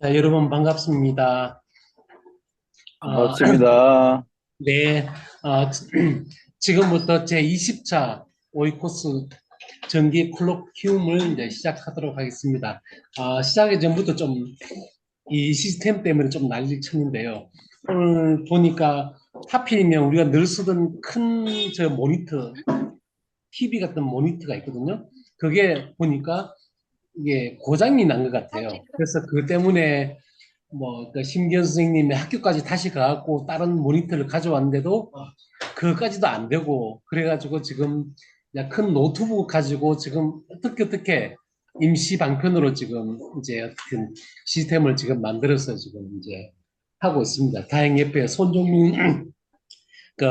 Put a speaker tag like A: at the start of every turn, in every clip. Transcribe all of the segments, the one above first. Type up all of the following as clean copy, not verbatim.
A: 자, 여러분 반갑습니다. 어,
B: 반갑습니다.
A: 네, 지금부터 제 20차 오이코스 전기 콜로퀴움을 이제 시작하도록 하겠습니다. 시작이 전부터 좀 이 시스템 때문에 좀 난리 쳤는데요. 오늘 보니까 하필이면 우리가 늘 쓰던 큰 저 모니터, TV 같은 모니터가 있거든요. 그게 보니까 이게 고장이 난 것 같아요. 그래서 그것 때문에 그 심기현 선생님이 학교까지 다시 가갖고 다른 모니터를 가져왔는데도 그것까지도 안 되고 그래가지고 지금 그냥 큰 노트북 가지고 지금 어떻게 임시 방편으로 지금 이제 어떻게 시스템을 지금 만들어서 지금 이제 하고 있습니다. 다행히 옆에 손종윤 그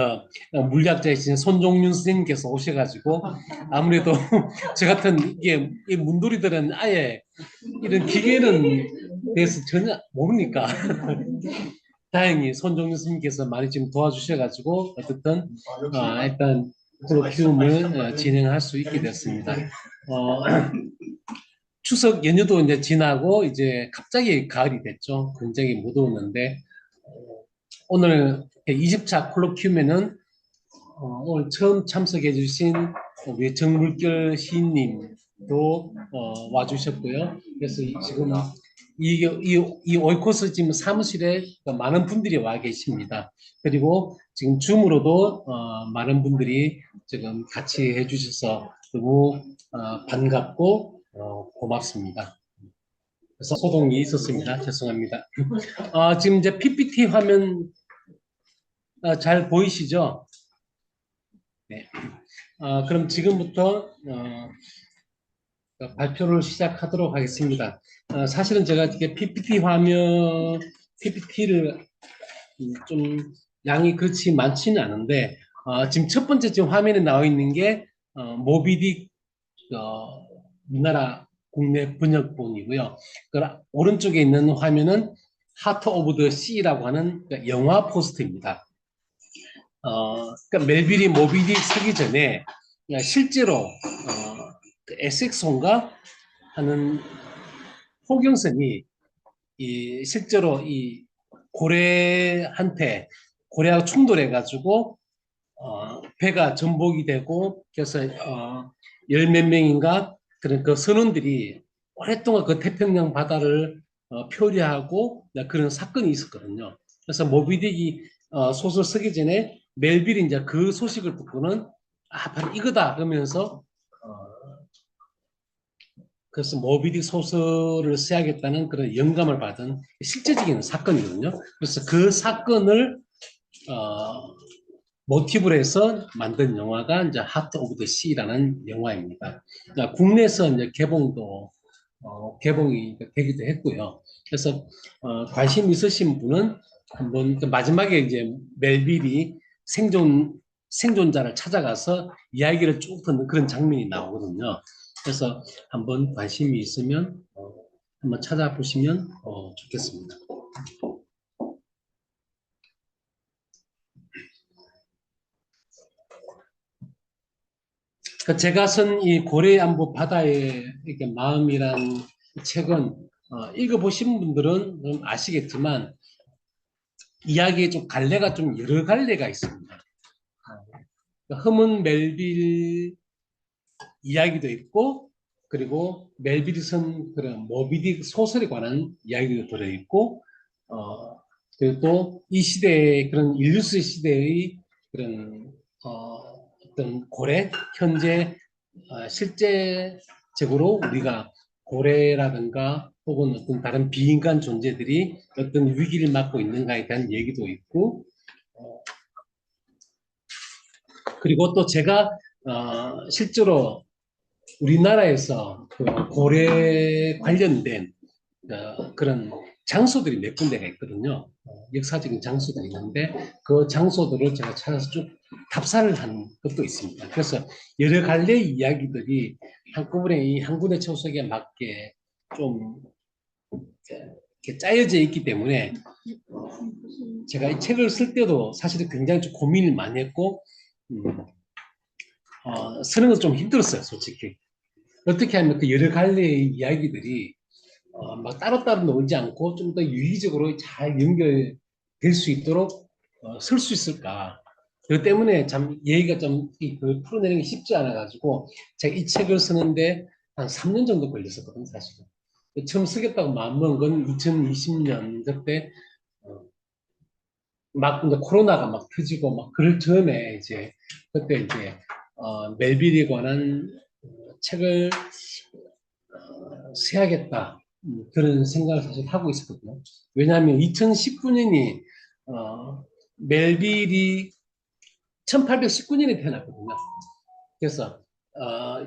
A: 물리학자이신 손종윤 선생님께서 오셔가지고 아무래도 저 같은 이게 이 문돌이들은 아예 이런 기계는 대해서 전혀 모르니까 다행히 손정윤 스님께서 많이 지금 도와주셔가지고 어쨌든 일단 프로큐움을 진행할 수 있게 됐습니다. 어, 추석 연휴도 이제 지나고 이제 갑자기 가을이 됐죠. 굉장히 무더웠는데 오늘 20차 콜로큐움에는 오늘 처음 참석해 주신 우리 정물결 시인님도 와주셨고요. 그래서 지금 이 오이코스 지금 사무실에 많은 분들이 와 계십니다. 그리고 지금 줌으로도 많은 분들이 지금 같이 해주셔서 너무 반갑고 고맙습니다. 그래서 소동이 있었습니다. 죄송합니다. 지금 이제 PPT 화면 잘 보이시죠? 네. 그럼 지금부터 발표를 시작하도록 하겠습니다. 사실은 제가 이렇게 PPT를 좀 양이 그렇지 많지는 않은데, 지금 첫 번째 지금 화면에 나와 있는 게, 모비딕, 우리나라 국내 번역본이고요. 그 오른쪽에 있는 화면은 하트 오브 더 씨라고 하는 그 영화 포스터입니다. 그러니까 멜빌이 모비딕 쓰기 전에 실제로 그 에섹스홈과 하는 호경선이 실제로 이 고래한테 고래하고 충돌해가지고 배가 전복이 되고 그래서 열 몇 명인가 그런 그 선원들이 오랫동안 그 태평양 바다를 표류하고 그런 사건이 있었거든요. 그래서 모비딕이 소설 쓰기 전에 멜빌이 이제 그 소식을 듣고는 바로 이거다 그러면서 그래서 모비딕 소설을 써야겠다는 그런 영감을 받은 실제적인 사건이거든요. 그래서 그 사건을 어, 모티브로 해서 만든 영화가 이제 하트 오브 더 시라는 영화입니다. 그러니까 국내에서 이제 개봉이 되기도 했고요. 그래서 관심 있으신 분은 한번 그 마지막에 이제 멜빌이 생존자를 찾아가서 이야기를 쭉 듣는 그런 장면이 나오거든요. 그래서 한번 관심이 있으면 한번 찾아보시면 좋겠습니다. 그 제가 쓴 이 고래 안보 바다의 이렇게 마음이란 책은 읽어보신 분들은 좀 아시겠지만 이야기에 좀 갈래가 좀 여러 갈래가 있습니다. 허문 멜빌 이야기도 있고 그리고 멜빌이 쓴 그런 모비딕 소설에 관한 이야기도 들어있고 그리고 또 이 시대의 그런 인류스 시대의 그런 어떤 고래 현재 실제적으로 우리가 고래라든가 혹은 어떤 다른 비인간 존재들이 어떤 위기를 맞고 있는가에 대한 얘기도 있고 그리고 또 제가 실제로 우리나라에서 그 고래 관련된 그런 장소들이 몇 군데가 있거든요. 역사적인 장소들이 있는데 그 장소들을 제가 찾아서 쭉 답사를 한 것도 있습니다. 그래서 여러 갈래 이야기들이 한꺼번에 이 한 군데 초석에 맞게 좀 이렇게 짜여져 있기 때문에 제가 이 책을 쓸 때도 사실은 굉장히 좀 고민을 많이 했고 쓰는 건 좀 힘들었어요, 솔직히. 어떻게 하면 그 여러 갈래의 이야기들이 막 따로따로 놀지 않고 좀 더 유기적으로 잘 연결될 수 있도록 쓸 수 있을까? 그 때문에 참 얘기가 좀 풀어내는 게 쉽지 않아가지고 제가 이 책을 쓰는데 한 3년 정도 걸렸었거든요, 사실은. 처음 쓰겠다고 마음먹은 건 2020년 그때 막 이제 코로나가 막 터지고 막 그럴 전에 이제 그때 이제 멜빌에 관한 책을 써야겠다. 그런 생각을 사실 하고 있었거든요. 왜냐하면 2019년이 멜빌이 1819년에 태어났거든요. 그래서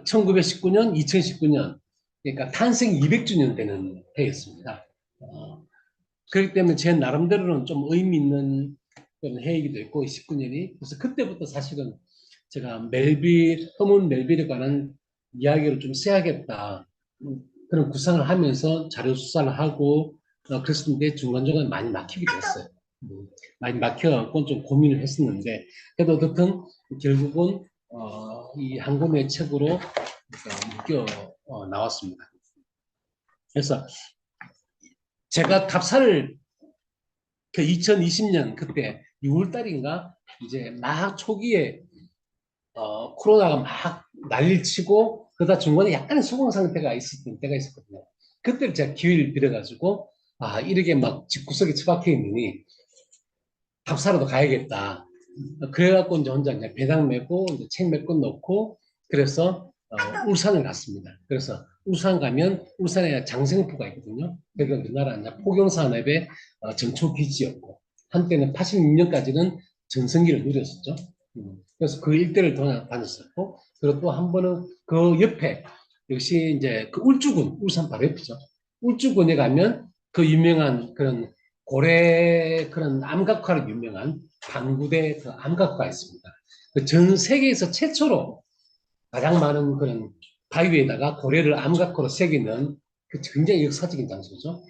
A: 1919년, 2019년 그러니까 탄생 200주년 되는 해였습니다. 그렇기 때문에 제 나름대로는 좀 의미 있는 그런 해이기도 했고 19년이 그래서 그때부터 사실은 제가 허문 멜빌에 관한 이야기를 좀 써야겠다 그런 구상을 하면서 자료 수사를 하고 그랬었는데 중간중간 많이 막히기도 했어요. 많이 막혀갖고 좀 고민을 했었는데 그래도 어떻든 결국은 이 한 권의 책으로 묶여 나왔습니다. 그래서 제가 답사를 그 2020년 그때 6월 달인가 이제 막 초기에 코로나가 막 난리를 치고 그러다 중간에 약간의 소강 상태가 있었던 때가 있었거든요. 그때 제가 기회를 빌어가지고 이렇게 막 집구석에 처박혀 있느니 답사라도 가야겠다. 그래갖고 이제 혼자 이제 배당 메고 이제 책 몇 권 넣고 그래서 울산을 갔습니다. 그래서 울산 가면 울산에 장생포가 있거든요. 그러니까 우리나라 이제 포경산업의 전초 기지였고 한때는 86년까지는 전성기를 누렸었죠. 그래서 그 일대를 다녔었고 그리고 또 한 번은 그 옆에 역시 이제 그 울주군 울산 바로 옆이죠. 울주군에 가면 그 유명한 그런 고래 그런 암각화로 유명한 방구대 그 암각화가 있습니다. 그 전 세계에서 최초로 가장 많은 그런 바위에다가 고래를 암각화로 새기는 그 굉장히 역사적인 장소죠.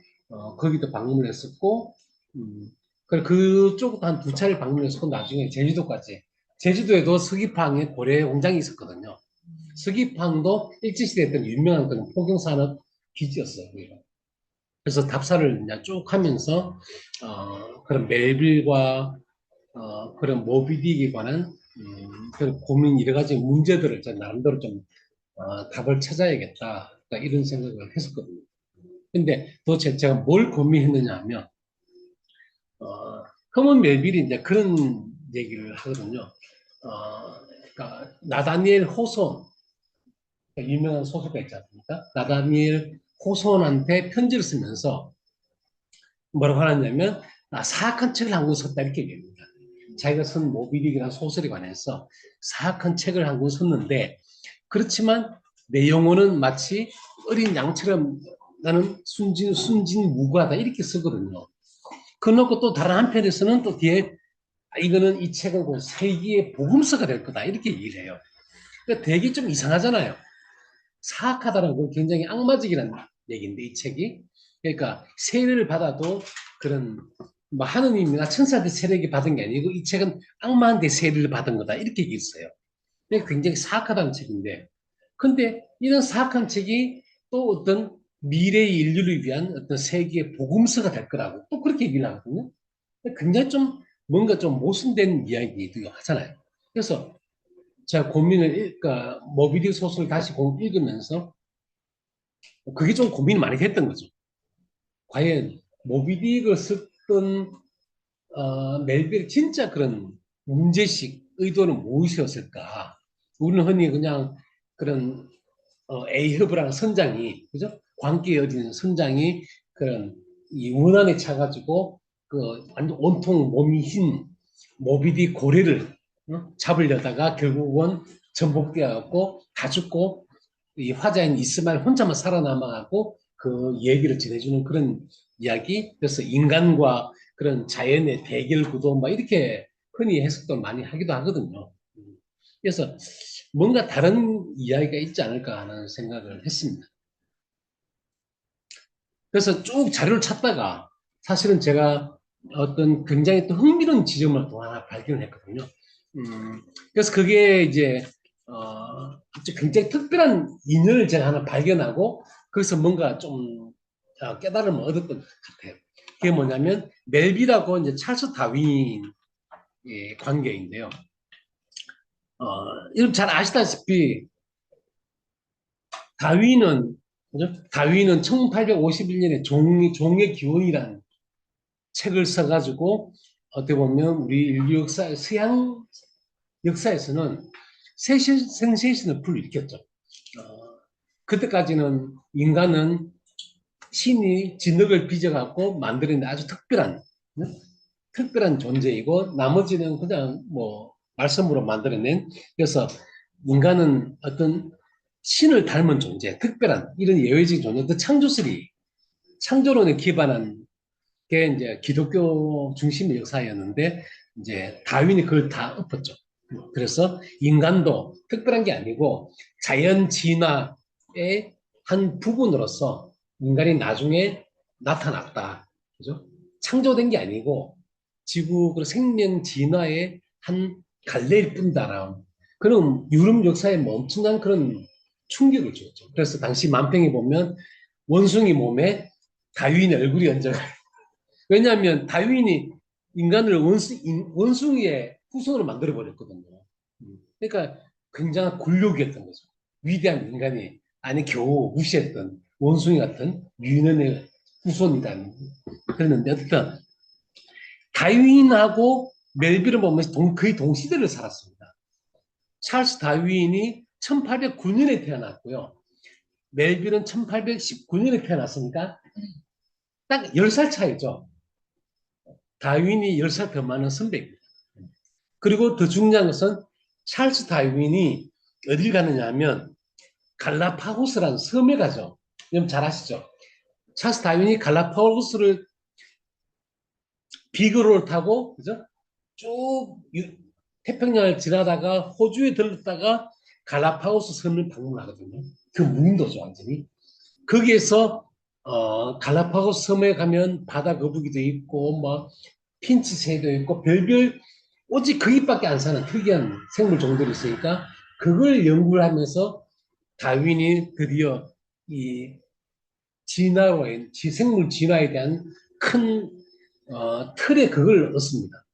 A: 거기도 방문을 했었고, 그리고 그쪽도 한 두 차례 방문했었고, 나중에 제주도까지. 제주도에도 서귀방에 고래 공장이 있었거든요. 서귀방도 일제시대에 했던 유명한 그런 포경산업 기지였어요. 그래서 답사를 이제 쭉 하면서 그런 멜빌과 그런 모비딕에 관한 그런 고민 여러 가지 문제들을 제 나름대로 좀 답을 찾아야겠다 이런 생각을 했었거든요. 근데 도대체 제가 뭘 고민했느냐 하면 커먼 멜빌이 이제 그런 얘기를 하거든요. 그러니까 나다니엘 호손 유명한 소설가 있지 않습니까? 나다니엘 호손한테 편지를 쓰면서 뭐라고 하냐면 사악한 책을 한 권 썼다 이렇게 얘기합니다. 자기가 쓴 모비딕이라는 소설에 관해서 사악한 책을 한 권 썼는데 그렇지만 내 영혼은 마치 어린 양처럼 나는 순진무구하다 이렇게 쓰거든요. 그놓고 또 다른 한편에서는 또 뒤에 이거는 이 책은 그 세기의 복음서가 될 거다 이렇게 얘기를 해요. 그러니까 되게 좀 이상하잖아요. 사악하다는 건 굉장히 악마적이라는 얘기인데 이 책이 그러니까 세례를 받아도 그런 뭐 하느님이나 천사들 세례를 받은 게 아니고 이 책은 악마한테 세례를 받은 거다 이렇게 얘기했어요. 굉장히 사악하다는 책인데 근데 이런 사악한 책이 또 어떤 미래의 인류를 위한 어떤 세계의 복음서가 될 거라고 또 그렇게 얘기를 하거든요. 굉장히 좀 뭔가 좀 모순된 이야기도 하잖아요. 그래서 제가 그러니까 모비딕 소설을 다시 읽으면서 그게 좀 고민이 많이 됐던 거죠. 과연 모비딕을 썼던 멜빌 진짜 그런 문제식 의도는 무엇이었을까? 우리는 흔히 그냥 그런 에이허브라는 선장이 그죠? 광기에 어린 선장이 그런 이 원한에 차가지고 그 완전 온통 몸이 흰 모비딕 고래를 잡으려다가 결국은 전복되어갖고 다 죽고 이 화자인 이스마엘 혼자만 살아남아갖고 그 얘기를 전해주는 그런 이야기. 그래서 인간과 그런 자연의 대결 구도 막 이렇게 흔히 해석도 많이 하기도 하거든요. 그래서 뭔가 다른 이야기가 있지 않을까 하는 생각을 했습니다. 그래서 쭉 자료를 찾다가 사실은 제가 어떤 굉장히 또 흥미로운 지점을 또 하나 발견을 했거든요. 그래서 그게 이제 굉장히 특별한 인연을 제가 하나 발견하고 그래서 뭔가 좀 깨달음을 얻었던 것 같아요. 그게 뭐냐면 멜빌하고 이제 찰스 다윈의 관계인데요. 여러분 잘 아시다시피 다윈은 그죠? 다윈은 1851년에 종의 기원이라는 책을 써가지고 어떻게 보면 우리 인류 역사, 서양 역사에서는 센세이션을 불일으켰죠. 그때까지는 인간은 신이 진흙을 빚어갖고 만들어낸 아주 특별한 존재이고 나머지는 그냥 뭐 말씀으로 만들어낸 그래서 인간은 어떤 신을 닮은 존재, 특별한 이런 예외적인 존재, 그 창조론에 기반한 게 이제 기독교 중심의 역사였는데 이제 다윈이 그걸 다 엎었죠. 그래서 인간도 특별한 게 아니고 자연 진화의 한 부분으로서 인간이 나중에 나타났다. 그죠? 창조된 게 아니고 지구 생명 진화의 한 갈래일 뿐다라는 그런 유럽 역사에 뭐 엄청난 그런 충격을 주었죠. 그래서 당시 만평에 보면 원숭이 몸에 다윈의 얼굴이 얹어 왜냐하면 다윈이 인간을 원숭이의 후손으로 만들어 버렸거든요. 그러니까 굉장한 굴욕이었던 거죠. 위대한 인간이 아니 겨우 무시했던 원숭이 같은 유년의 후손이라는 그랬는데 어쨌든 다윈하고 멜빌을 보면 거의 동시대를 살았습니다. 찰스 다윈이 1809년에 태어났고요. 멜빌은 1819년에 태어났으니까 딱 10살 차이죠. 다윈이 10살 더 많은 선배입니다. 그리고 더 중요한 것은 찰스 다윈이 어딜 가느냐 하면 갈라파고스라는 섬에 가죠. 여러분 잘 아시죠? 찰스 다윈이 갈라파고스를 비그로를 타고 그죠? 쭉 태평양을 지나다가 호주에 들렀다가 갈라파고스 섬을 방문하거든요. 그 무인도죠 완전히. 거기에서 갈라파고스 섬에 가면 바다 거북이도 있고 뭐 핀치새도 있고 별별 오직 거기밖에 안 사는 특이한 생물 종들이 있으니까 그걸 연구를 하면서 다윈이 드디어 이 생물 진화에 대한 큰 틀에 그걸 얻습니다.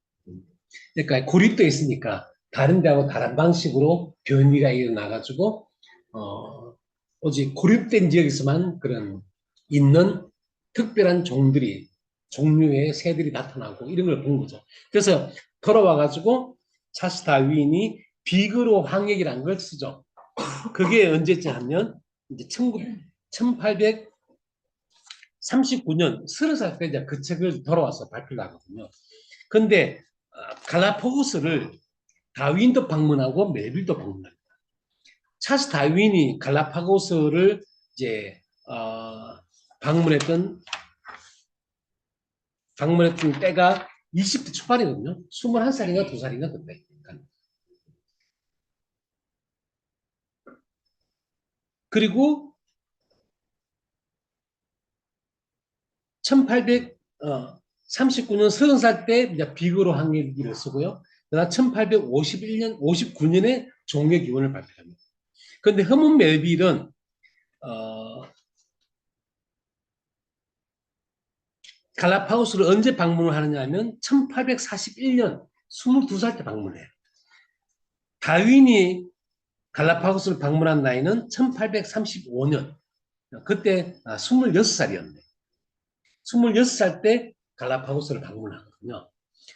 A: 그러니까 고립되어 있으니까 다른 데하고 다른 방식으로 변이가 일어나가지고 오직 고립된 지역에서만 그런 있는 특별한 종류의 새들이 나타나고 이런 걸 본 거죠. 그래서 돌아와가지고 찰스 다윈이 비그로 항해기라는 걸 쓰죠. 그게 언제쯤 하면 이제 1839년 30살 때 이제 그 책을 돌아와서 발표를 하거든요. 근데 갈라파고스를 다윈도 방문하고 멜빌도 방문합니다. 찰스 다윈이 갈라파고스를 이제 방문했던 때가 20대 초반이거든요. 21살인가 2살인가 그때. 그리고 1839년 30살 때 이제 비그로 항해기를 쓰고요. 그다음 1851년, 59년에 종의 기원을 발표합니다. 그런데 허먼 멜빌은 갈라파고스를 언제 방문을 하느냐 하면 1841년 22살 때 방문해요. 다윈이 갈라파고스를 방문한 나이는 1835년. 그때 26살이었네. 26살 때 갈라파고스를 방문하거든요.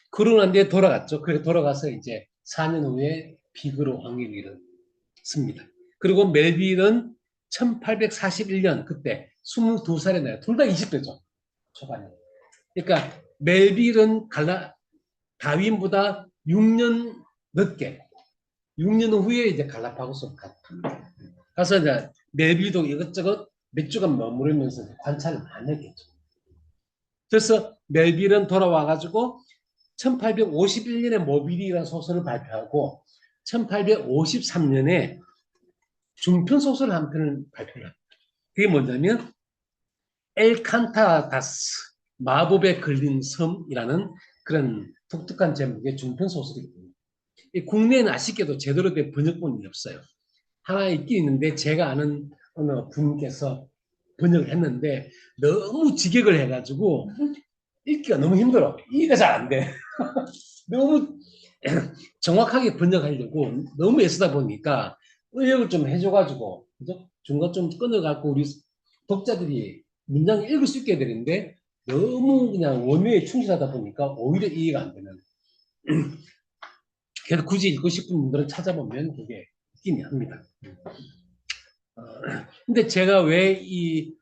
A: 그러고 난 뒤에 돌아갔죠. 그래 돌아가서 이제 4년 후에 비그로 항해기를 씁니다. 그리고 멜빌은 1841년 그때 22살에 나요. 둘 다 20대죠. 초반에. 그러니까 멜빌은 다윈보다 6년 늦게 6년 후에 이제 갈라파고스로 갔다. 가서 이제 멜빌도 이것저것 몇 주간 머무르면서 관찰을 많이 했겠죠. 그래서 멜빌은 돌아와가지고 1851년에 모비디라는 소설을 발표하고 1853년에 중편 소설 한 편을 발표합니다. 그게 뭐냐면 엘칸타다스 마법에 걸린 섬이라는 그런 독특한 제목의 중편 소설이거든요. 국내에는 아쉽게도 제대로 된 번역본이 없어요. 하나 있긴 있는데 제가 아는 어느 분께서 번역을 했는데 너무 직역을 해가지고 읽기가 너무 힘들어. 이해가 잘 안 돼. 너무 정확하게 번역하려고 너무 애쓰다 보니까 의역을 좀 해줘가지고 그죠? 중간 좀 끊어갖고 우리 독자들이 문장을 읽을 수 있게 되는데 너무 그냥 원어에 충실하다 보니까 오히려 이해가 안 되는. 그래서 굳이 읽고 싶은 분들은 찾아보면 그게 있긴 합니다. 어, 근데 제가 왜 이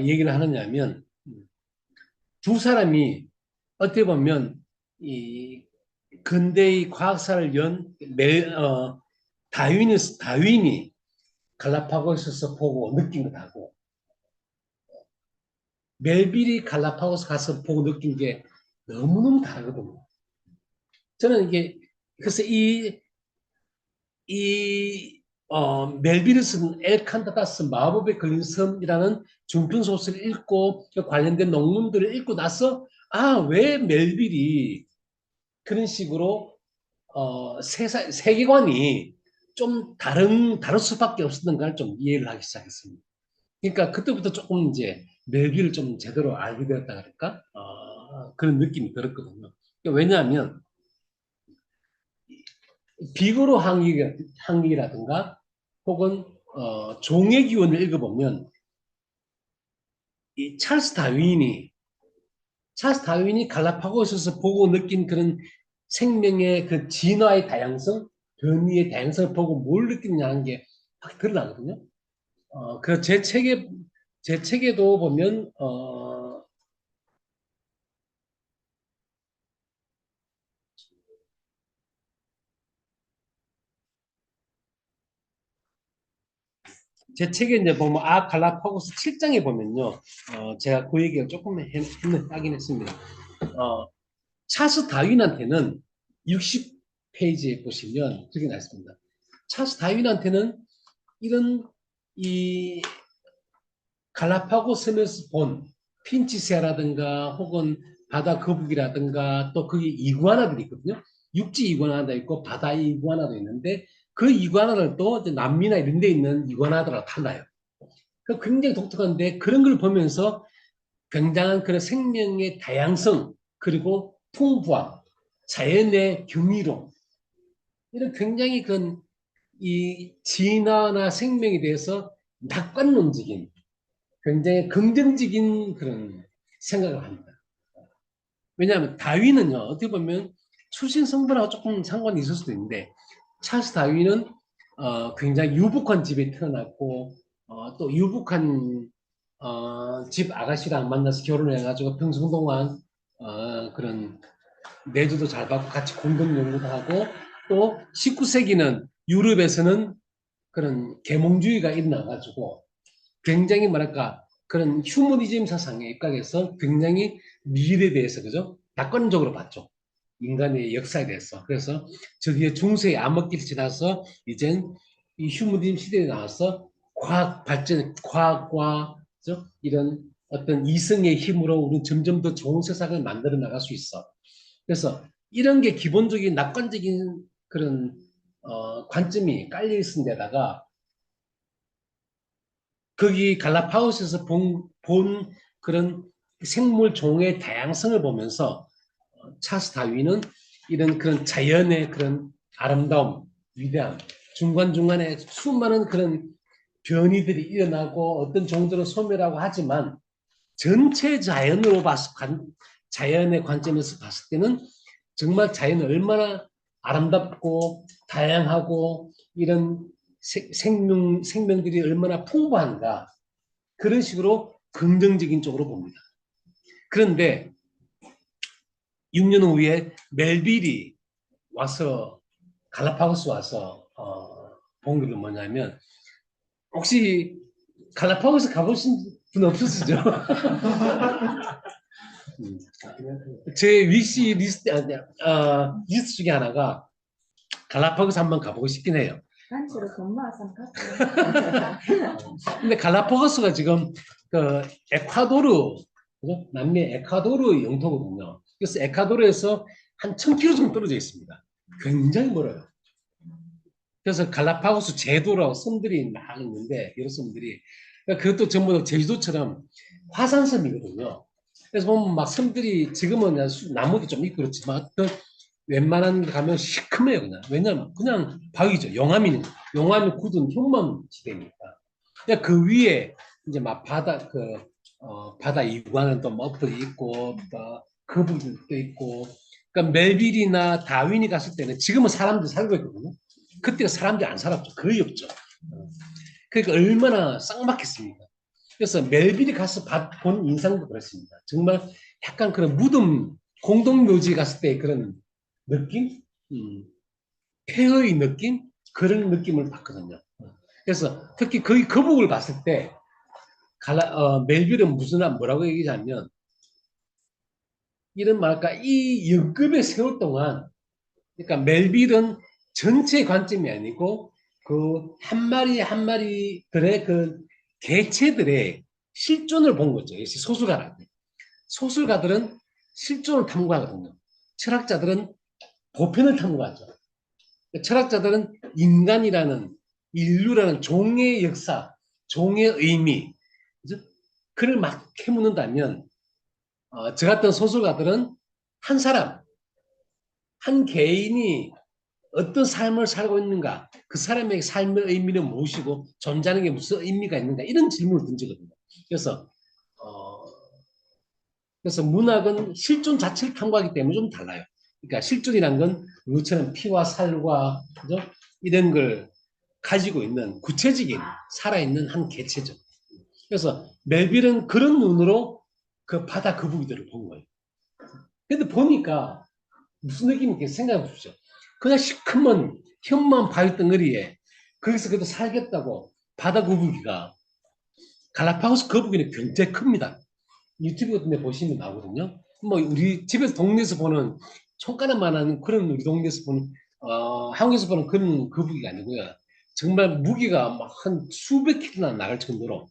A: 얘기를 하느냐면 두 사람이 어떻게 보면 이 근대의 과학사를 연 다윈이 갈라파고스에서 보고 느낀 것하고 멜빌이 갈라파고스 가서 보고 느낀 게 너무너무 다르거든요. 저는 이게 그래서 멜빌이 쓴 엘칸다다스 마법에 걸린 섬이라는 중편 소설을 읽고 그 관련된 논문들을 읽고 나서 왜 멜빌이 그런 식으로 세계관이 좀 다를 수밖에 없었는가를 좀 이해를 하기 시작했습니다. 그러니까 그때부터 조금 이제 멜빌을 좀 제대로 알게 되었다 그럴까? 그런 느낌이 들었거든요. 그러니까 왜냐하면 비거로 항의라든가 혹은 종의 기원을 읽어보면 이 찰스 다윈이 갈라파고스에서 보고 느낀 그런 생명의 그 진화의 다양성, 변이의 다양성을 보고 뭘 느끼느냐는 게 확 드러나거든요. 제 책에도 보면 제 책에 이제 보면 갈라파고스 7장에 보면요, 제가 그 얘기를 조금 하긴 했습니다. 어, 찰스 다윈한테는 60페이지에 보시면 그렇게 나와 있습니다. 찰스 다윈한테는 이런 이 갈라파고스 섬에서 본 핀치새라든가 혹은 바다 거북이라든가 또 거기 이구아나들이 있거든요. 육지 이구아나도 있고 바다 이구아나도 있는데 그 이구아나들도 남미나 이런 데 있는 이구아나들하고 달라요. 그 굉장히 독특한데 그런 걸 보면서 굉장한 그런 생명의 다양성 그리고 풍부함, 자연의 경이로움 이런 굉장히 이 진화나 생명에 대해서 낙관론적인 굉장히 긍정적인 그런 생각을 합니다. 왜냐하면 다윈은요 어떻게 보면 출신 성분하고 조금 상관이 있을 수도 있는데 찰스 다윈은 굉장히 유복한 집에 태어났고 또 유복한 집 아가씨랑 만나서 결혼을 해가지고 평생 동안 그런 내조도 잘 받고 같이 공동 연구도 하고 또 19세기는 유럽에서는 그런 계몽주의가 일어나가지고 굉장히 뭐랄까 그런 휴머니즘 사상에 입각해서 굉장히 미래에 대해서 그죠? 낙관적으로 봤죠. 인간의 역사에 대해서. 그래서 저기에 중세의 암흑기를 지나서 이젠 이 휴머니즘 시대에 나와서 과학 발전, 과학과 그죠? 이런 어떤 이성의 힘으로 우리는 점점 더 좋은 세상을 만들어 나갈 수 있어. 그래서 이런 게 기본적인 낙관적인 그런 관점이 깔려 있은 데다가 거기 갈라파고스에서 본 그런 생물 종의 다양성을 보면서 찰스 다윈은 이런 그런 자연의 그런 아름다움, 위대함, 중간중간에 수많은 그런 변이들이 일어나고 어떤 종들은 소멸하고 하지만 전체 자연으로 자연의 관점에서 봤을 때는 정말 자연은 얼마나 아름답고 다양하고 이런 생명들이 얼마나 풍부한가 그런 식으로 긍정적인 쪽으로 봅니다. 그런데 6년 후에 멜빌이 와서 갈라파고스 와서 본 게 뭐냐면 혹시 갈라파고스 가보신 분 없으시죠? 제 위시 리스트 리스트 중에 하나가 갈라파고스 한번 가보고 싶긴 해요.
B: 단체로 돈 모아서 갔어요.
A: 근데 갈라파고스가 지금 그 에콰도르 그죠? 남미 에콰도르 영토거든요. 그래서 에콰도르에서 한 1000km 정도 떨어져 있습니다. 굉장히 멀어요. 그래서 갈라파고스 제도라고 섬들이 막 있는데 여러 섬들이 그러니까 그것도 전부 다 제주도처럼 화산섬이거든요. 그래서 보면 막 섬들이 지금은 그냥 나무도 좀 있고 그렇지만 그 웬만한 데 가면 시커매요 그냥. 왜냐면 그냥 바위죠. 용암이 굳은 흉먼 지대니까. 그러니까 그 위에 이제 막 바다 바다 이구아는 또 먹들이 있고 또 거북이도 있고. 그러니까 멜빌이나 다윈이 갔을 때는 지금은 사람들이 살고 있거든요. 그때가 사람들이 안 살았죠. 거의 없죠. 그러니까 얼마나 쌍막했습니까? 그래서 멜빌이 가서 본 인상도 그렇습니다. 정말 약간 그런 무덤 공동묘지 갔을 때 그런 느낌, 폐허의 느낌 그런 느낌을 받거든요. 그래서 특히 거기 거북을 봤을 때 멜빌은 뭐라고 얘기하냐면 이런 말까 이 역급의 세월 동안 그러니까 멜빌은 전체 관점이 아니고 그 한 마리 한 마리들의 그 개체들의 실존을 본 거죠. 역시 소설가라는. 소설가들은 실존을 탐구하거든요. 철학자들은 보편을 탐구하죠. 철학자들은 인간이라는 인류라는 종의 역사, 종의 의미, 그죠? 그를 막 캐묻는다면 저 같은 소설가들은 한 사람, 한 개인이 어떤 삶을 살고 있는가, 그 사람의 삶의 의미는 무엇이고 존재하는 게 무슨 의미가 있는가 이런 질문을 던지거든요. 그래서 어, 그래서 문학은 실존 자체를 탐구하기 때문에 좀 달라요. 그러니까 실존이란 건 우리처럼 피와 살과 그죠? 이런 걸 가지고 있는 구체적인 살아있는 한 개체죠. 그래서 멜빌은 그런 눈으로 그 바다 거북이들을 본 거예요. 근데 보니까 무슨 느낌인지 생각해 보십시오. 그냥 시커먼 현무암 바위 덩어리에 거기서 그래도 살겠다고 바다 거북이가 갈라파고스 거북이는 굉장히 큽니다. 유튜브 같은 데 보시면 나오거든요. 뭐 우리 집에서 동네에서 보는 손가락만한 그런 우리 동네에서 보는 한국에서 보는 그런 거북이가 아니고요. 정말 무게가 막 한 수백 킬로나 나갈 정도로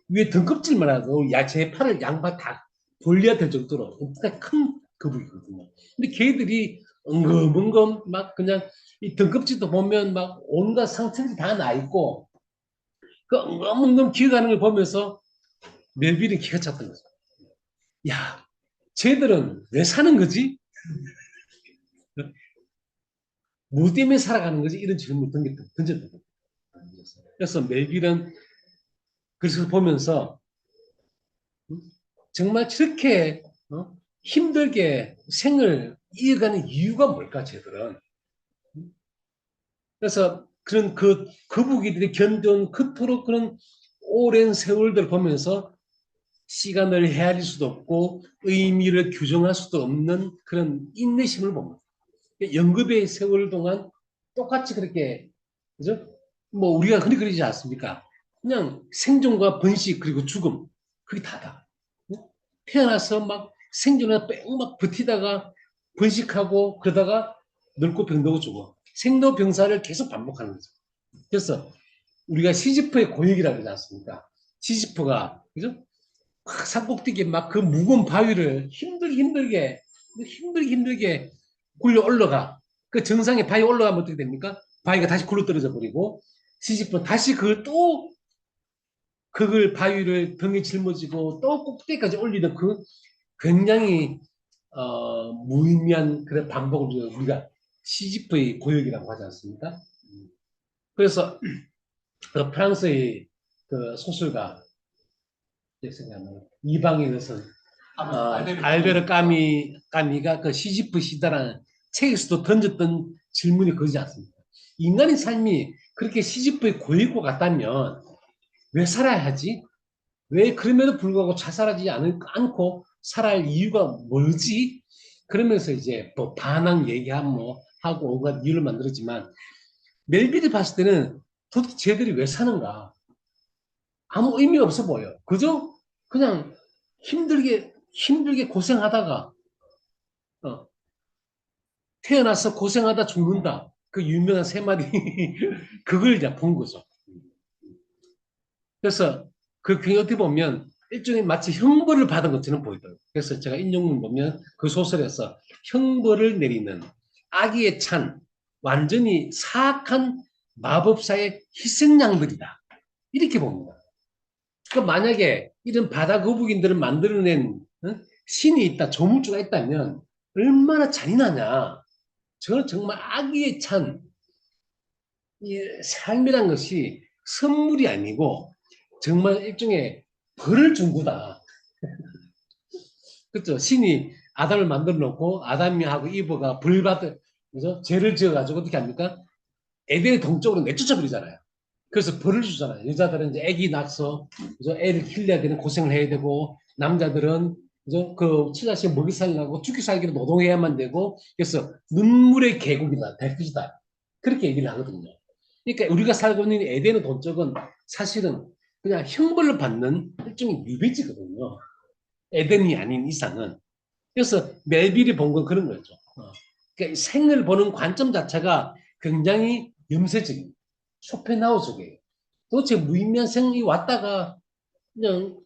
A: 위에 등껍질만 해도 야채 팔을 양파 다 돌려야 될 정도로 엄청 큰 거북이거든요. 근데 걔들이 엉금엉금 막 그냥 이 등껍질도 보면 막 온갖 상처들이 다 나 있고 그 엉금엉금 기어가는 걸 보면서 멜빌이 기가 찼던 거죠. 야, 쟤들은 왜 사는 거지? 뭐 때문에 살아가는 거지? 이런 질문을 던졌던 거예요. 그래서 멜빌은 그것을 보면서 정말 저렇게 힘들게 생을 이어가는 이유가 뭘까, 쟤들은. 그래서 그런 그 거북이들이 견뎌온 그토록 그런 오랜 세월들 보면서 시간을 헤아릴 수도 없고 의미를 규정할 수도 없는 그런 인내심을 봅니다. 연급의 세월 동안 똑같이 그렇게 그죠? 뭐 우리가 흔히 그러지 않습니까? 그냥 생존과 번식 그리고 죽음 그게 다다. 태어나서 막 생존에 뺑막 버티다가 번식하고 그러다가 늙고 병들고 죽어. 생로병사를 계속 반복하는 거죠. 그래서 우리가 시지프의 고역이라고 하지 않습니까? 시지프가 그죠? 막 산꼭대기에 막 그 무거운 바위를 힘들게 굴려 올라가. 그 정상에 바위 올라가면 어떻게 됩니까? 바위가 다시 굴러 떨어져 버리고 시지프는 다시 그걸 바위를 등에 짊어지고 또 꼭대기까지 올리는 그 굉장히 무의미한 그런 반복을 우리가 시지프의 고역이라고 하지 않습니까? 그래서 그 프랑스의 그 소설가 생각나는 이방인의 선 알베르 까미가 그 시지프 시다라는 책에서도 던졌던 질문이 그러지 않습니까? 인간의 삶이 그렇게 시지프의 고역과 같다면 왜 살아야 하지? 왜 그럼에도 불구하고 자살하지 않고 살아야 할 이유가 뭐지? 그러면서 이제 뭐 반항 얘기하고 뭐 하고 온갖 이유를 만들었지만 멜빌이 봤을 때는 도대체 쟤들이 왜 사는가? 아무 의미 없어 보여. 그죠? 그냥 힘들게 고생하다가 어, 태어나서 고생하다 죽는다. 그 유명한 세 마리 그걸 이제 본 거죠. 그래서 그 어떻게 보면 일종의 마치 형벌을 받은 것처럼 보이더라고요. 그래서 제가 인용문 보면 그 소설에서 형벌을 내리는 악의에 찬 완전히 사악한 마법사의 희생양들이다. 이렇게 봅니다. 그 만약에 이런 바다 거북이들을 만들어낸 신이 있다, 조물주가 있다면 얼마나 잔인하냐. 저는 정말 악의에 찬 이 삶이란 것이 선물이 아니고 정말 일종의 벌을 준 거다. 그렇죠? 신이 아담을 만들어 놓고 아담이하고 이브가 벌 받은 그죠? 죄를 지어가지고 어떻게 합니까? 에덴의 동쪽으로 내쫓아 버리잖아요. 그래서 벌을 주잖아요. 여자들은 이제 아기 낳아서 그죠? 애를 키려야 되는 고생을 해야 되고 남자들은 그죠? 그 처자식 먹이 살려고 죽기 살기로 노동해야만 되고 그래서 눈물의 계곡이다, 대피다 그렇게 얘기를 하거든요. 그러니까 우리가 살고 있는 에덴의 동쪽은 사실은 그냥 형벌을 받는 일종의 리베지거든요. 에덴이 아닌 이상은. 그래서 멜빌이 본 건 그런 거죠. 그러니까 생을 보는 관점 자체가 굉장히 염세적인 쇼펜하우스계예요. 도대체 무의미한 생이 왔다가 그냥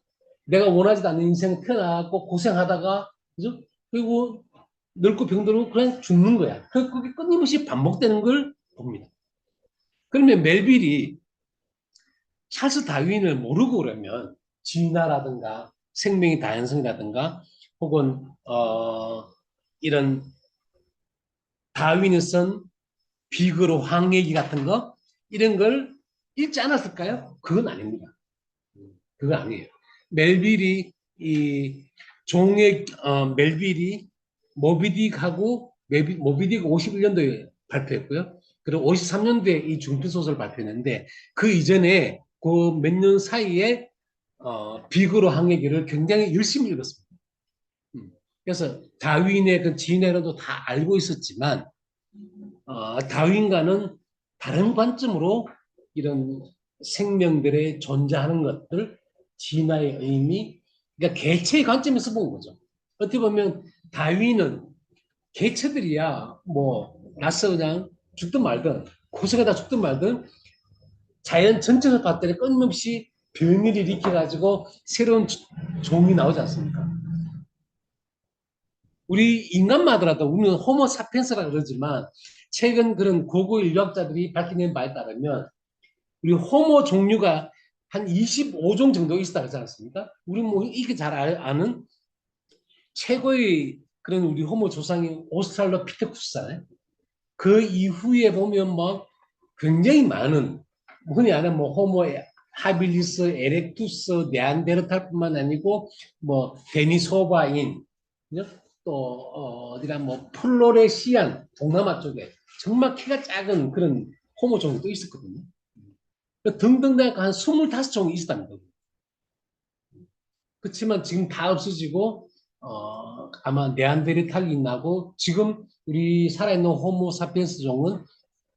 A: 내가 원하지도 않는 인생에 태어나고 고생하다가 그죠? 그리고 늙고 병들고 그냥 죽는 거야. 그게 끊임없이 반복되는 걸 봅니다. 그러면 멜빌이 찰스 다윈을 모르고 그러면 진화라든가 생명의 다양성이라든가 혹은 이런 다윈이 쓴 비그로 황해기 같은 거 이런 걸 읽지 않았을까요? 그건 아닙니다. 그건 아니에요. 멜빌이 이 종의 멜빌이 모비딕하고 모비딕 51년도에 발표했고요. 그리고 53년도에 이 중편 소설을 발표했는데 그 이전에 그 몇 년 사이에 비그로 항해기를 굉장히 열심히 읽었습니다. 그래서 다윈의 그 진해론도 다 알고 있었지만 다윈과는 다른 관점으로 이런 생명들의 존재하는 것들, 진화의 의미, 그러니까 개체의 관점에서 본 거죠. 어떻게 보면 다윈은 개체들이야 뭐 나서 그냥 죽든 말든 고생하다 죽든 말든 자연 전체를 봤더니 끊임없이 변이를 일으켜가지고 새로운 종이 나오지 않습니까? 우리 인간마더라도 우리는 호모 사피엔스라 그러지만 최근 그런 고고 인류학자들이 밝혀낸 바에 따르면 우리 호모 종류가 한 25종 정도 있다 그러지 않습니까? 우리 뭐 이게 잘 아는 최고의 그런 우리 호모 조상이 오스트랄로피테쿠스잖아요. 그 이후에 보면 뭐 굉장히 많은 흔히 아는 뭐 호모 하빌리스, 에렉투스, 네안데르탈뿐만 아니고 뭐 데니소바인 또 어디라 뭐 플로레시안 동남아 쪽에 정말 키가 작은 그런 호모 종도 있었거든요. 등등등 한 25종이 있었답니다. 그렇지만 지금 다 없어지고 아마 네안데르탈이 나고 지금 우리 살아있는 호모 사피엔스 종은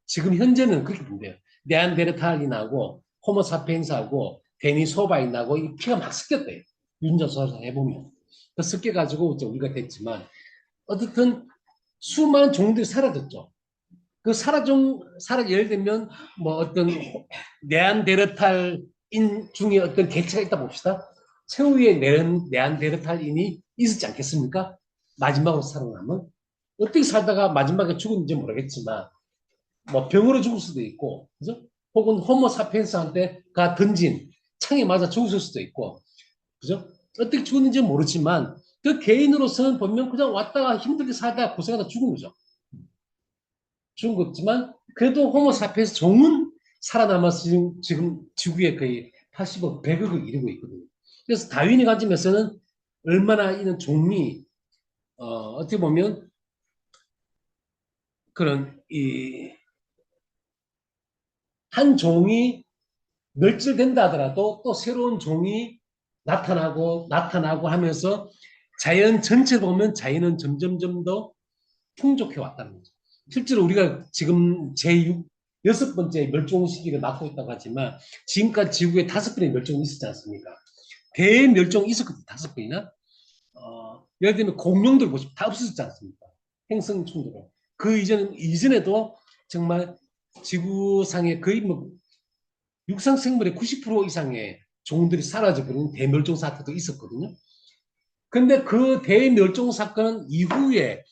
A: 지금 현재는 그렇게 된대요. 네안데르탈이 나고 호모 사피엔스하고 데니소바이 나고 이 피가 막 섞였대요. 윤전소설 해보면. 그 섞여가지고 우리가 됐지만 어쨌든 수많은 종들이 사라졌죠. 그 예를 들면 뭐 어떤 네안데르탈인 중에 어떤 개체가 있다 봅시다. 최후의 네안데르탈인이 있었지 않겠습니까? 마지막으로 살아남은 어떻게 살다가 마지막에 죽었는지 모르겠지만 뭐 병으로 죽을 수도 있고 그죠? 혹은 호모 사피엔스한테가 던진 창에 맞아 죽을 수도 있고 그죠? 어떻게 죽었는지 모르지만 그 개인으로서는 분명 그냥 왔다가 힘들게 살다가 고생하다 죽은 거죠. 죽은 거지만 그래도 호모 사피엔스 종은 살아남아서 지금 지구의 거의 80억, 100억을 이루고 있거든요. 그래서 다윈의 관점에서는 얼마나 이런 종이 어떻게 보면 그런 이 한 종이 멸절된다 하더라도 또 새로운 종이 나타나고 하면서 자연 전체 보면 자연은 점점점 더 풍족해 왔다는 거죠. 실제로 우리가 지금 여섯 번째 멸종 시기를 맞고 있다고 하지만 지금까지 지구에 5번의 멸종이 있었지 않습니까? 대멸종이 있었거든요. 5번이나. 예를 들면 공룡들 보시면 다 없어졌지 않습니까? 행성 충돌로. 그 이전에도 정말 지구상의 거의 뭐 육상 생물의 90% 이상의 종들이 사라져버리는 대멸종 사태도 있었거든요. 근데 그 대멸종 사건은 이후에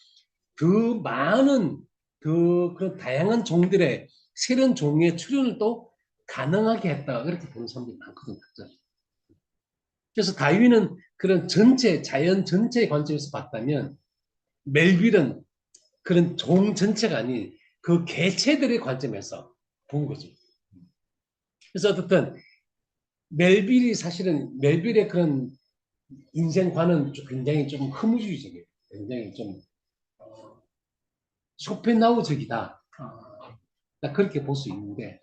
A: 그 많은 그런 다양한 종들의 새로운 종의 출현을 또 가능하게 했다. 이렇게 보는 사람들이 많거든요. 그래서 다윈은 그런 전체, 자연 전체의 관점에서 봤다면 멜빌은 그런 종 전체가 아닌 그 개체들의 관점에서 본 거죠. 그래서 어떻든 멜빌이 사실은 멜빌의 그런 인생관은 굉장히 좀 허무주의적이에요. 굉장히 좀 쇼펜하우적이다. 그렇게 볼 수 있는데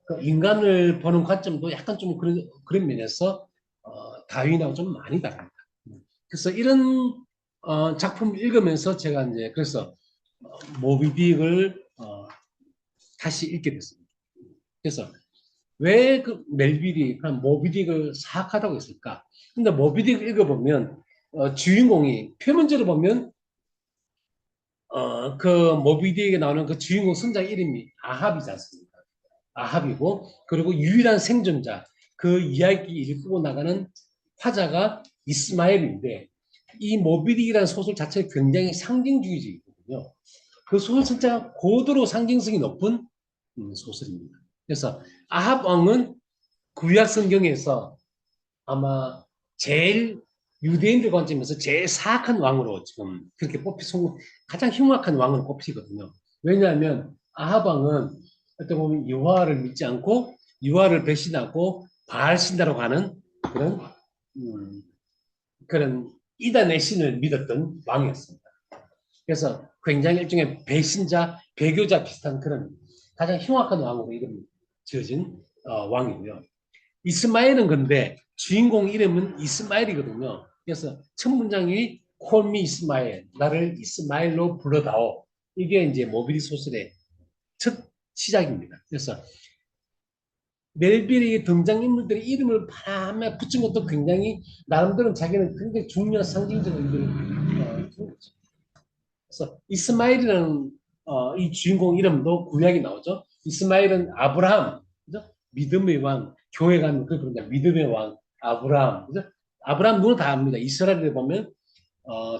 A: 그 인간을 보는 관점도 약간 좀 그런 면에서 다윈하고 좀 많이 다릅니다. 그래서 이런 작품을 읽으면서 제가 이제 그래서 모비딕을 다시 읽게 됐습니다. 그래서 왜 그 멜빌이 그런 모비딕을 사악하다고 했을까? 근데 모비딕을 읽어보면 주인공이 표면적으로 보면 그 모비딕에 나오는 그 주인공 선장 이름이 아합이지 않습니까? 아합이고 그리고 유일한 생존자 그 이야기 읽고 나가는 화자가 이스마엘인데 이 모비딕이라는 소설 자체가 굉장히 상징주의적이거든요. 그 소설 진짜 고도로 상징성이 높은 소설입니다. 그래서 아합 왕은 구약 성경에서 아마 제일 유대인들 관점에서 제일 사악한 왕으로 지금 그렇게 가장 흉악한 왕으로 꼽히거든요. 왜냐하면 아합 왕은 어떻게 보면 여호와를 믿지 않고 여호와를 배신하고 바알 신다로 가는 그런 음, 그런 이단의 신을 믿었던 왕이었습니다. 그래서 굉장히 일종의 배신자, 배교자 비슷한 그런 가장 흉악한 왕으로 이름 지어진 왕이고요. 이스마엘은 근데 주인공 이름은 이스마엘이거든요. 그래서 첫 문장이 Call me 이스마엘, 나를 이스마엘로 불러다오. 이게 이제 모비디 소설의 첫 시작입니다. 그래서 멜빌의 등장인물들의 이름을 하나 붙인 것도 굉장히 나름대로 자기는 굉장히 중요한 상징적인 의미를 준 거죠. 그래서 이스마엘이라는 이 주인공 이름도 구약이 나오죠. 이스마엘은 아브라함, 그죠? 믿음의 왕, 교회 가면 그런 믿음의 왕, 아브라함, 그죠? 아브라함 누구나 다 압니다. 이스라엘에 보면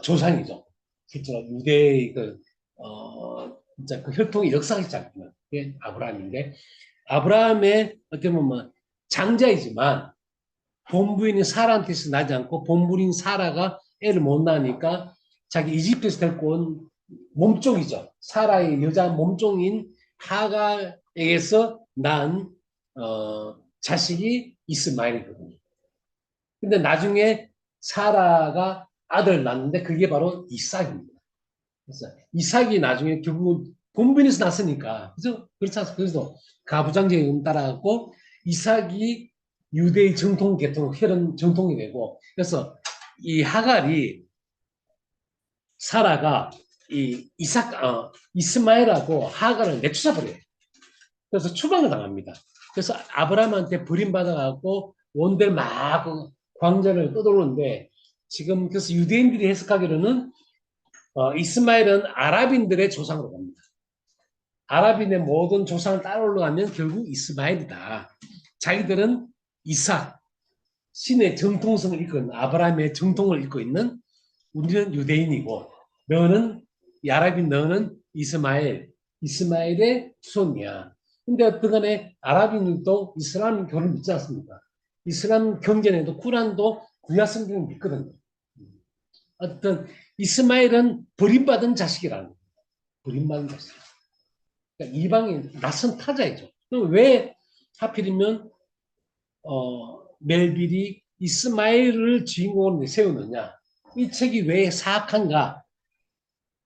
A: 조상이죠. 실제로 유대의 진짜 그 혈통의 역사가 있지 않구나. 그게 아브라함인데 아브라함의 어떻게 보면 뭐 장자이지만 본부인인 사라한테서 나지 않고 본부인 사라가 애를 못 낳으니까 자기 이집트에서 데리고 온 몸종이죠. 사라의 여자 몸종인 하갈에게서 낳은 자식이 이스마엘이거든요. 근데 나중에 사라가 아들 낳는데 그게 바로 이삭입니다. 그래서 이삭이 나중에 결국 본부인에서 났으니까 그죠? 그렇지 않습니까? 그래서 가부장제에 따라갖고 이삭이 유대의 정통 계통 혈은 정통이 되고 그래서 이 하갈이 사라가 이 이스마엘하고 하갈을 내쫓아 버려요. 그래서 추방을 당합니다. 그래서 아브라함한테 버림받아갖고 원들 막 광전을 떠돌는데 지금 그래서 유대인들이 해석하기로는 이스마엘은 아랍인들의 조상으로 갑니다. 아랍인의 모든 조상을 따라 올라가면 결국 이스마엘이다. 자기들은 이삭, 신의 정통성을 읽고 있는 아브라함의 정통을 읽고 있는 우리는 유대인이고 너는 이 아랍인 너는 이스마엘의 후손이야. 근데 어떠간에 아랍인들도 이슬람 교를 믿지 않습니까? 이슬람 경전에도 쿠란도 구약 성경을 믿거든요. 어떤 이스마엘은 버림받은 자식이라는 거예요. 버림받은 자식. 그러니까 이방인 낯선 타자이죠. 그럼 왜 하필이면 멜빌이 이스마엘을 주인공으로 세우느냐? 이 책이 왜 사악한가?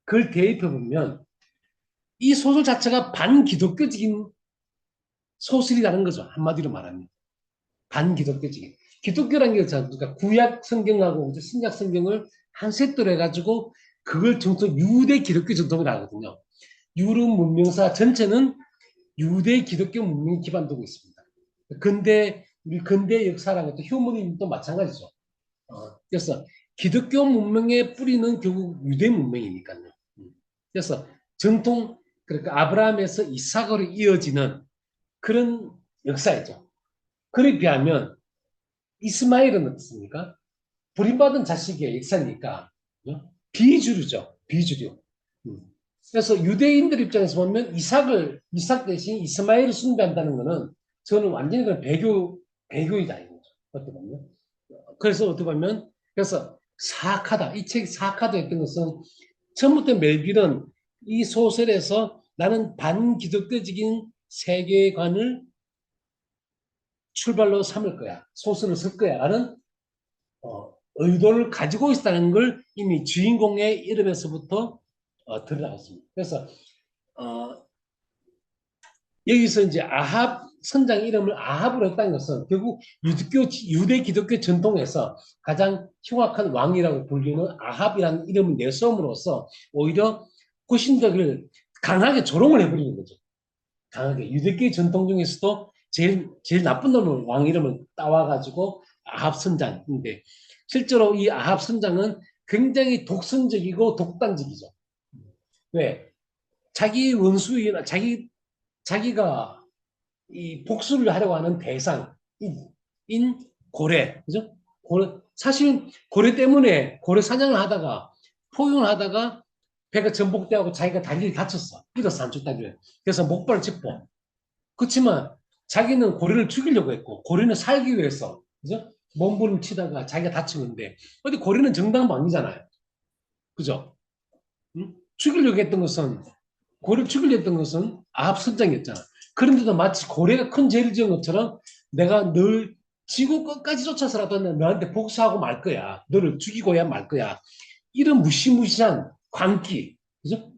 A: 그걸 대입해 보면 이 소설 자체가 반기독교적인 소설이라는 거죠. 한마디로 말하면 반기독교적인. 기독교라는 게 그러니까 구약 성경하고 신약 성경을 한 세트로 해가지고 그걸 정통 유대 기독교 전통이라 하거든요. 유럽 문명사 전체는 유대 기독교 문명이 기반되고 있습니다. 우리 근대 역사라는 것도 휴머니즘도 마찬가지죠. 그래서 기독교 문명의 뿌리는 결국 유대 문명이니까요. 그래서 정통 그러니까 아브라함에서 이삭으로 이어지는 그런 역사이죠. 그에 비하면 이스마엘은 어떻습니까? 버림받은 자식의 역사니까 비주류죠. 비주류. 그래서 유대인들 입장에서 보면 이삭 대신 이스마엘을 숭배한다는 것은 저는 완전히 배교이다 이거죠. 어떻게 보면 그래서 어떻게 보면 그래서 사악하다. 이 책이 사악하다 했던 것은 처음부터 멜빌은 이 소설에서 나는 반기독교적인 세계관을 출발로 삼을 거야. 소설을 쓸 거야. 라는 의도를 가지고 있다는 걸 이미 주인공의 이름에서부터 드러나왔습니다. 그래서 어, 여기서 이제 아합 선장 이름을 아합으로 했다는 것은 결국 유대 기독교 전통에서 가장 흉악한 왕이라고 불리는 아합이라는 이름을 내세움으로써 오히려 후신덕을 강하게 조롱을 해버리는 거죠. 강하게 유대교 전통 중에서도 제일 나쁜 놈을 왕 이름을 따와가지고 아합 선장인데 실제로 이 아합 선장은 굉장히 독선적이고 독단적이죠. 왜? 자기 원수이나 자기가 이 복수를 하려고 하는 대상인 고래, 그죠? 고래, 사실 고래 때문에 고래 사냥을 하다가 포용을 하다가 배가 전복되고 자기가 다리를 다쳤어. 잃었어, 한쪽 다리를. 그래서 목발을 짚고. 그렇지만 자기는 고래를 죽이려고 했고 고래는 살기 위해서, 그죠? 몸부림치다가 자기가 다치는데 어디 고래는 정당방 아니잖아요. 그죠? 응? 죽이려고 했던 것은 고래를 죽이려 했던 것은 아합 선장이었잖아. 그런데도 마치 고래가 큰 죄를 지은 것처럼 내가 늘 지구 끝까지 쫓아서라도 너한테 복수하고 말 거야. 너를 죽이고야 말 거야. 이런 무시무시한 광기, 그죠?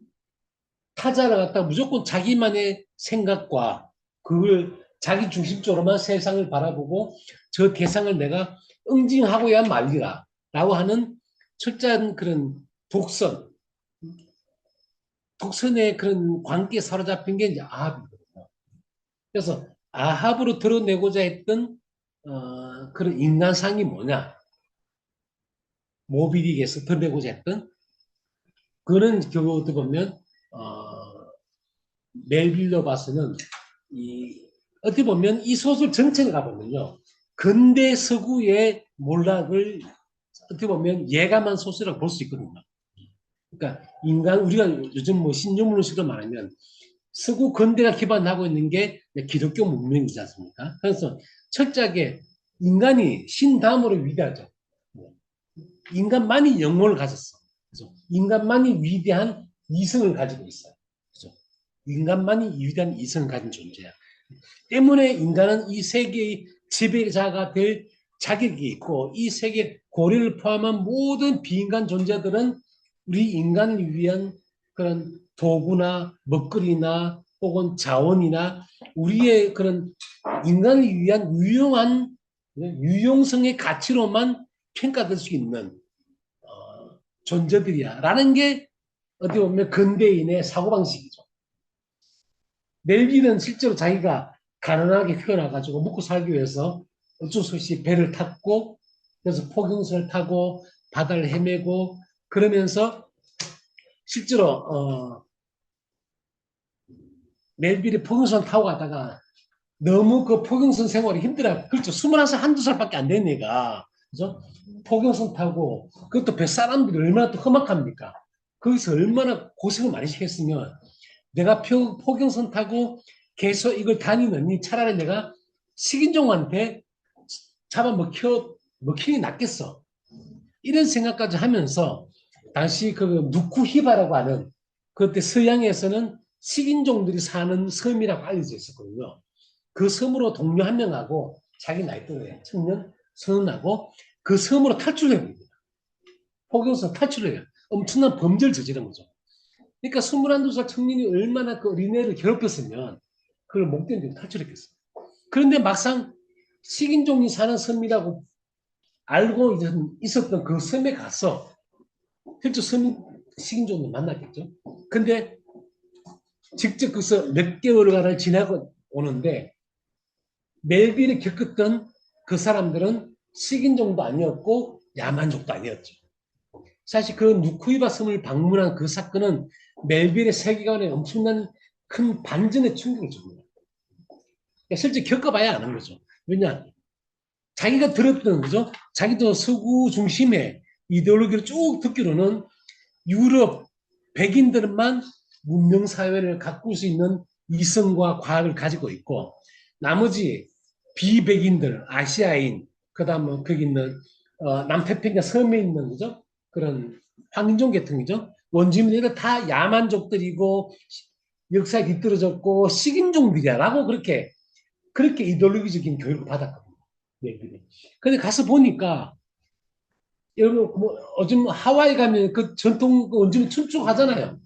A: 타자를 갖다 무조건 자기만의 생각과 그걸 자기 중심적으로만 세상을 바라보고 저 대상을 내가 응징하고야 말리라 라고 하는 철저한 그런 독선, 독선의 그런 관계에 사로잡힌 게 이제 아합이거든요. 그래서 아합으로 드러내고자 했던 그런 인간상이 뭐냐? 모비딕에서 드러내고자 했던 그거는 결국 어떻게 보면 멜빌로 봐서는 어떻게 보면 이 소설 전체를 가보면요. 근대 서구의 몰락을 어떻게 보면 예감한 소설이라고 볼 수 있거든요. 그러니까 우리가 요즘 뭐 신조문식으로 말하면 서구 근대가 기반하고 있는 게 기독교 문명이지 않습니까? 그래서 철저하게 인간이 신 다음으로 위대하죠. 인간만이 영혼을 가졌어. 그죠? 인간만이 위대한 이성을 가지고 있어요. 그죠? 인간만이 위대한 이성을 가진 존재야. 때문에 인간은 이 세계의 지배자가 될 자격이 있고 이 세계 고래를 포함한 모든 비인간 존재들은 우리 인간을 위한 그런 도구나 먹거리나 혹은 자원이나 우리의 그런 인간을 위한 유용성의 가치로만 평가될 수 있는 존재들이야 라는 게 어떻게 보면 근대인의 사고방식이죠. 멜빈은 실제로 자기가 가난하게 태어나가지고 먹고 살기 위해서 어쩔 수 없이 배를 탔고 그래서 포경선을 타고 바다를 헤매고 그러면서 실제로 멜빈이 포경선 타고 가다가 너무 그 포경선 생활이 힘들어. 그렇죠. 21살, 한두 살밖에 안 된 애가 그죠? 포경선 타고 그것도 뱃사람들이 얼마나 또 험악합니까? 거기서 얼마나 고생을 많이 시켰으면 내가 포경선 타고 계속 이걸 다니느니 차라리 내가 식인종한테 먹히는 게 낫겠어. 이런 생각까지 하면서 당시 그 누쿠히바라고 하는 그때 서양에서는 식인종들이 사는 섬이라고 알려져 있었거든요. 그 섬으로 동료 한 명하고 자기 나이 또래 청년 선언하고 그 섬으로 탈출해버립니다. 포경선 탈출해요. 엄청난 범죄를 저지른 거죠. 그러니까 21살 청년이 얼마나 그 어린애를 괴롭혔으면 그걸 못 견디고 탈출했겠어요. 그런데 막상 식인종이 사는 섬이라고 알고 있었던 그 섬에 가서 실제 식인종을 만났겠죠. 근데 직접 거기서 몇 개월간을 지나고 오는데 멜빈이 겪었던 그 사람들은 식인종도 아니었고 야만족도 아니었죠. 사실 그 누쿠이바 섬을 방문한 그 사건은 멜빌의 세계관에 엄청난 큰 반전의 충격을 줍니다. 그러니까 실제 겪어봐야 아는 거죠. 왜냐? 자기가 들었던, 그죠? 자기도 서구 중심의 이데올로기를 쭉 듣기로는 유럽 백인들만 문명사회를 가꿀 수 있는 이성과 과학을 가지고 있고, 나머지 비백인들, 아시아인, 그 다음 거기 있는 남태평양 섬에 있는 그죠? 그런 황인종 계통이죠. 원주민들은 다 야만족들이고 역사에 뒤떨어졌고 식인종들이야라고 그렇게 이데올로기적인 교육을 받았거든요. 네, 네. 근데 가서 보니까 여러분 뭐 요즘 하와이 가면 그 전통 그 원주민 춤추고 하잖아요.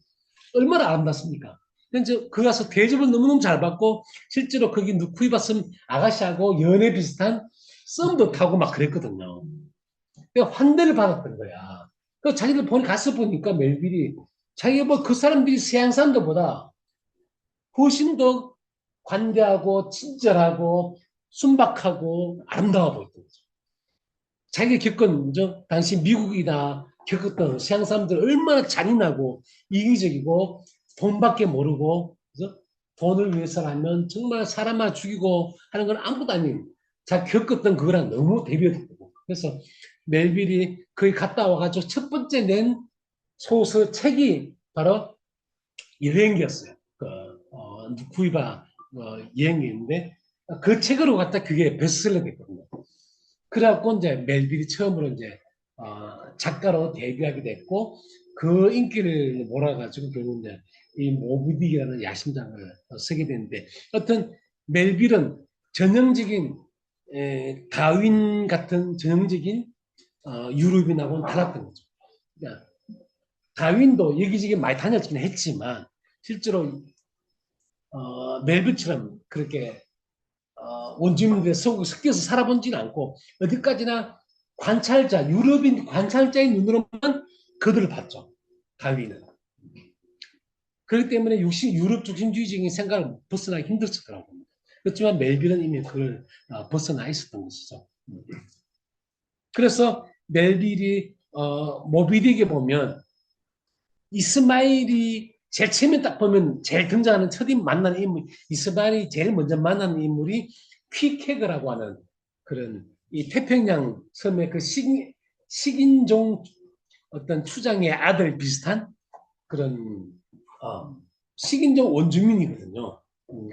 A: 얼마나 아름답습니까? 근데 그 가서 대접을 너무너무 잘 받고 실제로 거기 누쿠이바 섬 아가씨하고 연애 비슷한 썸도 타고 막 그랬거든요. 그러니까 환대를 받았던 거야. 그 자기들 가서 보니까 멜빌이 자기가 뭐 그 사람들이 서양 사람들보다 훨씬 더 관대하고 친절하고 순박하고 아름다워 보였던 거죠. 자기가 겪은 당시 미국이나 겪었던 서양 사람들 얼마나 잔인하고 이기적이고 돈밖에 모르고 그죠? 돈을 위해서라면 정말 사람 하나 죽이고 하는 건 아무것도 아닌 자기 겪었던 그거랑 너무 대비되고 그래서 멜빌이 거기 갔다 와가지고 첫 번째 낸 소설 책이 바로 여행기였어요. 누쿠이바 여행기인데 그 책으로 갖다 그게 베스트셀러 됐거든요. 그래갖고 이제 멜빌이 처음으로 이제 작가로 데뷔하게 됐고 그 인기를 몰아가지고 결국 이제 이 모비딕이라는 야심작을 쓰게 됐는데 어떤 멜빌은 전형적인 다윈 같은 전형적인 유럽인하고는 달랐던 거죠. 그러니까 다윈도 여기저기 많이 다녔긴 했지만 실제로 멜빌처럼 그렇게 원주민들의 속에 섞여서 살아본지는 않고 어디까지나 관찰자, 유럽인 관찰자의 눈으로만 그들을 봤죠. 다윈은. 그렇기 때문에 유럽 중심주의적인 생각을 벗어나기 힘들었을 거라고 봅니다. 그렇지만 멜빌은 이미 그걸 벗어나 있었던 것이죠. 그래서 멜빌이 모비딕에 보면 이스마일이 제일 처음에 딱 보면 제일 등장하는 만나는 인물, 이스마일이 제일 먼저 만나는 인물이 퀴케그라고 하는 그런 이 태평양 섬의 그 식인종 어떤 추장의 아들 비슷한 그런 식인종 원주민이거든요.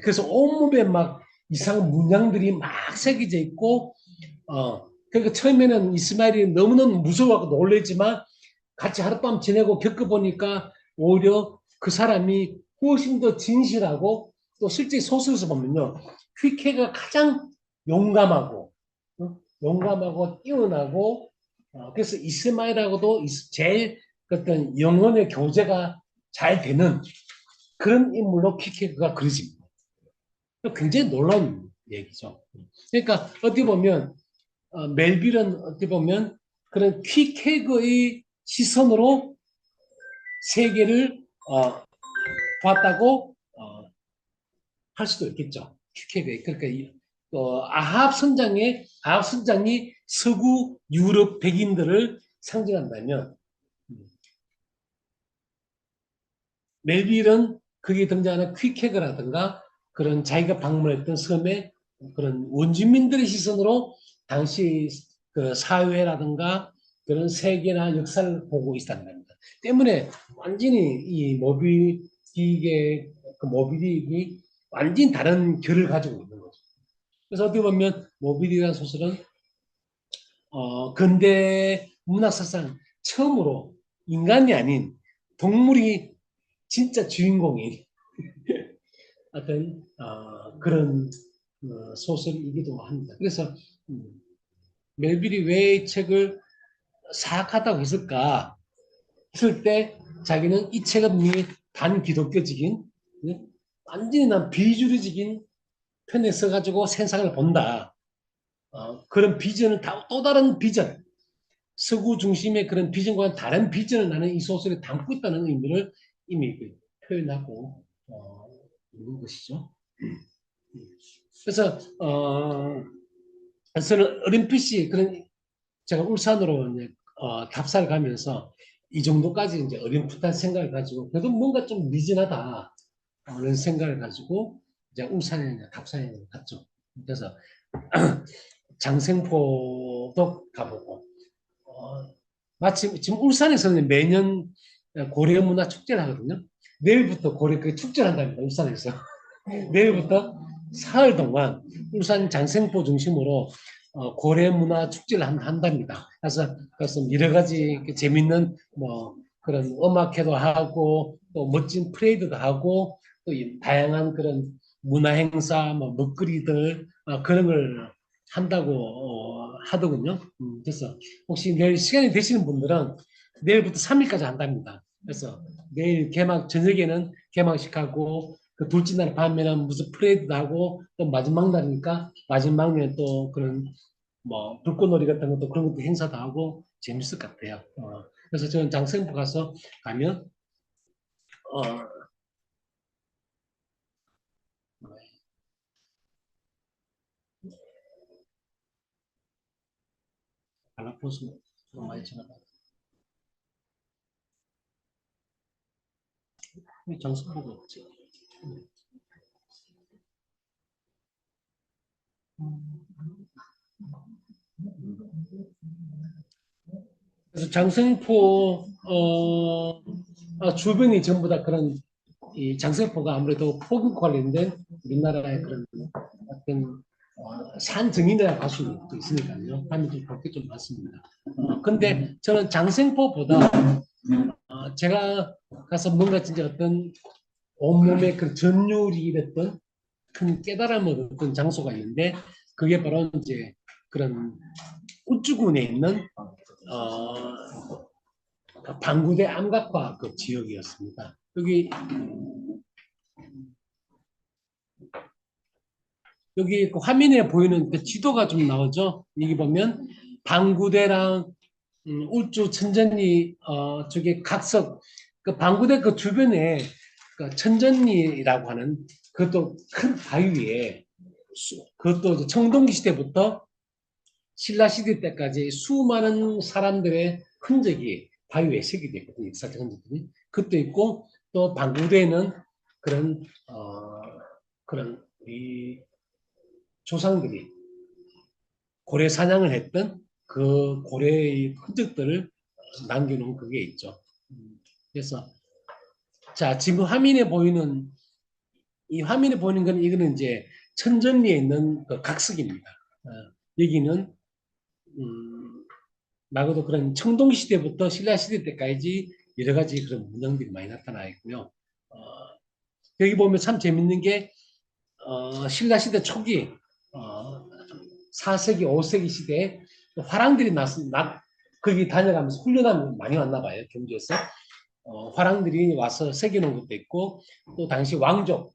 A: 그래서 온몸에 막 이상한 문양들이 막 새겨져 있고 그러니까 처음에는 이스마일이 너무너무 무서워하고 놀랬지만 같이 하룻밤 지내고 겪어보니까 오히려 그 사람이 훨씬 더 진실하고 또 실제 소설에서 보면요. 퀴케가 가장 용감하고 용감하고 뛰어나고 그래서 이스마일하고도 제일 어떤 영혼의 교제가 잘 되는 그런 인물로 퀴케가 그려집니다. 굉장히 놀라운 얘기죠. 그러니까 어떻게 보면 멜빌은 어떻게 보면 그런 퀴케그의 시선으로 세계를 봤다고 할 수도 있겠죠. 퀴케그 그러니까 아합 선장이 서구 유럽 백인들을 상징한다면 멜빌은 거기에 등장하는 퀴케그라든가 그런 자기가 방문했던 섬의 그런 원주민들의 시선으로 당시 그 사회라든가 그런 세계나 역사를 보고 있다는 겁니다. 때문에 완전히 이 모비딕의 그 모비딕이 완전히 다른 결을 가지고 있는 거죠. 그래서 어떻게 보면 모비딕이라는 소설은 근대 문학사상 처음으로 인간이 아닌 동물이 진짜 주인공인 어떤 그런 소설이기도 합니다. 그래서 멜빌이 왜 이 책을 사악하다고 했을까 했을 때 자기는 이 책은 이미 반기독교적인 완전히 난 비주류적인 편에 서가지고 세상을 본다. 그런 비전은 또 다른 비전, 서구 중심의 그런 비전과는 다른 비전을 나는 이 소설에 담고 있다는 의미를 이미 표현하고 있는 것이죠. 그래서 저는 어렴풋이 그런 제가 울산으로 이제 답사를 가면서 이 정도까지 이제 어렴풋한 생각을 가지고 그래도 뭔가 좀 미진하다 그런 생각을 가지고 이제 울산에 이제 답사에 갔죠. 그래서 장생포도 가보고 마침 지금 울산에서는 매년 고려문화 축제를 하거든요. 내일부터 고려 그 축제를 한답니다. 울산에서. 내일부터 사흘 동안 울산 장생포 중심으로 고래 문화 축제를 한답니다. 그래서 여러 가지 재밌는 뭐 그런 음악회도 하고 또 멋진 프레이드도 하고 또 이 다양한 그런 문화 행사, 뭐 먹거리들 그런 걸 한다고 하더군요. 그래서 혹시 내일 시간이 되시는 분들은 내일부터 3일까지 한답니다. 그래서 내일 개막 저녁에는 개막식하고 그 둘째 날 밤에는 무슨 프레이드도 하고 또 마지막 날이니까 마지막 날에 또 그런 뭐 불꽃놀이 같은 것도 그런 것도 행사도 하고 재밌을 것 같아요. 그래서 저는 장성포 가서 가면 어, 갈라포스 좀 많이 지나가. 장성포가 없지. 그래서 장성포 주변이 전부 다 그런 이 장성포가 아무래도 포교 관련된 우리나라의 그런 어떤 산 증인이라고 할 수 있으니까요. 하면 좀 볼 게 좀 많습니다. 근데 저는 장성포보다 제가 가서 뭔가 진짜 어떤 온몸에 그 전율이 이랬던 큰 깨달음을 얻은 장소가 있는데 그게 바로 이제 그런 우주군에 있는 방구대 암각화 그 지역이었습니다. 여기 그 화면에 보이는 그 지도가 좀 나오죠. 여기 보면 방구대랑 울주 천전리 저기 각석 그 방구대 그 주변에 그 천전리라고 하는 그것도 큰 바위 위에 그것도 이제 청동기 시대부터 신라 시대 때까지 수많은 사람들의 흔적이 바위 위에 새겨져 있거든요. 역사적 흔적들이. 그것도 있고 또 방구대에는 그런 그런 우리 조상들이 고래 사냥을 했던 그 고래의 흔적들을 남겨놓은 그게 있죠. 그래서 자 지금 화면에 보이는 이 화면에 보이는 건 이거는 이제 천전리에 있는 그 각석입니다. 여기는 말고도 그런 청동 시대부터 신라 시대 때까지 여러 가지 그런 문양들이 많이 나타나 있고요. 여기 보면 참 재밌는 게 신라 시대 초기 어, 4세기, 5세기 시대에 화랑들이 거기 다녀가면서 훈련하면 많이 왔나 봐요. 경주에서. 화랑들이 와서 새겨놓은 것도 있고 또 당시 왕족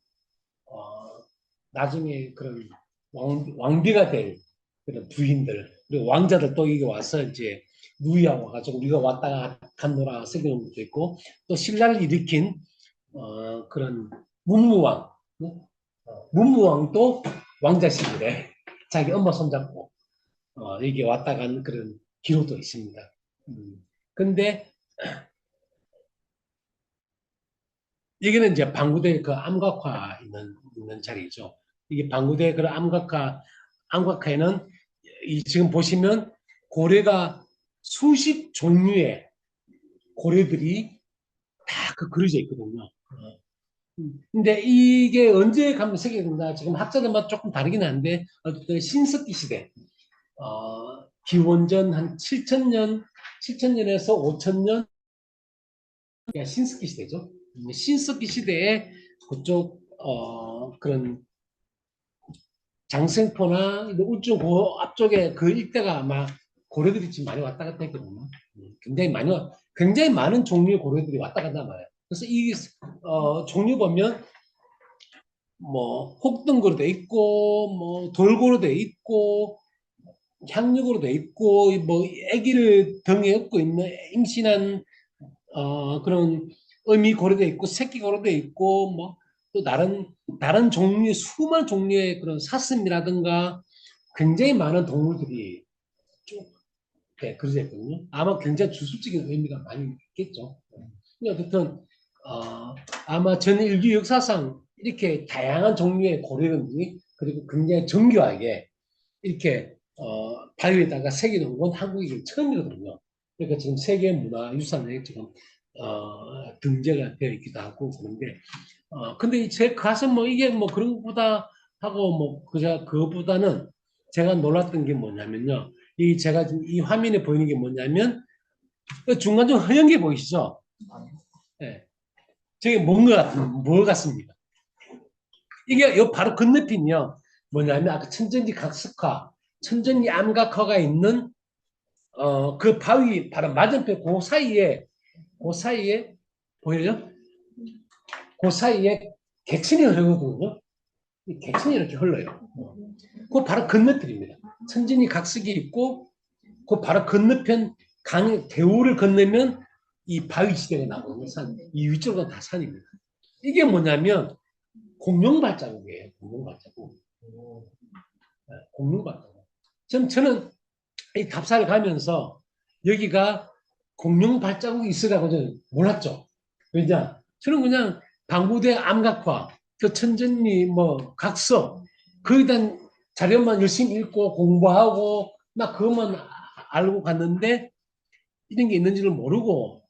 A: 나중에 그런 왕비가 될 그런 부인들 그리고 왕자들 또 여기 와서 이제 누이하고 와가지고 우리가 왔다가 갔노라 새겨놓은 것도 있고 또 신라를 일으킨 그런 문무왕 문무왕도 왕자 시절에 자기 엄마 손잡고 여기 왔다 간 그런 기록도 있습니다. 근데 여기는 이제 방구대 그 암각화 있는 자리죠. 이게 방구대 그 암각화에는 지금 보시면 고래가 수십 종류의 고래들이 다 그 그려져 있거든요. 근데 이게 언제 가면 새겨진다? 지금 학자들마다 조금 다르긴 한데 어쨌든 신석기 시대 기원전 한 7천년에서 5천년 신석기 시대죠. 신석기 시대에 그쪽 그런 장생포나 우쪽 그 앞쪽에 그 일대가 아마 고래들이 지금 많이 왔다 갔다 했거든요. 굉장히 많은 종류의 고래들이 왔다 갔다 말이에요. 그래서 이 종류 보면 뭐 혹등고로 돼 있고 뭐 돌고로 돼 있고 향육으로 돼 있고 뭐 아기를 등에 업고 있는 임신한 그런 어미 고래도 있고 새끼 고래도 있고 뭐 또 다른 종류의 수많은 종류의 그런 사슴이라든가 굉장히 많은 동물들이 쭉 그려져 있거든요. 아마 굉장히 주술적인 의미가 많이 있겠죠. 근데 어쨌든 아마 전 인류 역사상 이렇게 다양한 종류의 고래들이 그리고 굉장히 정교하게 이렇게 바위에다가 새겨놓은 건 한국이 처음이거든요. 그러니까 지금 세계 문화유산에 지금 등재가 되어 있기도 하고 그런데 근데 제 가서 뭐 이게 뭐 그런 것보다 하고 뭐 그보다는 제가 놀랐던 게 뭐냐면요. 제가 지금 이 화면에 보이는 게 뭐냐면, 그 중간중 허연 게 보이시죠? 예. 저게 뭐 같습니까? 이게 요 바로 건너편이요. 뭐냐면, 아까 천전지 각석화, 천전지 암각화가 있는, 그 바위 바로 맞은편 그 사이에, 보여요? 그 사이에 객천이 흐르거든요. 이 객천이 이렇게 흘러요. 그 바로 건너편입니다. 천진이 각석이 있고 그 바로 건너편 대우를 건너면 이 바위지대가 나오는 산. 이 위쪽은 다 산입니다. 이게 뭐냐면 공룡 발자국이에요. 공룡 발자국. 네, 공룡 발자국. 저는 이 답사를 가면서 여기가 공룡 발자국이 있으라고 저는 몰랐죠. 왜냐? 저는 그냥 방구대 암각화, 그 천전리 뭐 각서 거기에 대한 자료만 열심히 읽고 공부하고 막 그것만 알고 갔는데 이런 게 있는지를 모르고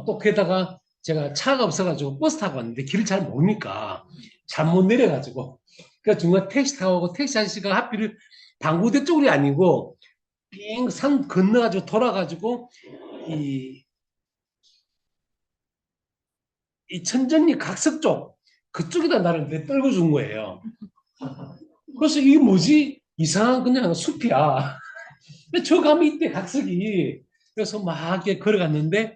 A: 또 게다가 제가 차가 없어가지고 버스 타고 왔는데 길을 잘 모르니까 잘못 내려가지고 그 중간 택시 타고 가고 택시 아저씨가 하필 방구대 쪽이 아니고 빙 산 건너가지고 돌아가지고 이, 이 천정리 각석 쪽 그쪽에다 나를 내떨고 준 거예요. 그래서 이게 뭐지? 이상한 그냥 숲이야. 근데 저 감이 있대 각석이. 그래서 막 이렇게 걸어갔는데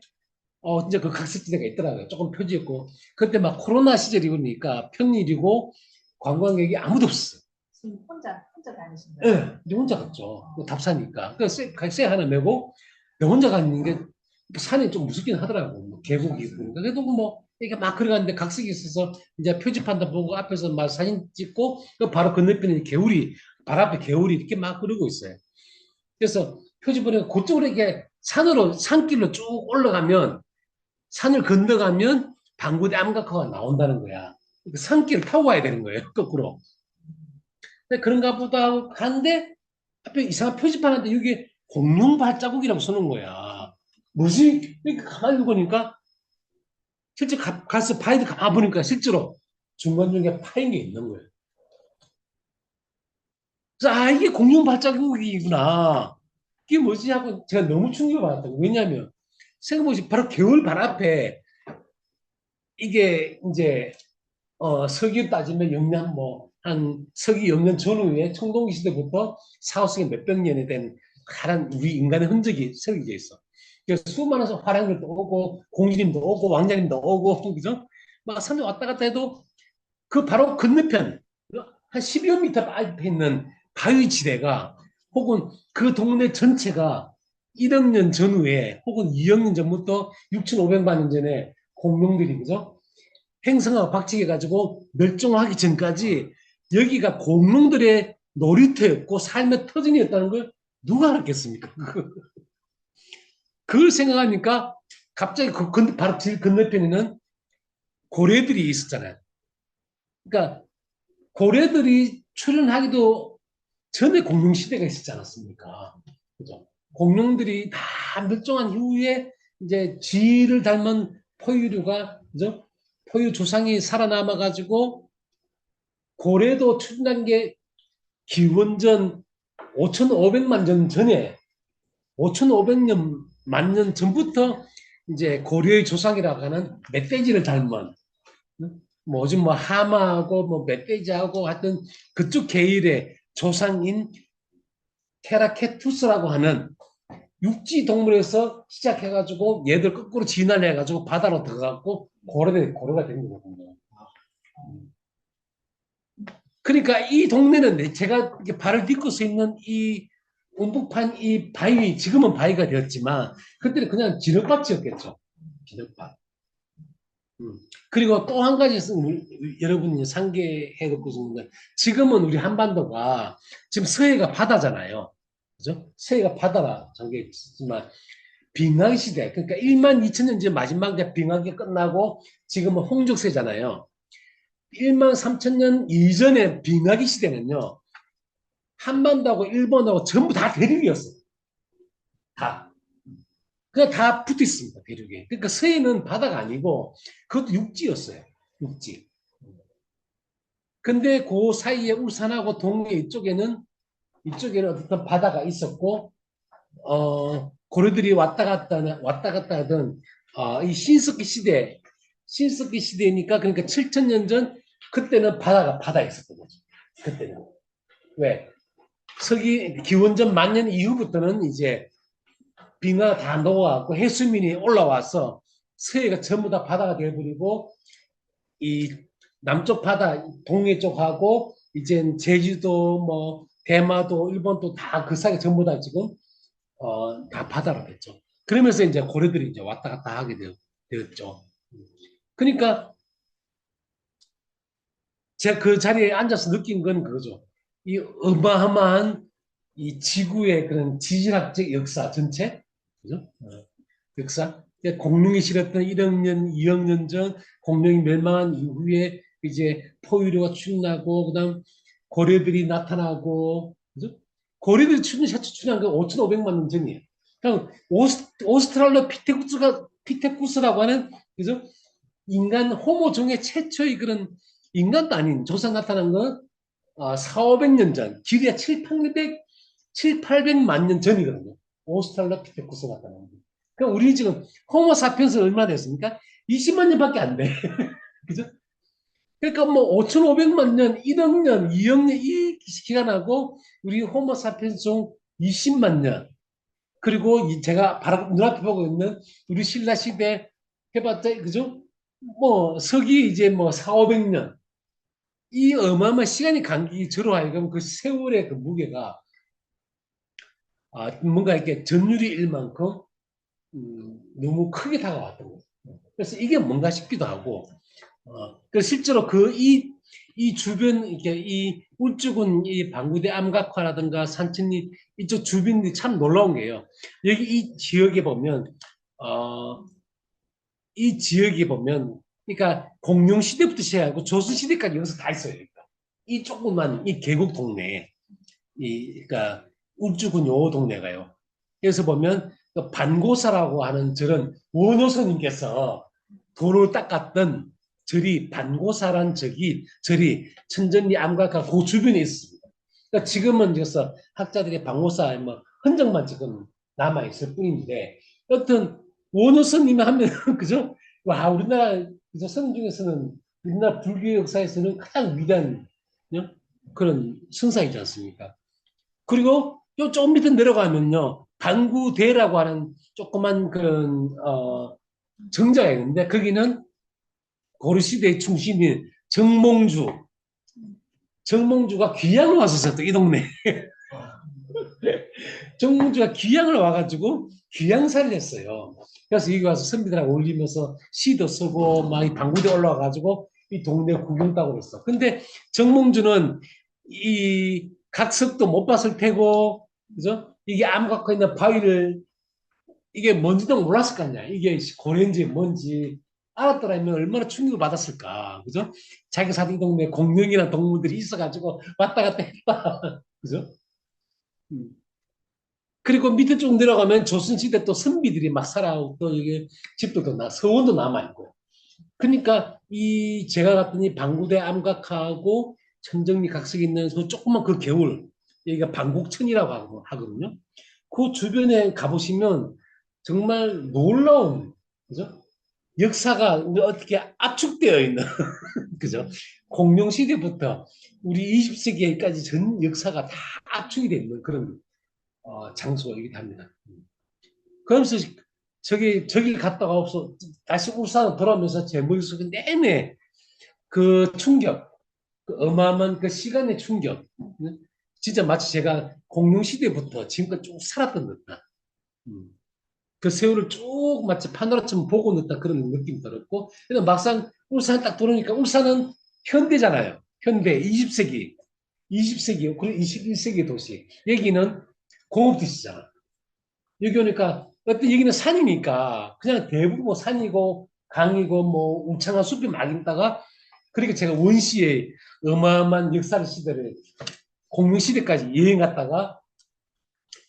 A: 진짜 그 각석지대가 있더라고요. 조금 표지였고 그때 막 코로나 시절이니까 평일이고 관광객이 아무도 없었어요.
B: 지금 혼자 다니신
A: 예,
B: 거예요?
A: 네, 혼자 갔죠. 답사니까. 그래서 세 하나 메고 내 혼자 가는 게 산이 좀 무섭긴 하더라고. 뭐 계곡이 있고. 그래도 뭐 이렇게 막 걸어갔는데 각석이 있어서 이제 표지판도 보고 앞에서 막 사진 찍고 그 바로 건너편에 개울이 발 앞에 개울이 이렇게 막 흐르고 있어요. 그래서 표지판에 그쪽으로 이렇게 산길로 쭉 올라가면 산을 건너가면 방구대 암각화가 나온다는 거야. 그 산길을 타고 가야 되는 거예요. 거꾸로. 근데 그런가 보다 하고 갔는데 앞에 이상한 표지판한테 이게 공룡 발자국이라고 써놓은 거야. 뭐지? 이렇게 가만히 보니까 실제 가서 가만히 보니까 실제로 중간중간에 파인 게 있는 거예요. 그래서 이게 공룡 발자국이구나. 이게 뭐지 하고 제가 너무 충격을 받았다고. 왜냐하면 생각해보시 바로 개울 발 앞에 이게 이제 서기 따지면 영남 한 서기 영년 전후에 청동기 시대부터 사후성에 몇백 년에 된 가란 우리 인간의 흔적이 새겨져 있어. 그래서 수많은 화랑들도 오고 공주님도 오고 왕자님도 오고 그죠? 막 산에 왔다 갔다 해도 그 바로 건너편 한 10여 미터 앞에 있는 바위지대가 혹은 그 동네 전체가 1억 년 전후에 혹은 2억 년 전부터 6,500만 년 전에 공룡들이 그죠? 행성하고 박치해가지고 멸종하기 전까지 여기가 공룡들의 놀이터였고 삶의 터전이었다는 걸 누가 알았겠습니까? 그걸 생각하니까 갑자기 바로 길 건너편에는 고래들이 있었잖아요. 그러니까 고래들이 출현하기도 전에 공룡 시대가 있었지 않았습니까? 그죠? 공룡들이 다 멸종한 이후에 이제 쥐를 닮은 포유류가 그죠? 포유 조상이 살아남아 가지고 고래도 출현한 게 기원전 5,500만 년 전에 5,500년 만 년 전부터 이제 고려의 조상이라고 하는 멧돼지를 닮은 뭐 요즘 뭐 하마하고 뭐 멧돼지하고 하여튼 그쪽 계열의 조상인 테라케투스라고 하는 육지 동물에서 시작해가지고 얘들 거꾸로 진화를 해가지고 바다로 들어가고 고래가 된 거거든요. 그러니까 이 동네는 제가 발을 딛고 서 있는 이 운북판 이 바위 지금은 바위가 되었지만 그때는 그냥 진흙밭이었겠죠. 진흙밭. 그리고 또 한 가지 여러분이 상기해 놓고 싶은데 지금은 우리 한반도가 지금 서해가 바다잖아요. 그죠? 서해가 바다라 잠겨 있지만 빙하기 시대 그러니까 1만 2천 년 전 마지막 빙하기 끝나고 지금은 홍적세잖아요. 1만 3천 년 이전의 빙하기 시대는요. 한반도하고 일본하고 전부 다 대륙이었어요. 다. 그냥 다 붙어 있습니다. 대륙에. 그러니까 서해는 바다가 아니고 그것도 육지였어요. 육지. 근데 그 사이에 울산하고 동해 이쪽에는 이쪽에는 어떤 바다가 있었고, 고려들이 왔다 갔다 하던, 이 신석기 시대니까, 그러니까 7,000년 전, 그때는 바다에 있었던 거죠. 그때는. 왜? 기원전 만년 이후부터는 이제 빙하가 다 녹아갖고 해수면이 올라와서 서해가 전부 다 바다가 되어버리고, 이 남쪽 바다, 동해 쪽하고, 이제 제주도, 뭐, 대마도, 일본도 다 그 사이에 전부 다 지금, 다 바다로 됐죠. 그러면서 이제 고려들이 이제 왔다 갔다 하게 되었죠. 그러니까 제가 그 자리에 앉아서 느낀 건 그거죠. 이 어마어마한 이 지구의 그런 지질학적 역사 전체, 그죠? 역사. 공룡이 실었던 1억 년, 2억 년 전 공룡이 멸망한 이후에 이제 포유류가 출현하고 그다음 고려들이 나타나고, 그죠? 고려들이 출현한 게 5,500만 년 전이에요. 그럼 오스트랄로피테쿠스라고 하는, 그죠? 인간 호모종의 최초의 그런 인간도 아닌 조사 나타난 건 4, 500년 전, 길이야 7, 800만 년 전이거든요. 오스트랄로피테쿠스 나타난 거. 그럼 우리 지금 호모사피엔스 얼마 됐습니까? 20만 년밖에 안 돼. 그죠? 그러니까 뭐 5,500만 년, 1억 년, 2억 년 이 기간하고 우리 호모사피엔스 중 20만 년. 그리고 제가 바로 눈앞에 보고 있는 우리 신라 시대 해봤자, 그죠? 뭐 서기 이제 뭐 4, 500년. 이 어마어마한 시간이 간격이 저로 하여금 그 세월의 그 무게가 뭔가 이렇게 전율이 일 만큼 너무 크게 다가왔던 거예요. 그래서 이게 뭔가 싶기도 하고, 그 실제로 이 주변, 이렇게 이 울주군 이 방구대 암각화라든가 산천리 이쪽 주변이 참 놀라운 게요. 여기 이 지역에 보면, 그러니까 공룡 시대부터 시작하고 조선 시대까지 여기서 다 있어요. 그러니까. 이 조그만 이 계곡 동네, 그러니까 울주군 요 동네가요. 그래서 보면 그 반고사라고 하는 저런 원효선님께서 돌을 닦았던 반고사란 절이 천전리 암각화 그 주변에 있습니다. 그러니까 지금은 그래서 학자들이 반고사 뭐 흔적만 지금 남아 있을 뿐인데, 어떤 원효선님이 하면 그죠? 와, 우리나라 그죠? 선 중에서는 우리나라 불교 역사에서는 가장 위대한, 그런 선상이지 않습니까? 그리고 요 좀 밑에 내려가면요, 반구대라고 하는 조그만 그런 정자가 있는데, 거기는 고려시대의 중심인 정몽주가 귀향을 와서 썼던 이 동네. 정몽주가 귀향을 와가지고 귀향사를 했어요. 그래서 여기 와서 선비들하고 어울리면서 시도 쓰고 막 이 방구대 올라와가지고 이 동네 구경 따고 그랬어. 근데 정몽주는 이 각석도 못 봤을 테고, 그죠? 이게 암 갖고 있는 바위를 이게 뭔지도 몰랐을 거 아니야. 이게 고래인지 뭔지 알았더라면 얼마나 충격을 받았을까. 그죠? 자기 사는 동네에 공룡이나 동물들이 있어가지고 왔다 갔다 했다. 그죠? 음. 그리고 밑에 쭉 내려가면 조선시대 또 선비들이 막 살아오고 또 이게 집들도 서원도 남아있고. 그러니까 제가 갔더니 방구대 암각하고 천정리 각석이 있는 그 조그만 그 개울, 여기가 방곡천이라고 하거든요. 그 주변에 가보시면 정말 놀라운, 그죠? 역사가 어떻게 압축되어 있는, 그죠? 공룡 시대부터 우리 20세기까지 전 역사가 다 압축이 되어 있는 그런 장소이기도 합니다. 그러면서 저기 갔다가 없어 다시 울산으로 돌아오면서 제 머릿속에 내내 그 충격, 그 어마어마한 그 시간의 충격, 진짜 마치 제가 공룡 시대부터 지금까지 쭉 살았던 듯한, 그 세월을 쭉 마치 파노라처럼 보고 있다 그런 느낌이 들었고, 근데 막상 울산 딱 들어오니까 울산은 현대잖아요. 현대 20세기 그리고 21세기 도시. 여기는 공업도시잖아. 여기 오니까 어떤 여기는 산이니까 그냥 대부분 뭐 산이고 강이고 뭐 울창한 숲이 막 있다가, 그러니까 제가 원시의 어마어마한 역사의 시대를 공룡 시대까지 여행 갔다가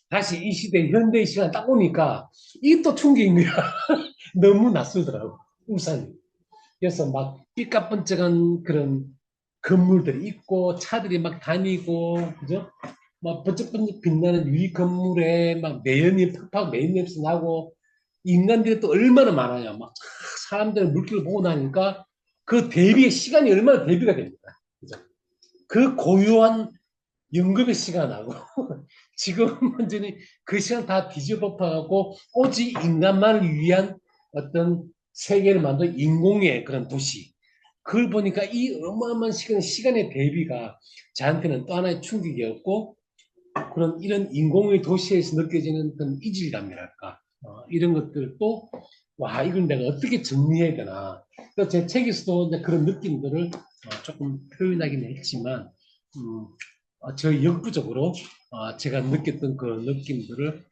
A: 다시 이 시대 현대의 시간 딱 오니까 이게 또 충격인 거야. 너무 낯설더라고 울산이. 그래서 막 삐까뻔쩍한 그런 건물들이 있고 차들이 막 다니고, 그죠? 막 번쩍번쩍 빛나는 유리 건물에 막 매연이 팍팍 매연 냄새 나고 인간들이 또 얼마나 많아요. 막 사람들의 물길을 보고 나니까 그 대비의 시간이 얼마나 대비가 됩니다. 그죠? 그 고요한 연급의 시간하고 지금 완전히 그 시간 다 뒤집어버리고 오직 인간만을 위한 어떤 세계를 만든 인공의 그런 도시. 그걸 보니까 이 어마어마한 시간의 대비가 저한테는 또 하나의 충격이었고 그런 이런 인공의 도시에서 느껴지는 그런 이질감이랄까 이런 것들도 와 이걸 내가 어떻게 정리해야 되나 제 책에서도 이제 그런 느낌들을 조금 표현하긴 했지만 저 역부족으로 제가 느꼈던 그런 느낌들을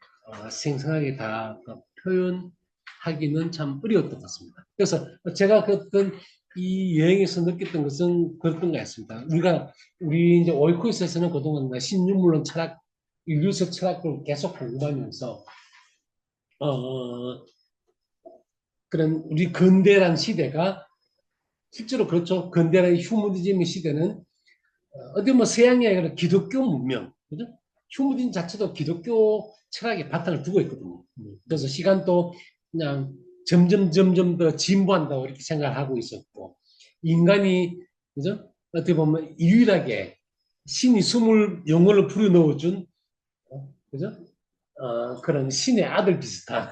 A: 생생하게 다 표현하기는 참 어려웠던 것 같습니다. 그래서 제가 그랬던 이 여행에서 느꼈던 것은 그랬던 것 같습니다. 우리 이제 오이코스에서는 그동안 신유물론 철학, 인류적 철학을 계속 공부하면서 그런 우리 근대란 시대가 실제로 그렇죠. 근대란 휴머니즘의 시대는 어디 뭐 서양이 아니라 기독교 문명, 그죠? 휴무딘 자체도 기독교 철학에 바탕을 두고 있거든요. 그래서 시간도 그냥 점점 더 진보한다고 이렇게 생각을 하고 있었고, 인간이, 그죠? 어떻게 보면 유일하게 신이 숨을, 영혼을 불어넣어준, 그죠? 그런 신의 아들 비슷한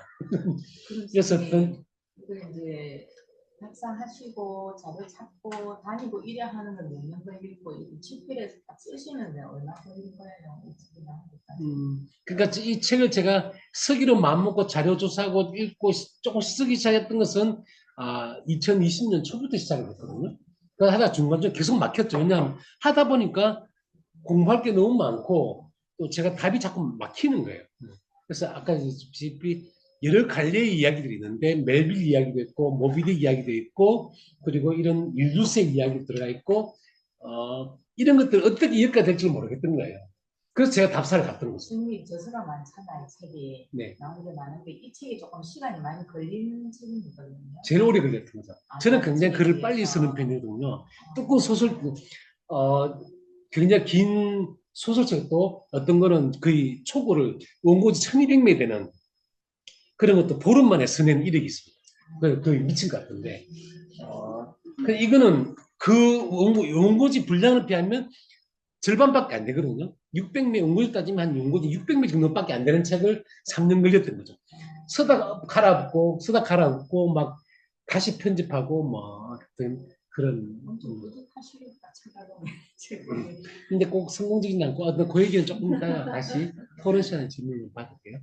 A: 였었던,
B: 그 이제 작사하시고 자료 찾고 다니고 이래 하는 건 몇 년 걸리고 집필해서 딱 쓰시는데 얼마 걸릴 거예요? 이 책이 나오니까.
A: 그러니까 이 책을 제가 쓰기로 마음먹고 자료 조사하고 읽고 조금 쓰기 시작했던 것은 2020년 초부터 시작했거든요. 그 하다 중간중간 계속 막혔죠. 왜냐하면 하다 보니까 공부할 게 너무 많고 또 제가 답이 자꾸 막히는 거예요. 그래서 아까 얘기했다시피 여러 갈래의 이야기들이 있는데 멜빌 이야기도 있고 모비딕 이야기도 있고 그리고 이런 일루스의 이야기도 들어가 있고 이런 것들 어떻게 이해가 될지 모르겠던 거예요. 그래서 제가 답사를 갔던 거죠.
B: 이미 저서가 많잖아요. 책이
A: 네.
B: 나온 게 많은데 이 책이 조금 시간이 많이 걸리는 책이거든요.
A: 제일 오래 걸렸던 거죠. 저는 굉장히 글을
B: 책에
A: 빨리
B: 비해서.
A: 쓰는 편이거든요. 뚜껑 소설, 굉장히 긴 소설책도 어떤 거는 거의 초고를 원고지 1200매 되는 그런 것도 보름 만에 써낸 이력이 있습니다. 거의 미친 것 같은데. 이거는 그 원고지 분량을 비하면 절반밖에 안 되거든요. 600매, 원고지 따지면 한 원고지 600매 정도밖에 안 되는 책을 3년 걸렸던 거죠. 쓰다 갈아엎고, 막 다시 편집하고, 뭐, 그런.
B: 엄청 뿌듯하시겠다 찾아보면
A: 근데 꼭 성공적이지 않고, 그 얘기는 조금 이따가 다시 토론 시간에 질문을 받을게요.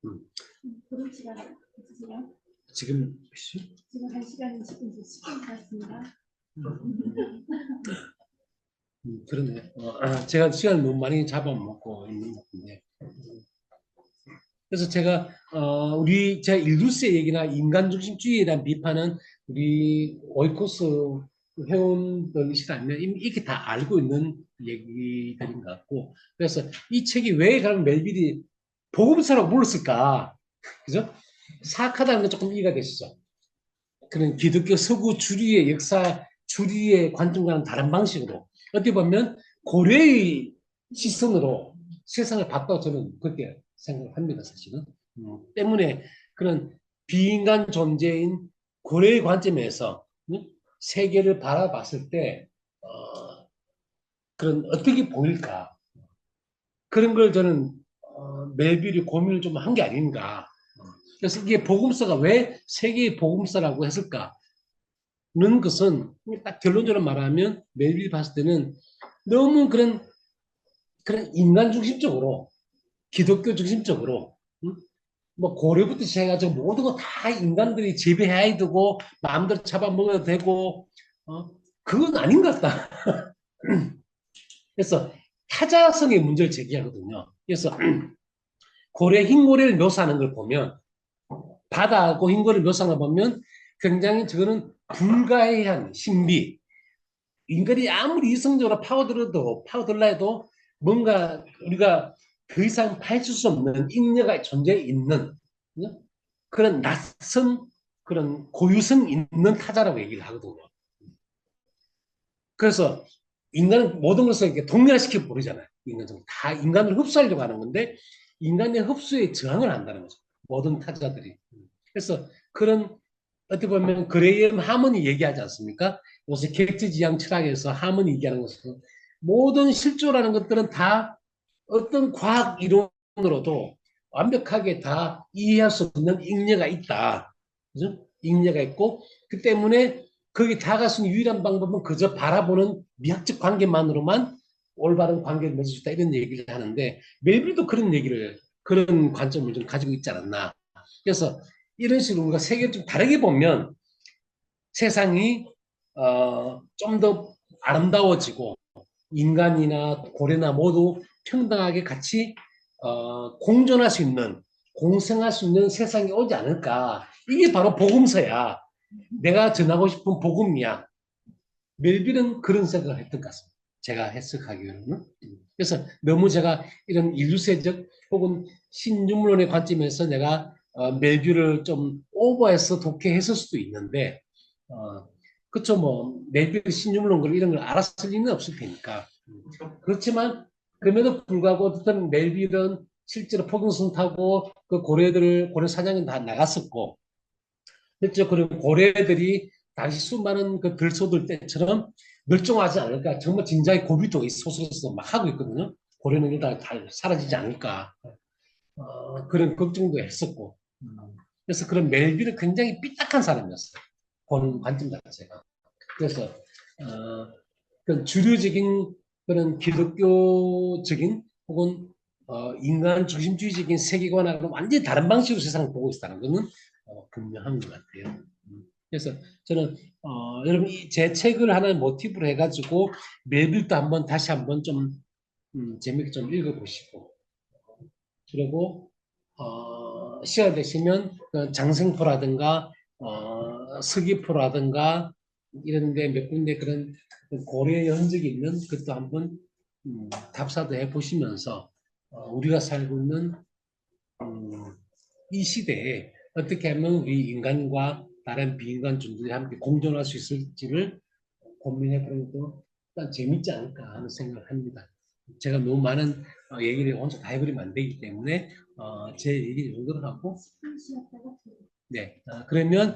A: 음,
C: 그런 시간 있으세요?
A: 지금 몇 시?
C: 지금 1시간 20분 같습니다.
A: 그러네. 제가 시간을 너무 많이 잡아먹고 있는 것 같은데. 그래서 제가 제가 일루스의 얘기나 인간 중심주의에 대한 비판은 우리 오이코스 회원들이시라면 이렇게 다 알고 있는 얘기들인 것 같고 그래서 이 책이 왜 그러면 멜빌이 복음서라고 불렀을까? 그죠? 사악하다는 건 조금 이해가 되시죠? 그런 기독교 서구 주류의 역사 주류의 관점과는 다른 방식으로 어떻게 보면 고려의 시선으로 세상을 봤다고 저는 그렇게 생각합니다, 사실은. 때문에 그런 비인간 존재인 고려의 관점에서 세계를 바라봤을 때 그런 어떻게 보일까 그런 걸 저는 멜빌이 고민을 좀 한 게 아닌가. 그래서 이게 복음서가 왜 세계의 복음서라고 했을까? 는 것은 딱 결론적으로 말하면 멜빌이 봤을 때는 너무 그런 인간 중심적으로 기독교 중심적으로 뭐 고려부터 시작해가지고 모든 거 다 인간들이 재배해야 되고 마음대로 잡아먹어도 되고 그건 아닌 것 같다. 그래서 타자성의 문제를 제기하거든요. 그래서 고래 흰고래를 묘사하는 걸 보면 바다하고 흰고래를 묘사하는 걸 보면 굉장히 저거는 불가해한 신비 인간이 아무리 이성적으로 파고들라 해도 뭔가 우리가 더 이상 파헤칠 수 없는 인내가 존재해 있는 그런 낯선 그런 고유성 있는 타자라고 얘기를 하거든요. 그래서 인간은 모든 것을 이렇게 동일화시켜 버리잖아요. 인간적으로 다 인간을 흡수하려고 하는 건데 인간의 흡수에 저항을 한다는 거죠. 모든 타자들이. 그래서 그런 어떻게 보면 그레이엄 하머니 얘기하지 않습니까? 요새 객지지향 철학에서 하머니 얘기하는 것은 모든 실조라는 것들은 다 어떤 과학 이론으로도 완벽하게 다 이해할 수 없는 잉여가 있다. 그죠? 잉여가 있고 그 때문에 거기 다가갈 수 있는 유일한 방법은 그저 바라보는 미학적 관계만으로만 올바른 관계를 맺을 수 있다 이런 얘기를 하는데 멜빌도 그런 얘기를 그런 관점을 좀 가지고 있지 않았나. 그래서 이런 식으로 우리가 세계를 좀 다르게 보면 세상이 좀 더 아름다워지고 인간이나 고래나 모두 평등하게 같이 공존할 수 있는 공생할 수 있는 세상이 오지 않을까. 이게 바로 복음서야. 내가 전하고 싶은 복음이야. 멜빌은 그런 생각을 했던 것 같습니다. 제가 해석하기로는. 그래서 너무 제가 이런 인류세적 혹은 신유물론의 관점에서 내가 멜빌을 좀 오버해서 독해했을 수도 있는데 그쵸 뭐 멜빌 신유물론 걸 이런 걸 알았을 리는 없을 테니까. 그렇지만 그럼에도 불구하고 어쨌든 멜빌은 실제로 포경선 타고 그 고래 사냥은 다 나갔었고 실제 그런 고래들이 다시 수많은 그 들소들 때처럼 멸종하지 않을까. 정말 진작에 고비도 이 소설에서 막 하고 있거든요. 고래는 다 사라지지 않을까. 그런 걱정도 했었고. 그래서 그런 멜빌은 굉장히 삐딱한 사람이었어요. 보는 관점 자체가. 그래서 그런 주류적인 그런 기독교적인 혹은 인간 중심주의적인 세계관하고는 완전히 다른 방식으로 세상을 보고 있다는 것은 분명한 것 같아요. 그래서 저는 여러분 제 책을 하나의 모티브로 해가지고 멜빌도 한번 다시 한번 좀 재밌게 좀 읽어보시고 그리고 시간 되시면 그 장생포라든가 서귀포라든가 이런 데 몇 군데 그런 고려의 흔적이 있는 것도 한번 답사도 해보시면서 우리가 살고 있는 이 시대에 어떻게 하면 우리 인간과 다른 비인간 종들이 함께 공존할 수 있을지를 고민해 보는 것도 일단 재밌지 않을까 하는 생각을 합니다. 제가 너무 많은 얘기를 혼자 다 해버리면 안 되기 때문에 제 얘기 정도로 하고 네 그러면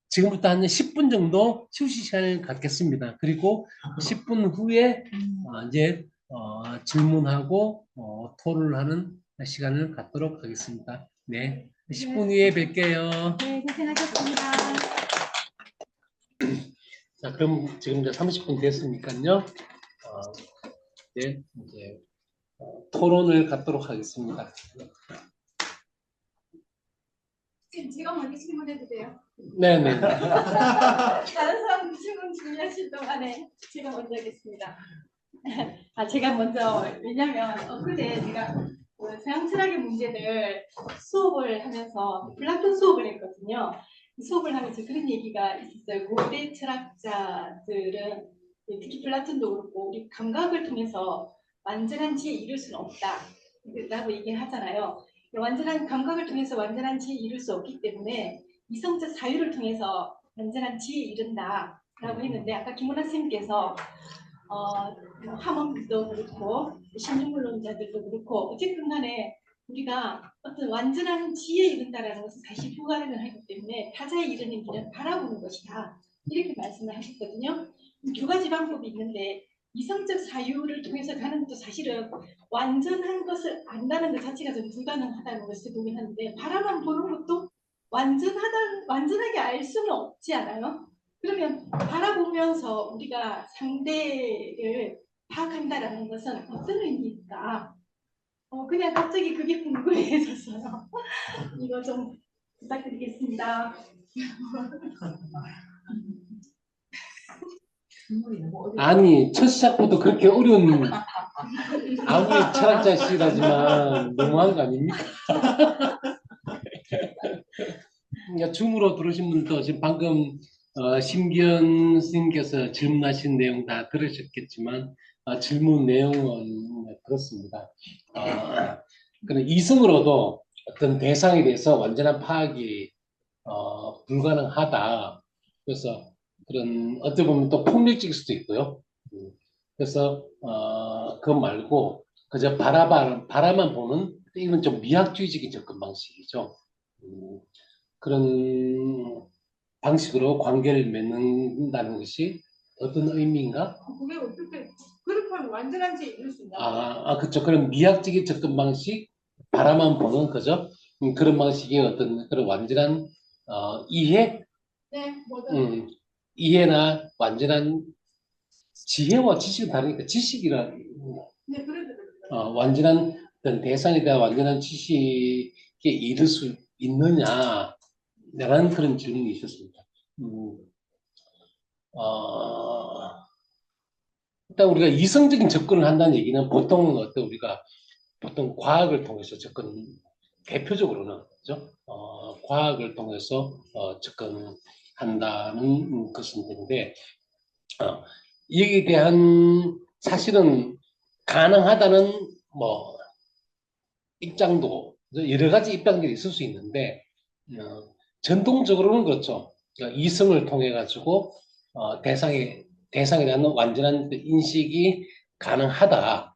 A: 지금부터 한 10분 정도 휴식 시간을 갖겠습니다. 그리고 10분 후에 이제 질문하고 토론을 하는 시간을 갖도록 하겠습니다. 네, 10분 후에 뵐게요.
C: 네, 고생하셨습니다.
A: 자, 그럼 지금 이제 30분 됐으니까요. 네, 이제 토론을 갖도록 하겠습니다.
C: 지금 제가 먼저 질문해도 돼요?
A: 네네.
C: 다른 사람 질문 준비하실 동안에 제가 먼저 하겠습니다. 제가 먼저 왜냐면 그때 제가 그 서양 철학의 문제들 수업을 하면서 플라톤 수업을 했거든요. 수업을 하면서 그런 얘기가 있었어요. 고대 철학자들은 특히 플라톤도 그렇고 우리 감각을 통해서 완전한 지에 이룰 수는 없다 라고 얘기를 하잖아요. 완전한 감각을 통해서 완전한 지에 이룰 수 없기 때문에 이성적 사유를 통해서 완전한 지에 이른다 라고 했는데 아까 김문아 선생님께서 함엄도 그렇고 신유물론자들도 그렇고 어쨌든 간에 우리가 어떤 완전한 지혜에 이른다라는 것은 사실 불가능을 하기 때문에 타자에 이르는 길은 바라보는 것이다 이렇게 말씀을 하셨거든요. 두 가지 방법이 있는데 이성적 사유를 통해서 가는 것도 사실은 완전한 것을 안다는 것 자체가 좀 불가능하다는 것을 동의하는데 바라만 보는 것도 완전하게 알 수는 없지 않아요? 그러면 바라보면서 우리가 상대를 파악한다라는 것은 어떤 의미일까? 그냥 갑자기 그게 궁금해졌어요. 이거 좀 부탁드리겠습니다.
A: 아니, 첫 시작부터 그렇게 어려운 아무리 철학자시라지만 너무한 거 아닙니까? 그러니까 줌으로 들으신 분도 지금 방금 심기현 스님께서 질문하신 내용 다 들으셨겠지만 질문 내용은 그렇습니다. 그런 이성으로도 어떤 대상에 대해서 완전한 파악이 불가능하다. 그래서 그런 어떻게 보면 또 폭력적일 수도 있고요. 그래서 그거 말고 그저 바라만 보는 이건 좀 미학주의적인 접근 방식이죠. 그런 방식으로 관계를 맺는다는 것이 어떤 의미인가?
C: 그게 어떻게 그렇게 하면 완전한 제 이룰 수 있나?
A: 그렇죠. 그런 미학적인 접근 방식, 바라만 보는 거죠. 그런 방식의 어떤 그런 완전한 이해,
C: 네, 뭐든.
A: 이해나 완전한 지혜와 지식은 다르니까 지식이라
C: 네, 그래도
A: 완전한 어떤 대상에 대한 완전한 지식에 이를 수 있느냐 라는 그런 질문이 있었습니다. 음, 어, 일단 우리가 이성적인 접근을 한다는 얘기는 보통 어떤 우리가 보통 과학을 통해서 접근 대표적으로는 그죠? 과학을 통해서 접근한다는 것인 데인데 여기에 대한 사실은 가능하다는 뭐 입장도 여러 가지 입장들이 있을 수 있는데 전통적으로는 그렇죠. 이성을 통해 가지고 대상에 대한 완전한 인식이 가능하다.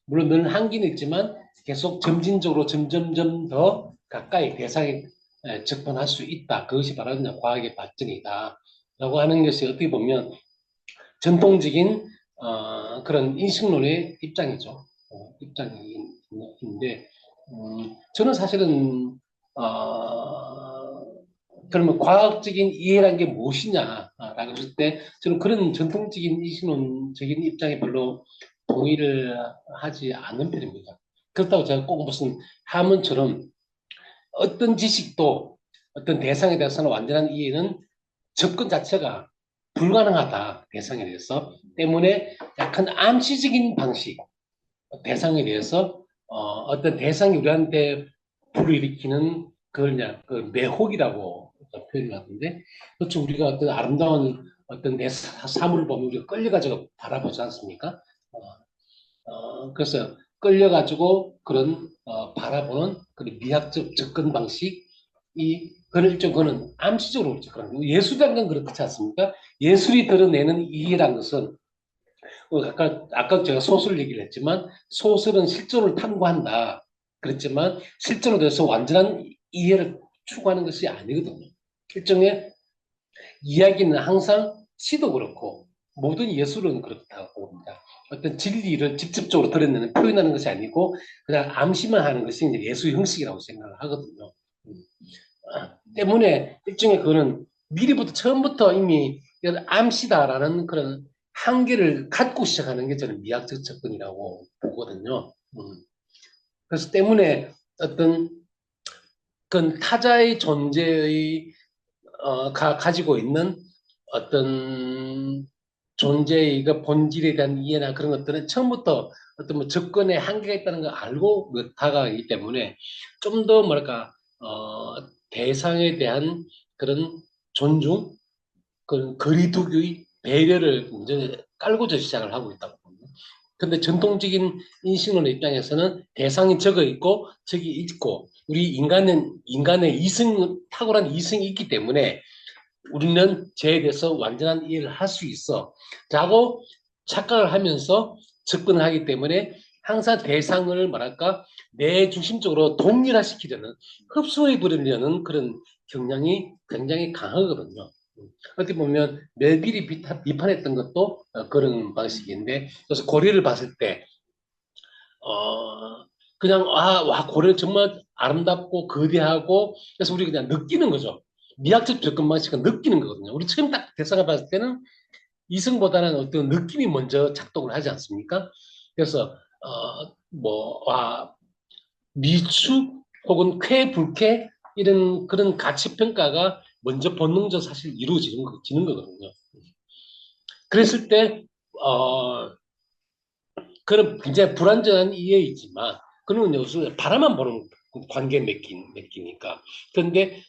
A: 물론 늘 한계는 있지만 계속 점진적으로 점점점 더 가까이 대상에 접근할 수 있다. 그것이 바로 그냥 과학의 발전이다. 라고 하는 것이 어떻게 보면 전통적인 그런 인식론의 입장이죠. 입장인데 저는 사실은 그러면 과학적인 이해란 게 무엇이냐라고 했을 때 저는 그런 전통적인 인식론적인 입장에 별로 동의를 하지 않는 편입니다. 그렇다고 제가 꼭 무슨 하문처럼 어떤 지식도 어떤 대상에 대해서는 완전한 이해는 접근 자체가 불가능하다. 대상에 대해서. 때문에 약간 암시적인 방식, 대상에 대해서 어떤 대상이 우리한테 불일으키는 그걸 그냥 그 매혹이라고 표현을 하던데, 그렇죠. 우리가 어떤 아름다운 어떤 내 사물을 보면 우리가 끌려가지고 바라보지 않습니까? 그래서 끌려가지고 그런 바라보는 그런 미학적 접근 방식이 그런 일종 그는 암시적으로 접근하는 예술이라는 건 그렇지 않습니까? 예술이 드러내는 이해란 것은 아까 제가 소설 얘기를 했지만 소설은 실존을 탐구한다. 그랬지만 실존에 대해서 완전한 이해를 추구하는 것이 아니거든요. 일종의 이야기는 항상 시도 그렇고 모든 예술은 그렇다고 봅니다. 어떤 진리를 직접적으로 드러내는 표현하는 것이 아니고 그냥 암시만 하는 것이 이제 예술 형식이라고 생각을 하거든요. 때문에 일종의 그거는 미리부터 처음부터 이미 암시다라는 그런 한계를 갖고 시작하는 게 저는 미학적 접근이라고 보거든요. 그래서 때문에 어떤 그 타자의 존재의 가지고 있는 어떤 존재의 그 본질에 대한 이해나 그런 것들은 처음부터 어떤 뭐 접근에 한계가 있다는 걸 알고 다가가기 때문에 좀 더 뭐랄까 대상에 대한 그런 존중, 그런 거리두기의 배려를 이제 깔고자 시작을 하고 있다고 봅니다. 근데 전통적인 인식론의 입장에서는 대상이 적어 있고 적이 있고 우리 인간의 탁월한 이성이 있기 때문에 우리는 쟤에 대해서 완전한 이해를 할 수 있어 라고 착각을 하면서 접근을 하기 때문에 항상 대상을 뭐랄까 내 중심적으로 동일화시키려는 흡수해 버리려는 그런 경향이 굉장히 강하거든요. 어떻게 보면 멜빌이 비판했던 것도 그런 방식인데 그래서 고려를 봤을 때 그냥 와 고려 정말 아름답고 거대하고 그래서 우리 그냥 느끼는 거죠. 미학적 접근 방식은 느끼는 거거든요. 우리 처음 딱 대상을 봤을 때는 이성보다는 어떤 느낌이 먼저 작동을 하지 않습니까? 그래서 뭐와 미축 혹은 쾌 불쾌 이런 그런 가치 평가가 먼저 본능적으로 사실 이루어지는 거거든요. 그랬을 때 그런 굉장히 불완전한 이해이지만 그는 요즘 바라만 보는 관계 맺기니까. 그런데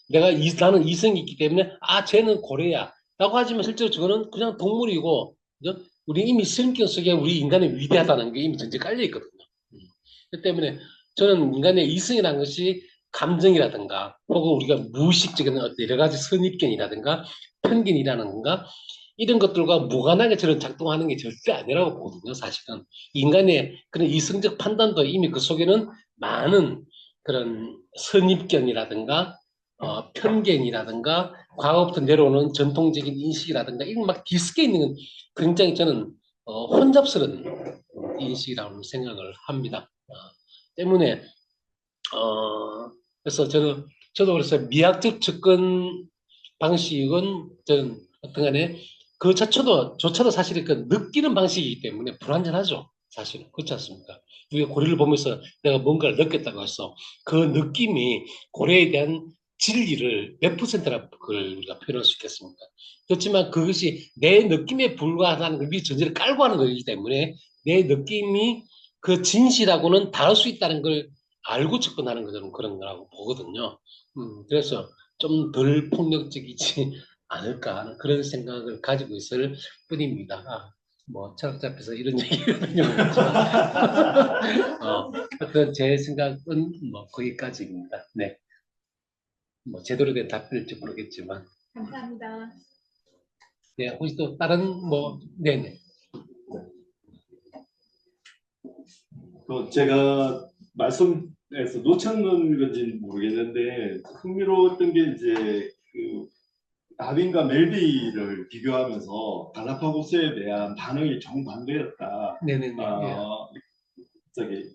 A: 나는 이성이 있기 때문에 쟤는 고래야 라고 하지만 실제로 저거는 그냥 동물이고 그죠? 우리 이미 성격 속에 우리 인간의 위대하다는 게 이미 전제 깔려 있거든요. 그 때문에 저는 인간의 이성이라는 것이 감정이라든가 혹은 우리가 무의식적인 어떤 여러 가지 선입견이라든가 편견이라는 건가 이런 것들과 무관하게 저는 작동하는 게 절대 아니라고 보거든요. 사실은 인간의 그런 이성적 판단도 이미 그 속에는 많은 그런 선입견이라든가 편견이라든가 과거부터 내려오는 전통적인 인식이라든가 이런 막 뒤섞여 있는 건 굉장히 저는 혼잡스러운 인식이라고 생각을 합니다. 때문에 그래서 저도 그래서 미학적 접근 방식은 저는 어떤 간에 조차도 사실은 그 느끼는 방식이기 때문에 불완전하죠. 사실은. 그렇지 않습니까? 우리가 고래를 보면서 내가 뭔가를 느꼈다고 해서 그 느낌이 고래에 대한 진리를 몇 퍼센트나 그걸 우리가 표현할 수 있겠습니까? 그렇지만 그것이 내 느낌에 불과하다는 걸 미리 전제를 깔고 하는 거기 때문에 내 느낌이 그 진실하고는 다를 수 있다는 걸 알고 접근하는 것은 그런 거라고 보거든요. 그래서 좀 덜 폭력적이지 않을까 하는 그런 생각을 가지고 있을 뿐입니다. 뭐 철학자 앞에서 이런 얘기는 어떤 제 생각은 뭐 거기까지입니다. 네. 뭐 제대로 된 답변일지 모르겠지만.
C: 감사합니다.
A: 네, 혹시 또 다른 뭐 네네.
D: 제가 말씀에서 놓쳤는 건지 모르겠는데 흥미로웠던 게 이제 그 다윈과 멜비를 비교하면서 갈라파고스에 대한 반응이 정반대였다.
A: 네네네. 예.
D: 저기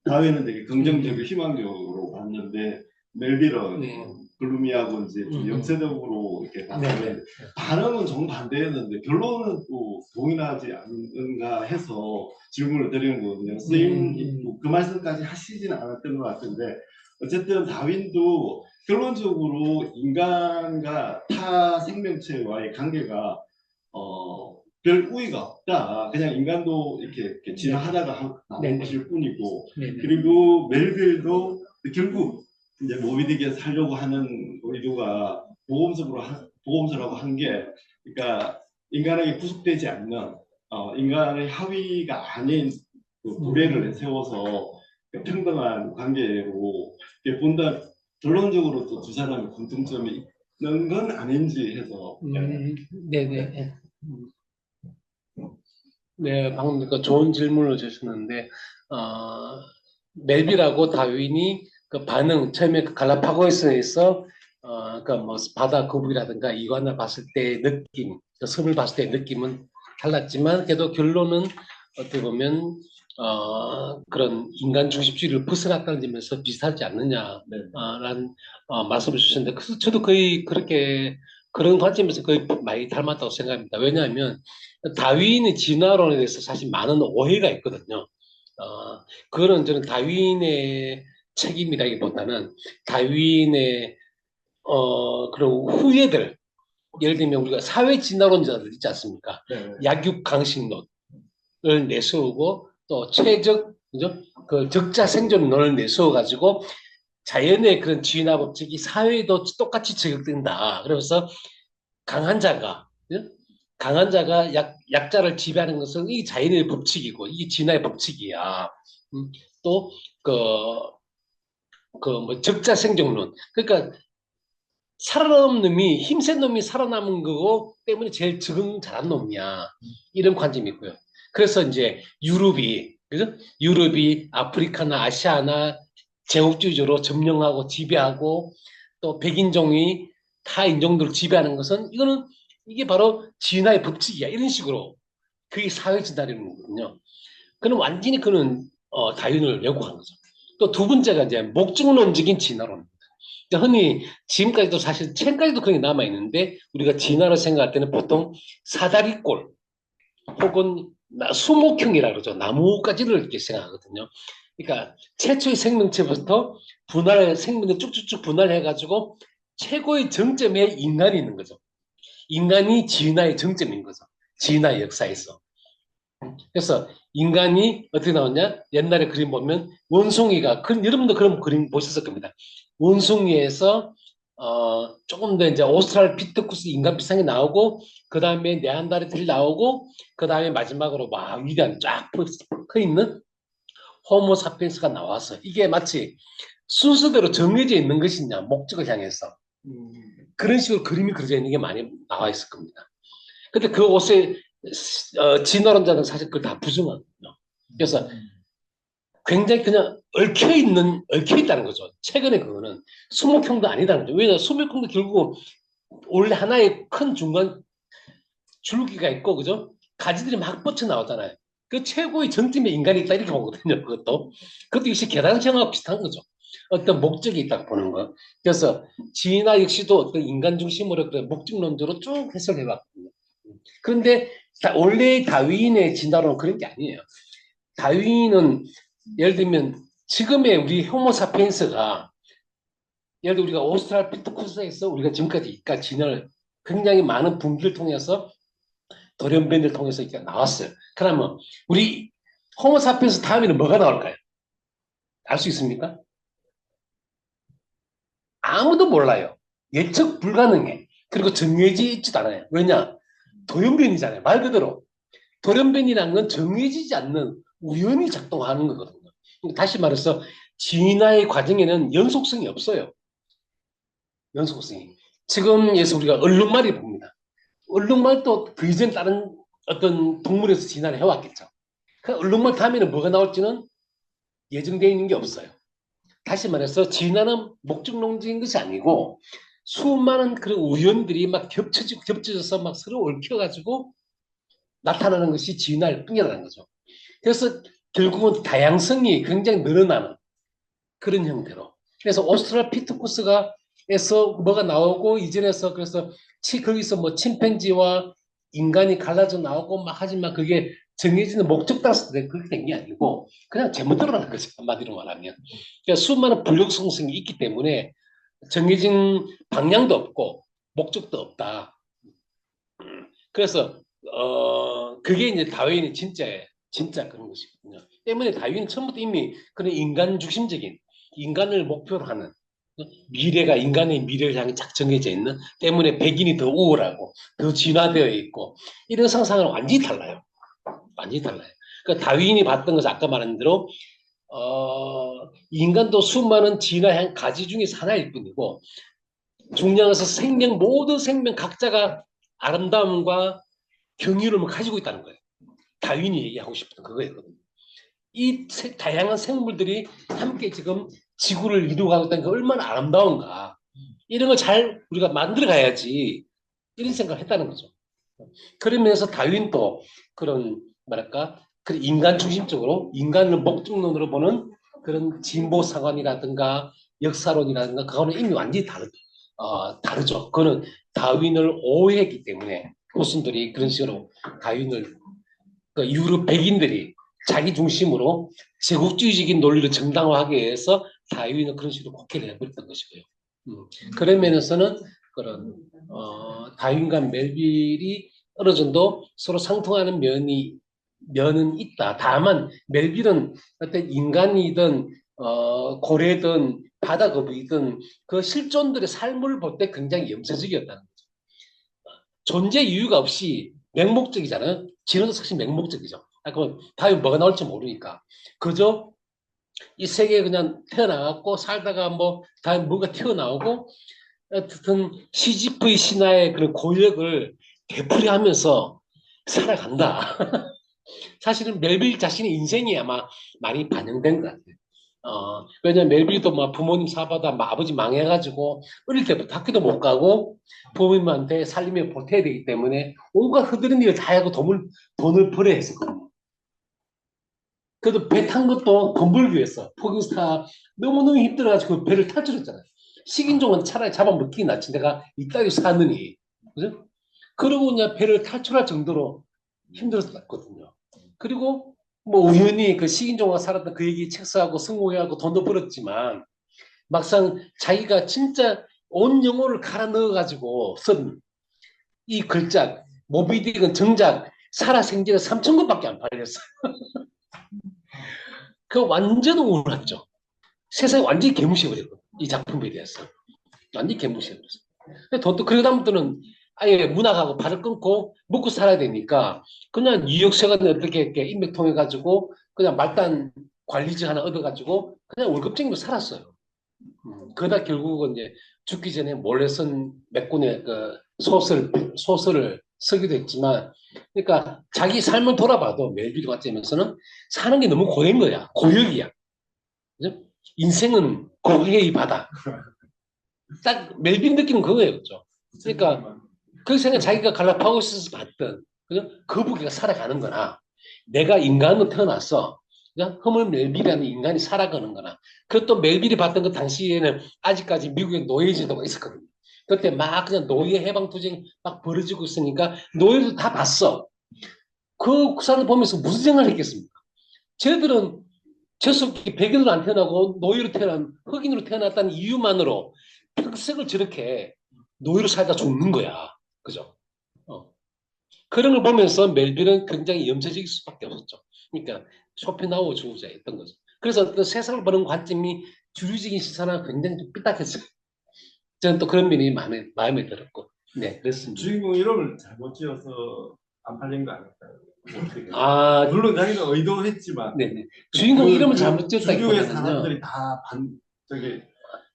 D: 다윈은 되게 긍정적이고 희망적으로 봤는데 멜빌은
A: 네.
D: 글루미하고 이제 좀 영세적으로 이렇게 봤는데 반응은 정반대였는데 결론은 또 동일하지 않는가 해서 질문을 드리는 거거든요. 선생님 그 말씀까지 하시지는 않았던 것 같은데 어쨌든 다윈도 결론적으로 인간과 타 생명체와의 관계가 별 우위가 없다. 그냥 인간도 이렇게 진화하다가 나온 것일 뿐이고, 그리고 멜빌도 결국 이제 모비딕에 살려고 하는 의도가 보험서라고 한 게, 그러니까 인간에게 구속되지 않는 인간의 하위가 아닌 그 부대를 세워서 평등한 관계로 본다. 결론적으로 또 두 사람의 공통점이 있는 건 아닌지 해서.
A: 네네. 네, 방금 그 좋은 질문을 주셨는데, 멜빌하고 다윈이 그 반응, 처음에 그 갈라파고스에서, 그 뭐 바다 거북이라든가 이관을 봤을 때의 느낌, 그 섬을 봤을 때의 느낌은 달랐지만, 그래도 결론은 어떻게 보면, 그런 인간 중심주의를 벗어났다는 점에서 비슷하지 않느냐라는 말씀을 주셨는데, 그래서 저도 거의 그렇게 그런 관점에서 거의 많이 닮았다고 생각합니다. 왜냐하면 다윈의 진화론에 대해서 사실 많은 오해가 있거든요. 그거는 저는 다윈의 책임이라기보다는 다윈의 그런 후예들, 예를 들면 우리가 사회 진화론자들 있지 않습니까? 약육강식론을 내세우고 또 최적, 그죠? 그 적자 생존론을 내세워 가지고 자연의 그런 진화 법칙이 사회에도 똑같이 적용된다. 그래서 강한 자가 강한 자가 약자를 지배하는 것은 이 자연의 법칙이고 이게 진화의 법칙이야. 또 뭐 적자 생존론. 그러니까 살아남은 놈이 힘센 놈이 살아남은 거고 때문에 제일 적응 잘한 놈이야. 이런 관점이 있고요. 그래서 이제 유럽이 그죠? 유럽이 아프리카나 아시아나 제국주의적으로 점령하고 지배하고 또 백인종이 타 인종들을 지배하는 것은 이게 바로 진화의 법칙이야. 이런 식으로 그게 사회 진화라는 거거든요. 그는 완전히 다윈을 왜곡한 거죠. 또 두 번째가 이제 목적론적인 진화론. 흔히 지금까지도 사실 책까지도 그런 게 남아 있는데 우리가 진화를 생각할 때는 보통 사다리꼴 혹은 수목형이라고 그러죠. 나무가지를 이렇게 생각하거든요. 그러니까 최초의 생명체부터 생명을 쭉쭉쭉 분할해가지고 최고의 정점에 인간이 있는 거죠. 인간이 진화의 정점인 거죠. 진화의 역사에서. 그래서 인간이 어떻게 나오냐? 옛날에 그림 보면 원숭이가 여러분도 그런 그림 보셨을 겁니다. 원숭이에서 조금 더 이제 오스트랄피테쿠스 인간 비상이 나오고 그 다음에 네안데르탈이 나오고 그 다음에 마지막으로 막 위대한 쫙 퍼 있는 호모사피엔스가 나와서 이게 마치 순서대로 정해져 있는 것이냐 목적을 향해서 그런 식으로 그림이 그려져 있는 게 많이 나와 있을 겁니다. 근데 그 옷에 진화론자는 사실 그걸 다 부정하거든요. 그래서 굉장히 그냥 얽혀있다는 거죠. 최근에 그거는 수목형도 아니다는 거죠. 왜냐하면 수목형도 결국 원래 하나의 큰 중간 줄기가 있고, 그죠? 가지들이 막 뻗쳐 나오잖아요. 그 최고의 정점에 인간이 있다 이렇게 보거든요. 그것도 역시 계단형하고 비슷한 거죠. 어떤 목적이 있다고 보는 거. 그래서 진화 역시도 어떤 인간 중심으로 그런 목적론적으로 쭉 해석해 봤거든요. 그런데 원래 다윈의 진화론은 그런 게 아니에요. 다윈은 예를 들면 지금의 우리 호모사피엔스가 예를 들어 우리가 오스트랄피테쿠스에서 우리가 지금까지 진화를 굉장히 많은 분기를 통해서 돌연변이를 통해서 이렇게 나왔어요. 그러면 우리 호모사피엔스 다음에는 뭐가 나올까요? 알 수 있습니까? 아무도 몰라요. 예측 불가능해. 그리고 정해져 있지도 않아요. 왜냐? 돌연변이잖아요. 말 그대로. 돌연변이라는 건 정해지지 않는 우연히 작동하는 거거든요. 다시 말해서 진화의 과정에는 연속성이 없어요. 연속성이. 지금에서 우리가 얼룩말이 봅니다. 얼룩말도 그 이전 다른 어떤 동물에서 진화를 해왔겠죠. 그 얼룩말 다음에는 뭐가 나올지는 예정되어 있는 게 없어요. 다시 말해서 진화는 목적론적인 것이 아니고 수많은 그런 우연들이 막 겹쳐져서 막 서로 얽혀가지고 나타나는 것이 진화일 뿐이라는 거죠. 그래서 결국은 다양성이 굉장히 늘어나는 그런 형태로. 그래서 오스트랄피테쿠스가 에서 뭐가 나오고 이전에서 그래서 거기서 뭐 침팬지와 인간이 갈라져 나오고 막 하지만 그게 정해지는 목적 따라서 그렇게 된 게 아니고 그냥 제멋대로라는 거죠. 한마디로 말하면. 그러니까 수많은 불확성성이 있기 때문에 정해진 방향도 없고 목적도 없다. 그래서 그게 이제 다윈이 진짜 그런 것이거든요. 때문에 다윈은 처음부터 이미 그런 인간 중심적인 인간을 목표로 하는 미래가 인간의 미래를 향해 쫙 정해져 있는 때문에 백인이 더 우월하고 더 진화되어 있고 이런 상상은 완전히 달라요. 완전히 달라요. 그러니까 다윈이 봤던 것은 아까 말한 대로 인간도 수많은 진화한 가지 중에 하나일 뿐이고 중요한 것은 모든 생명 각자가 아름다움과 경이로움을 가지고 있다는 거예요. 다윈이 얘기하고 싶은 그거였거든요. 이 다양한 생물들이 함께 지금 지구를 이루어가고 있다는 게 얼마나 아름다운가. 이런 걸 잘 우리가 만들어 가야지 이런 생각을 했다는 거죠. 그러면서 다윈도 그런 뭐랄까 그런 인간 중심적으로 인간을 목적론으로 보는 그런 진보 상관이라든가 역사론이라든가 그거는 이미 완전히 다르죠. 그거는 다윈을 오해했기 때문에 교수들이 그런 식으로 다윈을 유럽 백인들이 자기 중심으로 제국주의적인 논리를 정당화하기 위해서 다윈은 그런 식으로 곡해를 해버렸던 것이고요. 그런 면에서는 그런 다윈과 멜빌이 어느 정도 서로 상통하는 면은 있다. 다만 멜빌은 어떤 인간이든 고래든 바다거북이든 그 실존들의 삶을 볼 때 굉장히 염세적이었다는 거죠. 존재 이유가 없이 맹목적이잖아요. 진화도 사실 맹목적이죠. 그럼 다음에 뭐가 나올지 모르니까 그저 이 세계에 그냥 태어나갖고 살다가 뭐 다음에 뭐가 튀어나오고 어쨌든 시지프의 신화의 그런 고역을 되풀이하면서 살아간다. 사실은 멜빌 자신의 인생이 아마 많이 반영된 것 같아요. 왜냐면 멜빌도 막 부모님 사바다 막 아버지 망해가지고 어릴 때부터 학교도 못 가고 부모님한테 살림에 보태야 되기 때문에 온갖 흐드러진 일을 다 하고 돈을 벌어야 했었거든요. 그래도 배 탄 것도 돈 벌기 위해서 포경스타 너무너무 힘들어가지고 그 배를 탈출했잖아요. 식인종은 차라리 잡아먹기 낫지 내가 이따위 사느니 그죠? 그러고 그냥 배를 탈출할 정도로 힘들었거든요. 그리고 뭐 우연히 그 식인종과 살았던 그 얘기 책사하고 성공해하고 돈도 벌었지만 막상 자기가 진짜 온 영혼을 갈아 넣어가지고 쓴 이 글작 모비딕은 정작 살아생전에 3천 권밖에 안 팔렸어요. 그 완전 우울했죠. 세상이 완전히 개무시해버렸고 이 작품에 대해서 완전히 개무시해버렸어요. 돈도 그러다부터는 아예 문학하고 발을 끊고 먹고 살아야 되니까 그냥 뉴욕 세관에 어떻게 이렇게 인맥 통해 가지고 그냥 말단 관리직 하나 얻어가지고 그냥 월급쟁이로 살았어요. 그러다 결국은 이제 죽기 전에 몰래 쓴 몇 권의 그 소설을 서기도 했지만, 그러니까 자기 삶을 돌아봐도 멜빌 관점에서는 사는 게 너무 고된 거야. 고역이야. 그죠? 인생은 고해의 바다. 딱 멜빈 느낌은 그거예요. 그죠? 그러니까 그 생각 자기가 갈라파고스에서 봤던 그죠? 거북이가 살아가는 거나 내가 인간으로 태어났어. 그죠? 허물 멜빌이라는 인간이 살아가는 거나 그것도 멜빌이 봤던 그 당시에는 아직까지 미국에 노예제도가 있었거든요. 그때 막 그냥 노예 해방 투쟁이 막 벌어지고 있으니까 노예도 다 봤어. 그 사람을 보면서 무슨 생각을 했겠습니까? 쟤들은 재수없게 백인으로 안 태어나고 노예로 태어난 흑인으로 태어났다는 이유만으로 평생을 저렇게 노예로 살다 죽는 거야. 그죠? 그런 걸 보면서 멜빌은 굉장히 염세적일 수밖에 없었죠. 그러니까 쇼펜하우어 주구자였던 거죠. 그래서 어떤 세상을 보는 관점이 주류적인 시선하고 굉장히 좀 삐딱했어요. 저는 또 그런 면이 마음에 들었고. 네, 그렇습니다.
E: 주인공 이름을 잘못 지어서 안 팔린 거 아닐까요?
A: 아,
E: 물론 자기는 의도했지만
A: 네네. 주인공 이름을 잘못
E: 주류의
A: 지었다기보다는요.
E: 사람들이 다 저기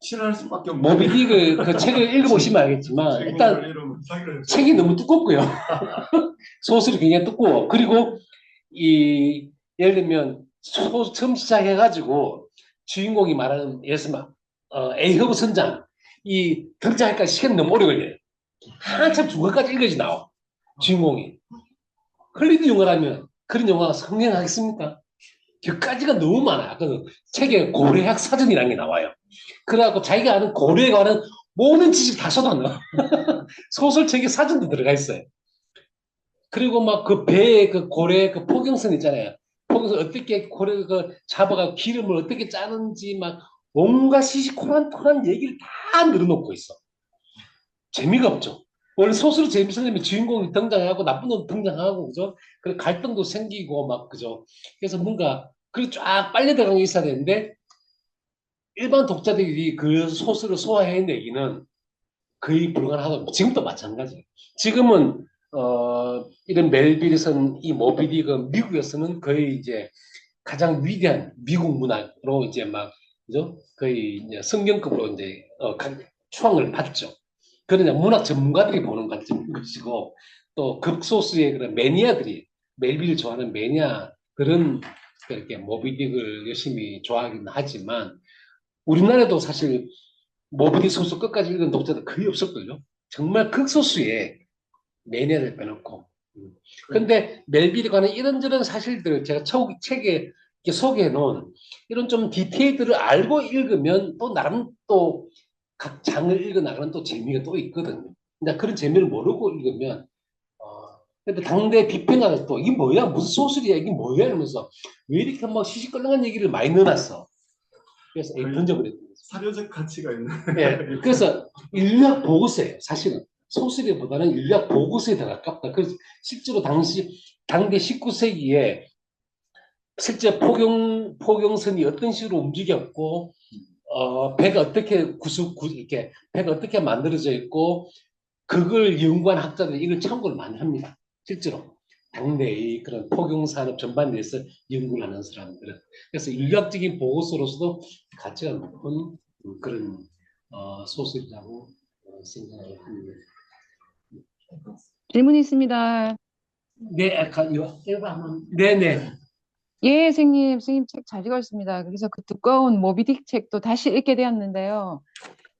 E: 싫어할 수밖에 없는
A: 모비딕 그 책을 읽어보시면 알겠지만 일단
E: 이름을 자기를
A: 책이 너무 두껍고요. 소설이 굉장히 두꺼워. 그리고 이 예를 들면 처음 시작해가지고 주인공이 말하는 예를 들면 에이허브 선장 이 등장할까 시간이 너무 오래 걸려요. 한참 중간까지 읽어지 나와 주인공이. 헐리우드 영화라면 그런 영화가 성행하겠습니까? 격까지가 너무 많아요. 그 책에 고려학 사전이라는 게 나와요. 그래갖고 자기가 아는 고려에 관한 모든 지식 다 쏟아넣어. 소설책에 사전도 들어가 있어요. 그리고 막 그 배에 그 고래 그 포경선 있잖아요. 포경선 어떻게 고래 그 잡아가 기름을 어떻게 짜는지 막 온갖 시시콜콜한 얘기를 다 늘어놓고 있어. 재미가 없죠. 원래 소설이 재밌으려면 주인공이 등장하고 나쁜 놈 등장하고 그죠? 그 갈등도 생기고 막 그죠? 그래서 뭔가 그 쫙 빨리 들어가는 게 있어야 되는데 일반 독자들이 그 소설을 소화해내기는 거의 불가능하고 지금도 마찬가지예요. 지금은 이런 멜빌에서는 이 모비딕은 미국에서는 거의 이제 가장 위대한 미국 문학으로 이제 막 그죠? 거의 이제 성경급으로 이제 추앙을 받죠. 그러냐 문학 전문가들이 보는 관점인 것이고 또 극소수의 그런 매니아들이 멜빌을 좋아하는 매니아들은 그렇게 모비딕을 열심히 좋아하긴 하지만 우리나라도 사실 모비딕 소설 끝까지 읽은 독자들 거의 없을걸요. 정말 극소수의 매니아를 빼놓고. 근데 멜빌에 관한 이런저런 사실들을 제가 책에 소개해 놓은 이런 좀 디테일들을 알고 읽으면 또 나름 또 각 장을 읽어 나가는 또 재미가 또 있거든요. 근데 그런 재미를 모르고 읽으면 근데 당대 비평가는 또 이게 뭐야 무슨 소설이야 이게 뭐야 이러면서 왜 이렇게 막 시시껄렁한 얘기를 많이 넣어놨어. 그래서 던져버렸던 거죠.
E: 사료적 가치가 있는.
A: 네, 그래서 인류학 보고서예요. 사실은 소설보다는 인류학 보고서에 더 가깝다. 그래서 실제로 당대 19세기에 실제 포경선이 어떤 식으로 움직였고 배가 어떻게 이렇게 배가 어떻게 만들어져 있고 그걸 연구한 학자들이 이걸 참고를 많이 합니다. 실제로 당내의 그런 포경산업 전반에 대해서 연구를 하는 사람들은 그래서 인류학적인 보고서로서도 가치가 높은 그런 소설이라고 생각을 합니다.
F: 질문이 있습니다.
A: 네, 네네.
F: 예, 선생님 책 잘 읽었습니다. 그래서 그 두꺼운 모비딕 책도 다시 읽게 되었는데요.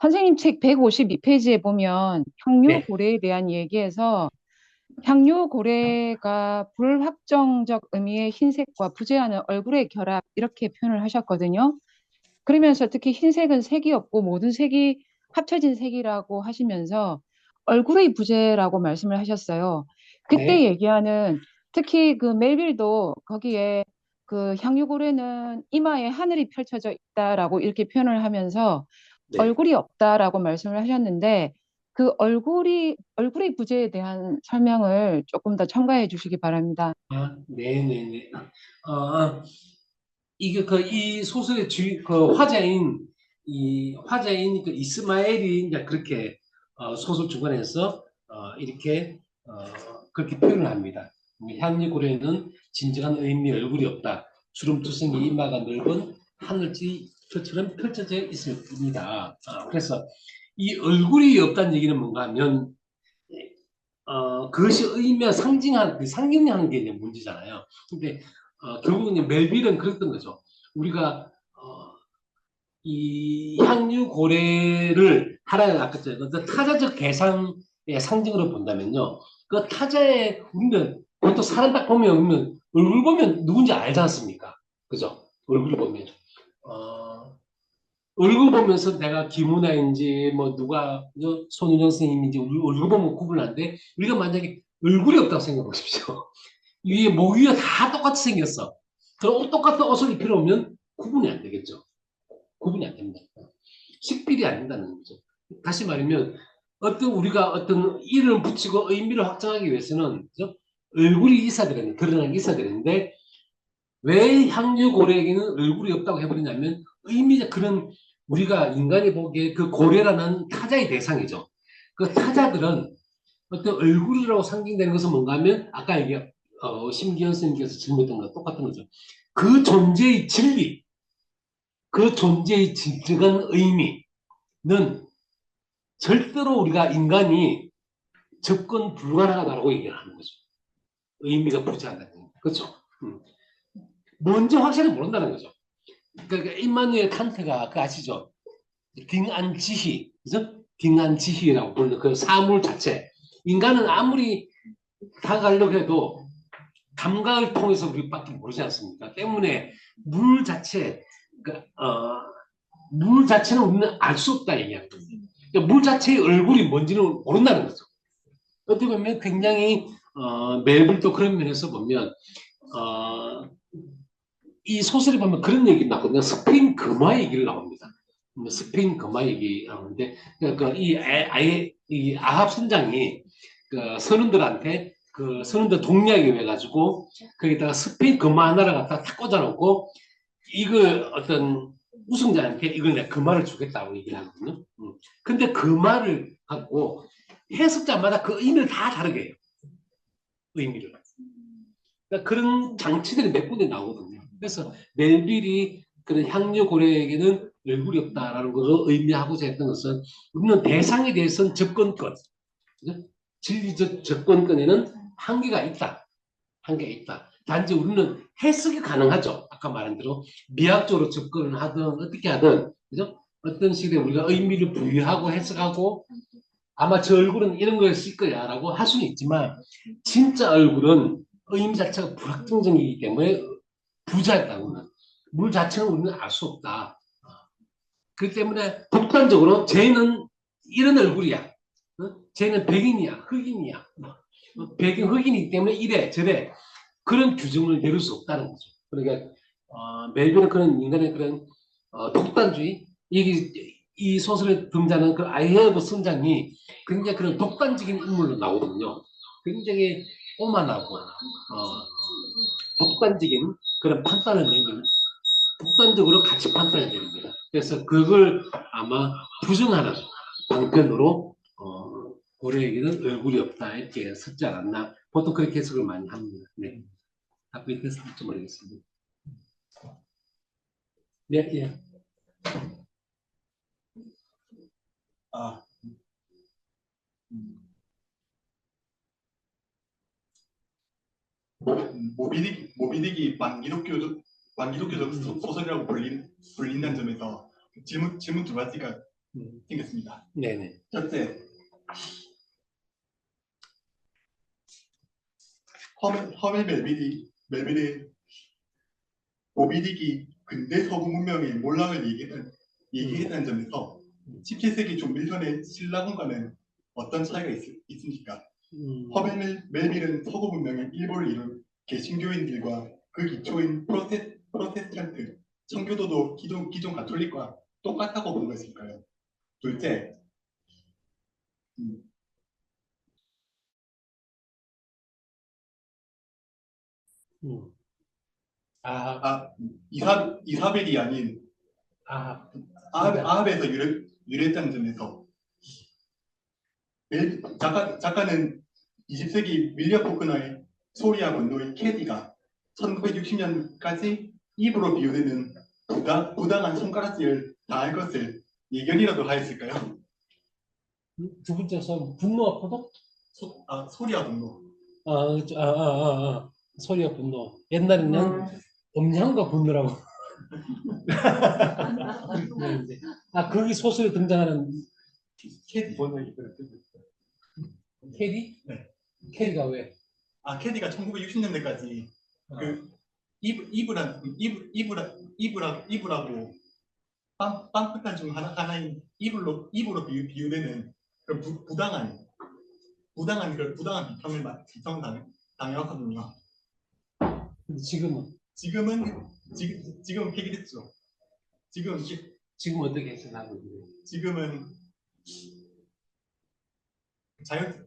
F: 선생님 책 152페이지에 보면 향유고래에 대한 얘기에서 향유고래가 불확정적 의미의 흰색과 부재하는 얼굴의 결합 이렇게 표현을 하셨거든요. 그러면서 특히 흰색은 색이 없고 모든 색이 합쳐진 색이라고 하시면서 얼굴의 부재라고 말씀을 하셨어요. 그때
A: 네.
F: 얘기하는 특히 그 멜빌도 거기에 그 향유고래는 이마에 하늘이 펼쳐져 있다라고 이렇게 표현을 하면서
A: 네.
F: 얼굴이 없다라고 말씀을 하셨는데 그 얼굴의 부재에 대한 설명을 조금 더 첨가해 주시기 바랍니다.
A: 네네네. 이게 이 소설의 화자인 그 이스마엘이 이제 그렇게 소설 중간에서 이렇게 그렇게 표현을 합니다. 향리고래는 진정한 의미 얼굴이 없다. 주름투성이 이마가 넓은 하늘지처럼 펼쳐져 있을 뿐이다. 그래서 이 얼굴이 없다는 얘기는 뭔가 하면 그것이 의미와 상징하는 게 이제 문제잖아요. 근데 결국은 이제 멜빌은 그랬던 거죠. 우리가 이 향유 고래를 하나의 아까 타자적 개상의 상징으로 본다면요. 그 타자의 우리는 보통 사람 딱 보면 얼굴 보면 누군지 알지 않습니까? 그죠? 얼굴 보면 얼굴 보면서 내가 김은아인지 뭐 누가 손은영 선생님인지 얼굴 보면 구분하는데 우리가 만약에 얼굴이 없다고 생각해 보십시오. 위에 목 위가 다 똑같이 생겼어. 그럼 똑같은 옷을 입혀놓으면 구분이 안 되겠죠. 구분이 안 됩니다. 식별이 안 된다는 거죠. 다시 말하면 우리가 어떤 이름을 붙이고 의미를 확정하기 위해서는 그죠? 얼굴이 있어야 되는데 드러나는 게 있어야 되는데 왜 향유고래에게는 얼굴이 없다고 해버리냐면 의미적 그런 우리가 인간이 보기에 그 고래라는 타자의 대상이죠. 그 타자들은 어떤 얼굴이라고 상징되는 것은 뭔가 하면 아까 심기현 선생님께서 질문했던 거 똑같은 거죠. 그 존재의 진리, 그 존재의 진정한 의미는 절대로 우리가 인간이 접근 불가능하다고 얘기를 하는 거죠. 의미가 부재한다는 거죠. 그렇죠? 뭔지 확실히 모른다는 거죠. 그러니까 임마누엘 칸트가 그 아시죠? 딩안지희, 그죠? 딩안지희라고 부르는 그 사물 자체. 인간은 아무리 다가가려고 해도 감각을 통해서 우리밖에 모르지 않습니까? 때문에 물 자체, 물 자체는 우리는 알 수 없다 얘기합니다. 그러니까 물 자체의 얼굴이 뭔지는 모른다는 거죠. 어떻게 보면 굉장히 멜블도 그런 면에서 보면 이 소설에 보면 그런 얘기 나거든요. 스페인 금화 얘기를 나옵니다. 스페인 금화 얘기 나오는데 이 아합 선장이 그 선원들한테 그 선원들 동료에게 해 가지고 거기다가 스페인 금화 하나를 갖다 탁 꽂아놓고 이걸 어떤 우승자한테 이걸 내가 금화를 주겠다고 얘기를 하거든요. 근데 금화를 갖고 해석자마다 그 의미를 다 다르게 해요. 의미를. 그러니까 그런 장치들이 몇 군데 나오거든요. 그래서 멜빌이 그런 향유 고래에게는 얼굴이 없다라는 것을 의미하고자 했던 것은 우리는 대상에 대해서는 접근권, 진리적 접근권에는 한계가 있다. 한계가 있다. 단지 우리는 해석이 가능하죠. 아까 말한 대로 미학적으로 접근을 하든 어떻게 하든 그죠? 어떤 식의 우리가 의미를 부여하고 해석하고 아마 저 얼굴은 이런 거였을 거야 라고 할 수는 있지만 진짜 얼굴은 의미 자체가 불확정적이기 때문에 부자였다고는 물 자체는 우리는 알 수 없다. 그렇기 때문에 독단적으로 쟤는 이런 얼굴이야. 쟤는 백인이야, 흑인이야. 백인, 흑인이기 때문에 이래 저래 그런 규정을 내릴 수 없다는 거죠. 그러니까 멜빈은 그런 인간의 그런 독단주의 이 소설에 등장하는 그 아이헤브 선장이 굉장히 그런 독단적인 인물로 나오거든요. 굉장히 오만하고 독단적인 그런 판단을 내는 독단적으로 같이 판단을 내립니다. 그래서 그걸 아마 부정하는 방편으로 고래에게는 얼굴이 없다 이렇게 섰지 않았나 보통 그렇게 해석을 많이 합니다. 네. 답변이 됐을지 모르겠습니다. 네, 예.
E: 아, 모비딕이 반기독교적 소설이라고 불린다는 점에서 질문 두 가지가 생겼습니다.
A: 네네.
E: 첫째, 허멜 멜빌이 모비딕이 근대 서구 문명의 몰락을 얘기했다는 점에서 17세기 중밀현의 신라군과는 어떤 차이가 있습니까? 허멜 멜빌은 서구 문명의 일부를 이룬 개신교인들과 그 기초인 프로테스탄트, 청교도도 기존 가톨릭과 똑같다고 본 것일까요? 둘째, 이사벨이 아닌 아합에서 유래했다는 점에서 작가는 20세기 윌리엄 포크너의 소리아 건노의 캐디가 1960년까지 입으로 비유되는 부당한 손가락질을 당할 것을 예견이라도 하였을까요?
A: 두 번째 선 분노와 포도?
E: 소리와 분노.
A: 소리와 분노. 옛날에는 음향과 분노라고. 그랬는데, 거기 소설에 등장하는
E: 캐디.
A: 캐리?
E: 네.
A: 캐리가 왜?
E: 캐디가 1960년대까지 그 이브라고 빵 중 하나인 이브로 비유되는 그런 부당한 비평을 당해왔거든요.
A: 근데 지금은
E: 지금 폐기됐죠.
A: 지금 어떻게 해석하고 있나요?
E: 지금은 자유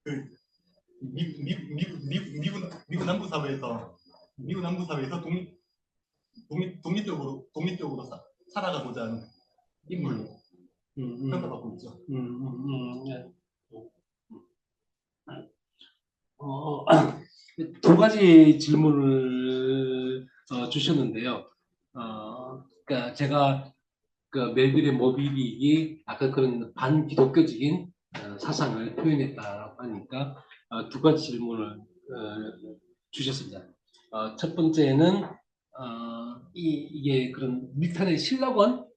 E: 그 미국 남부 사회에서 독립적으로 살아가고자 하는 인물로 평가받고 있죠.
A: 네. 두 가지 질문을 주셨는데요. 그러니까 제가 그 멜빌의 모비딕이 아까 그런 반기독교적인 사상을 표현했다고 하니까 두 가지 질문을 주셨습니다. 첫 번째는 이게 그런 밀탄의 신라권,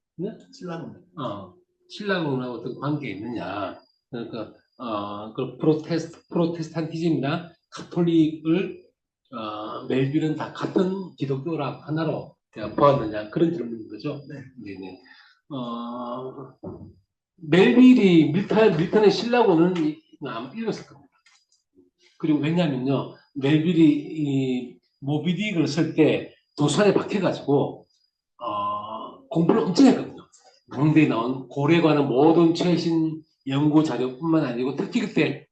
A: 신라권하고 어떤 관계가 있느냐. 그러니까 그 프로테스탄티즘이나 카톨릭을 멜빌은 다 같은 기독교라 하나로 보았느냐 그런 질문인 거죠.
E: 네.
A: 네네. 멜빌이 밀턴의 신라고는 아마 읽었을 겁니다. 그리고 왜냐면요, 멜빌이 이 모비딕을 쓸 때 도산에 박혀가지고 공부를 엄청 했거든요. 당대에 나온 고래에 관한 모든 최신 연구 자료뿐만 아니고 특히 그때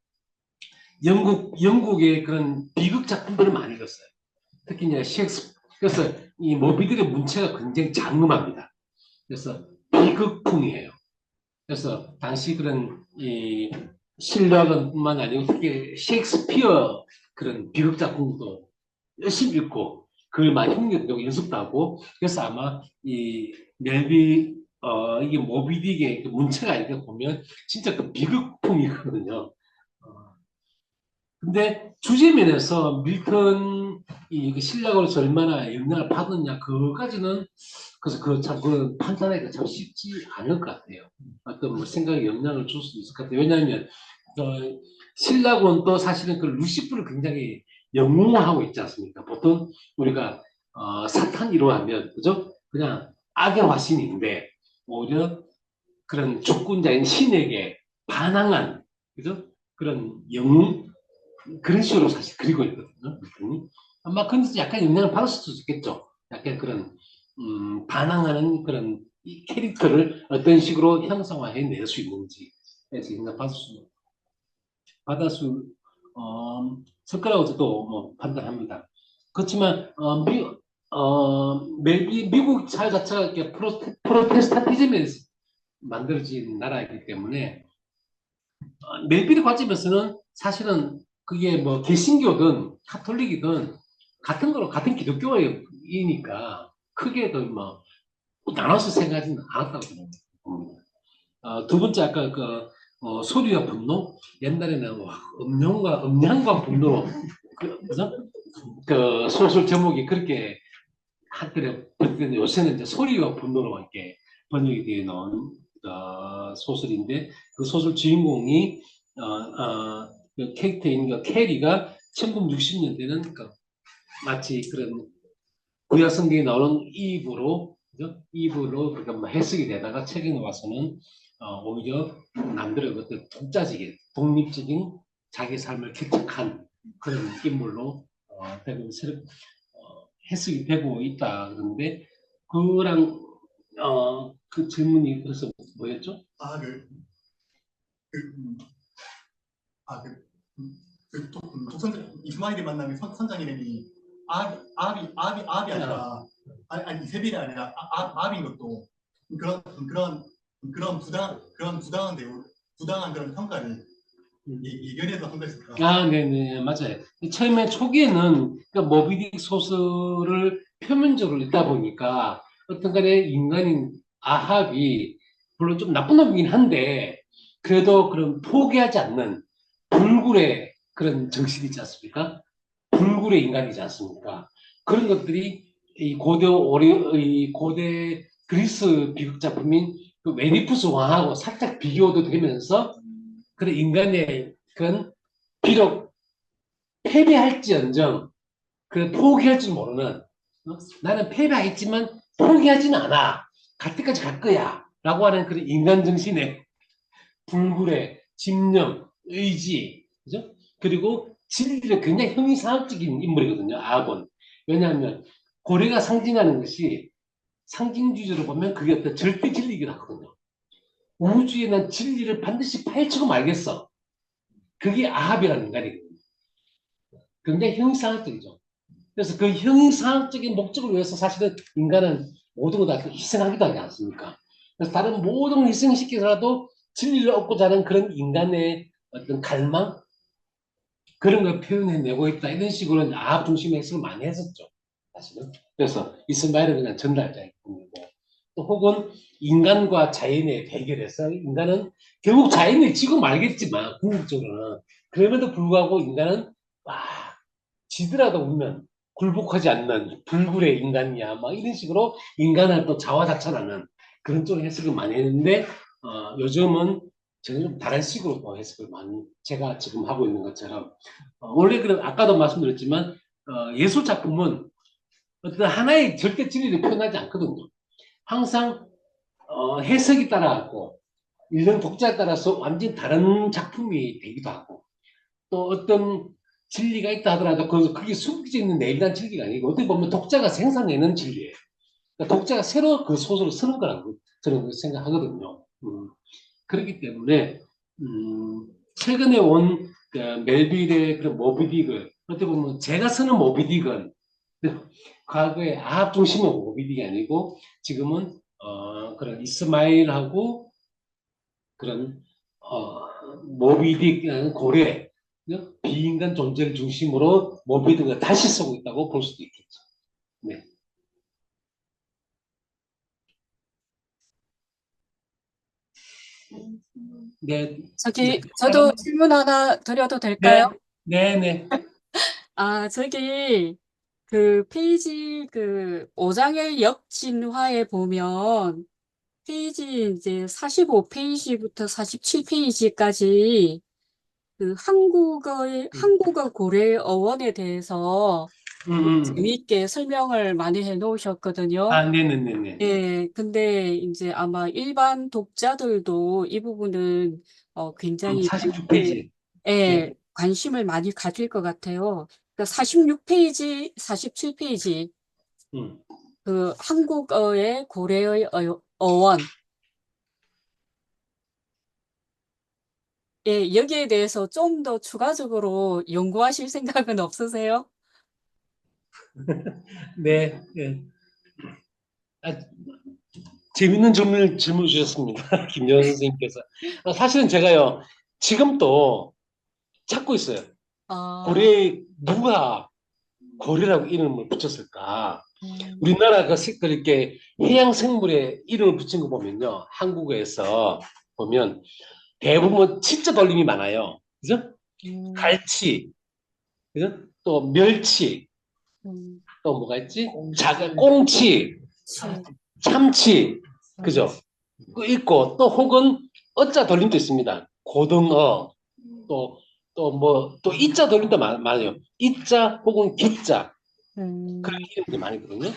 A: 영국의 그런 비극 작품들을 많이 읽었어요. 특히 이제 그래서 이 모비딕의 문체가 굉장히 장엄합니다. 그래서 비극풍이에요. 그래서 당시 그런 이 신라권뿐만 아니고 특히 셰익스피어 그런 비극 작품도 열심히 읽고 그걸 많이 흉내내고 연습도 하고 그래서 아마 이 멜비 이게 모비딕의 그 문체가 이렇게 보면 진짜 그 비극풍이거든요. 근데 주제 면에서 밀턴 이 신라로서 얼마나 영향을 받았냐 그거까지는 그래서 그 판단하기가 참 쉽지 않을 것 같아요. 어떤 뭐 생각에 영향을 줄 수도 있을 것 같아요. 왜냐하면 신라곤도 사실은 그 루시프를 굉장히 영웅화하고 있지 않습니까? 보통 우리가 사탄이로 하면 그죠? 그냥 악의 화신인데 오히려 그런 주권자인 신에게 반항한 그죠? 그런 영웅 그런 식으로 사실 그리고 있거든요. 아마 근데 약간 영향을 받을 수도 있겠죠. 약간 그런 반항하는 그런 이 캐릭터를 어떤 식으로 형성화해낼 수 있는지 그래서 영향 받을 수 설 거라고 저도 뭐 판단합니다. 그렇지만 미국 사회 자체가 이렇게 프로테스탄티즘에 만들어진 나라이기 때문에 멜빌의 관점에서는 사실은 그게 뭐 개신교든 카톨릭이든 같은 거로 같은 기독교이니까 크게 뭐 나눠서 생각하지는 않았다고 봅니다. 두 번째 아까 소리와 분노 옛날에는 음향과 분노로 그 소설 제목이 그렇게 한때는 요새는 이제 소리와 분노로 이렇게 번역이 되어 나온 소설인데 그 소설 주인공이 그 캐릭터인 그 캐리가 1960년대는 마치 그런 구약 성경에 나오는 이브로 그러니까 뭐 해석이 되다가 책에 나와서는 오히려 남들의 어떤 독립적인 자기 삶을 개척한 그런 인물로 대부분 해석이 되고 있다 그런데 그랑 그 질문이 그래서 뭐였죠?
E: 독선자 이스마일이 만나면 선장 이름이 아비 아니라 아니 이세벨이 아니라 아비인 것도 그런 부당한 그런 평가를 예견해서 한 것일까?
A: 네네 맞아요. 처음에 초기에는 그러니까 모비딕 소설을 표면적으로 읽다 보니까 어떤 간에 인간인 아합이 물론 좀 나쁜 놈이긴 한데 그래도 그런 포기하지 않는 불굴의 그런 정신이 있지 않습니까? 불굴의 인간이지 않습니까? 그런 것들이 이 고대 그리스 비극 작품인 그 웨디푸스 왕하고 살짝 비교도 되면서 그런 인간의 그런 비록 패배할지언정 그 포기할 줄 모르는 나는 패배했지만 포기하지는 않아. 갈 때까지 갈 거야. 라고 하는 그런 인간 정신의 불굴의 집념, 의지, 그죠? 그리고 진리를 굉장히 형이상학적인 인물이거든요. 아합은. 왜냐하면 고래가 상징하는 것이 상징주의로 보면 그게 어떤 절대 진리이기도 하거든요. 우주에는 진리를 반드시 파헤치고 말겠어. 그게 아합이라는 인간이거든요. 굉장히 형이상학적이죠. 그래서 그 형이상학적인 목적을 위해서 사실은 인간은 모든 걸 다 희생하기도 하지 않습니까? 그래서 다른 모든 걸 희생시키더라도 진리를 얻고자 하는 그런 인간의 어떤 갈망? 그런 걸 표현해내고 있다. 이런 식으로 아합 중심의 해석을 많이 했었죠. 사실은. 그래서 이스마엘은 그냥 전달자일 뿐이고. 또 혹은 인간과 자연의 대결에서 인간은 결국 자연이 지고 말겠지만 궁극적으로는 그럼에도 불구하고 인간은 지더라도 보면 굴복하지 않는 불굴의 인간이야. 막 이런 식으로 인간을 또 자화자찬하는 그런 쪽의 해석을 많이 했는데 요즘은 저는 좀 다른 식으로 또 해석을 많이 제가 지금 하고 있는 것처럼 원래 그런 아까도 말씀드렸지만 예술 작품은 어떤 하나의 절대 진리를 표현하지 않거든요. 항상 해석이 따라가고 읽는 독자에 따라서 완전히 다른 작품이 되기도 하고 또 어떤 진리가 있다 하더라도 그게 숨겨져 있는 내일한 진리가 아니고 어떻게 보면 독자가 생산해낸 진리예요. 그러니까 독자가 새로 그 소설을 쓰는 거라고 저는 생각하거든요. 그렇기 때문에 최근에 온 그 멜빌의 그런 모비딕을 어떻게 보면 제가 쓰는 모비딕은 과거에 아합 중심의 모비딕이 아니고 지금은 그런 이스마일하고 그런 모비딕 고래 비인간 존재를 중심으로 모비딕을 다시 쓰고 있다고 볼 수도 있겠죠. 네. 네.
G: 저도 질문 하나 드려도
A: 네.
G: 될까요?
A: 네. 네.
G: 저기, 그 페이지 5장의 역진화에 보면 페이지 이제 45페이지부터 47페이지까지 그 한국어 고래 어원에 대해서 재미있게 설명을 많이 해 놓으셨거든요.
A: 네네네네.
G: 예, 근데 이제 아마 일반 독자들도 이 부분은 굉장히
A: 49페이지. 네.
G: 관심을 많이 가질 것 같아요. 그러니까 46페이지, 47페이지
A: 음.
G: 그 한국어의 고래의 어원. 예, 여기에 대해서 좀 더 추가적으로 연구하실 생각은 없으세요?
A: 네. 네. 재밌는 질문 주셨습니다. 김여원 선생님께서. 사실은 제가요, 지금도 찾고 있어요. 고래, 누가 고래라고 이름을 붙였을까? 우리나라 이렇게 해양 생물에 이름을 붙인 거 보면요. 한국어에서 보면 대부분 치자 돌림이 많아요. 그죠? 갈치, 그죠? 또 멸치, 또 뭐가 있지? 꽁치, 참치, 그죠? 그 있고 또 혹은 어자 돌림도 있습니다. 고등어, 또 이자 돌림도 많아요. 이자 혹은 기자 그런 이름들이 많거든요.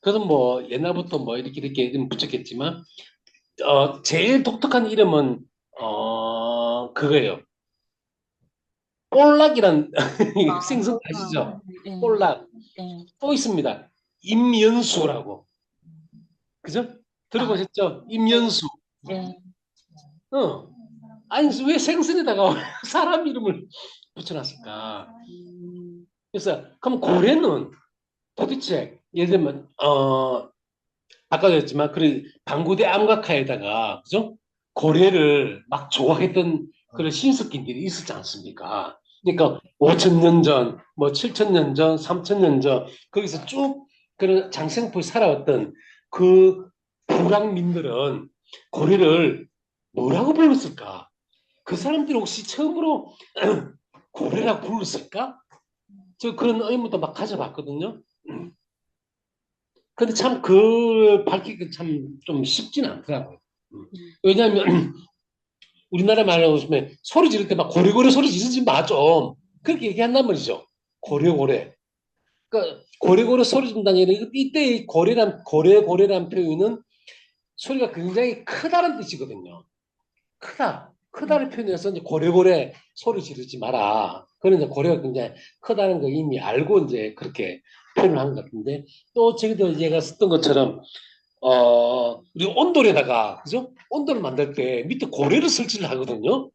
A: 그래서 뭐 옛날부터 뭐 이렇게 이름 붙였겠지만 제일 독특한 이름은 그거예요. 볼락이란 생선 아시죠? 볼락 또 있습니다. 임연수라고 그죠? 들어보셨죠? 임연수. 아니 왜 생선에다가 사람 이름을 붙여놨을까? 그래서 그럼 고래는 도대체 예를 들면 아까도 했지만 그 방구대 암각화에다가 그죠? 고래를 막 좋아했던 그런 신석기들이 있었지 않습니까? 그러니까 5천 년 전, 뭐 7천 년 전, 3천 년 전 거기서 쭉 그런 장생포에 살아왔던 그 불황민들은 고래를 뭐라고 불렀을까? 그 사람들이 혹시 처음으로 고래라고 불렀을까? 저 그런 의문도 막 가져봤거든요. 근데 참 그 밝히기 참 좀 쉽지는 않더라고요. 왜냐하면 우리나라 말로 하면 소리 지를 때 막 고래고래 소리 지르지 마 좀. 그렇게 얘기한단 말이죠. 고래고래. 그러니까 고래고래 소리 지른다는 얘기는 이때 이 고래고래란 표현은 소리가 굉장히 크다는 뜻이거든요. 크다를 표현해서 이제 고래고래 소리 지르지 마라. 그런 이제 고래가 굉장히 크다는 거 이미 알고 이제 그렇게 표현을 한 것 같은데 또 저기도 얘가 썼던 것처럼 우리 온돌에다가 그죠? 온돌을 만들 때 밑에 고래를 설치를 하거든요.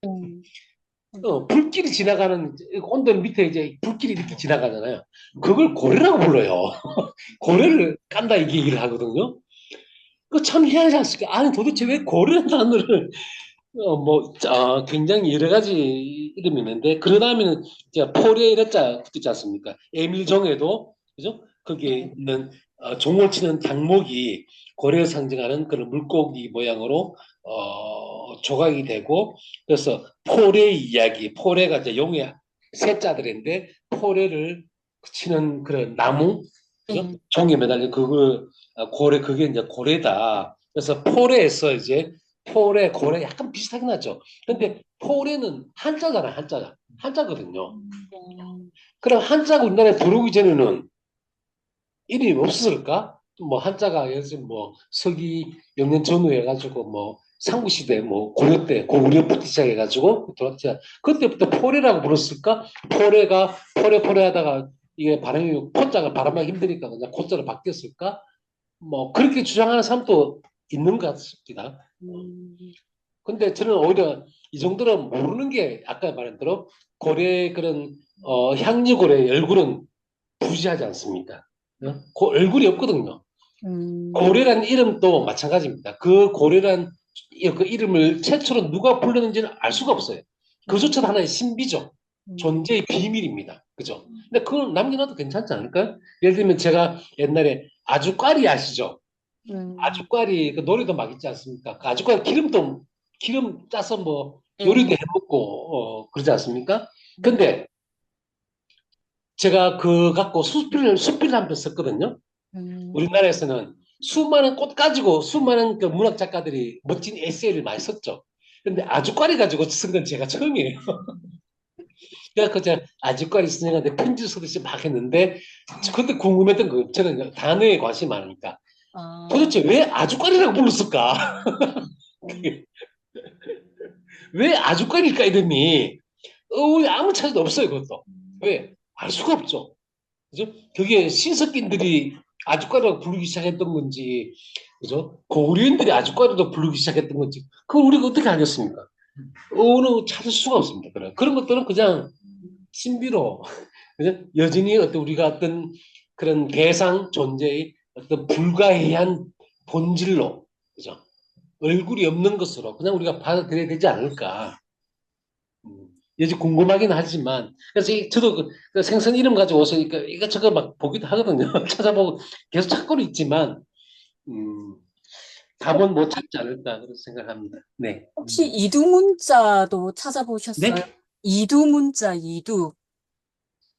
A: 불길이 지나가는 온돌 밑에 이제 불길이 이렇게 지나가잖아요. 그걸 고래라고 불러요. 고래를 깐다 이게 얘기를 하거든요. 그 참 희한하지 않습니까? 아니 도대체 왜 고래라는 단어를 굉장히 여러 가지 이름이 있는데, 그러다음에는 이제 포레이라자 있지 않습니까? 에밀종에도, 그죠? 거기에 있는, 종을 치는 장목이 고래를 상징하는 그런 물고기 모양으로, 조각이 되고, 그래서 포레 이야기, 포레가 이제 용의 세자들인데, 포레를 치는 그런 나무, 그죠? 종에 매달린 그걸, 그게 이제 고래다. 그래서 포레에서 이제 폴에 고래 약간 비슷하긴 하죠. 근데 폴에는 한자잖아요. 한자거든요. 그럼 한자가 우리나라에 들어오기 전에는 이름이 없었을까? 뭐 한자가 예를 들면 뭐 서기 영년 전후 해가지고 뭐 삼국시대 뭐 고려 때 고구려부터 시작해가지고 돌았지. 그때부터 폴이라고 불렀을까? 포레 하다가 이게 발음이 포자가 발음하기 힘드니까 그냥 고자로 바뀌었을까? 뭐 그렇게 주장하는 사람도 있는 것 같습니다. 근데 저는 오히려 이 정도는 모르는 게 아까 말한 대로 고래 그런 향유고래 얼굴은 부지하지 않습니까? 그 얼굴이 없거든요. 고래라는 이름도 마찬가지입니다. 그 고래란 그 이름을 최초로 누가 불렀는지는 알 수가 없어요. 그조차도 하나의 신비죠. 존재의 비밀입니다. 그죠? 근데 그걸 남겨놔도 괜찮지 않을까요? 예를 들면 제가 옛날에 아주까리 아시죠? 아주까리 그 노래도 막 있지 않습니까? 그 아주까리 기름 짜서 뭐 요리도 해 먹고 그러지 않습니까? 근데 제가 그 갖고 수필을 한 편 썼거든요. 우리나라에서는 수많은 꽃 가지고 수많은 그 문학 작가들이 멋진 에세이를 많이 썼죠. 근데 아주까리 가지고 쓴 건 제가 처음이에요. 그래서 제가 아주까리 선생님한테 편지 쓰듯이 막 했는데 그때 궁금했던 거 저는 단어에 관심이 많으니까 도대체 왜 아주까리라고 불렀을까? 왜 아주까리일까 이름이 아무 차이도 없어요. 그것도 왜 알 수가 없죠. 그죠? 그게 신석기인들이 아주까리라고 부르기 시작했던 건지, 그죠? 고구려인들이 아주까리라고 부르기 시작했던 건지, 그걸 우리가 어떻게 알겠습니까? 어느 찾을 수가 없습니다. 그런 것들은 그냥 신비로, 그죠? 여전히 어떤 우리가 어떤 그런 대상 존재의 어떤 불가해한 본질로, 그죠? 얼굴이 없는 것으로 그냥 우리가 받아들여야 되지 않을까. 여지 궁금하긴 하지만 그래서 저도 그 생선 이름 가지고 오서 이것저것 막 보기도 하거든요. 찾아보고 계속 찾고는 있지만 답은 못 찾지 않을까 그런 생각합니다. 네.
G: 혹시 이두문자도 찾아보셨어요?
A: 네?
G: 이두문자, 이두.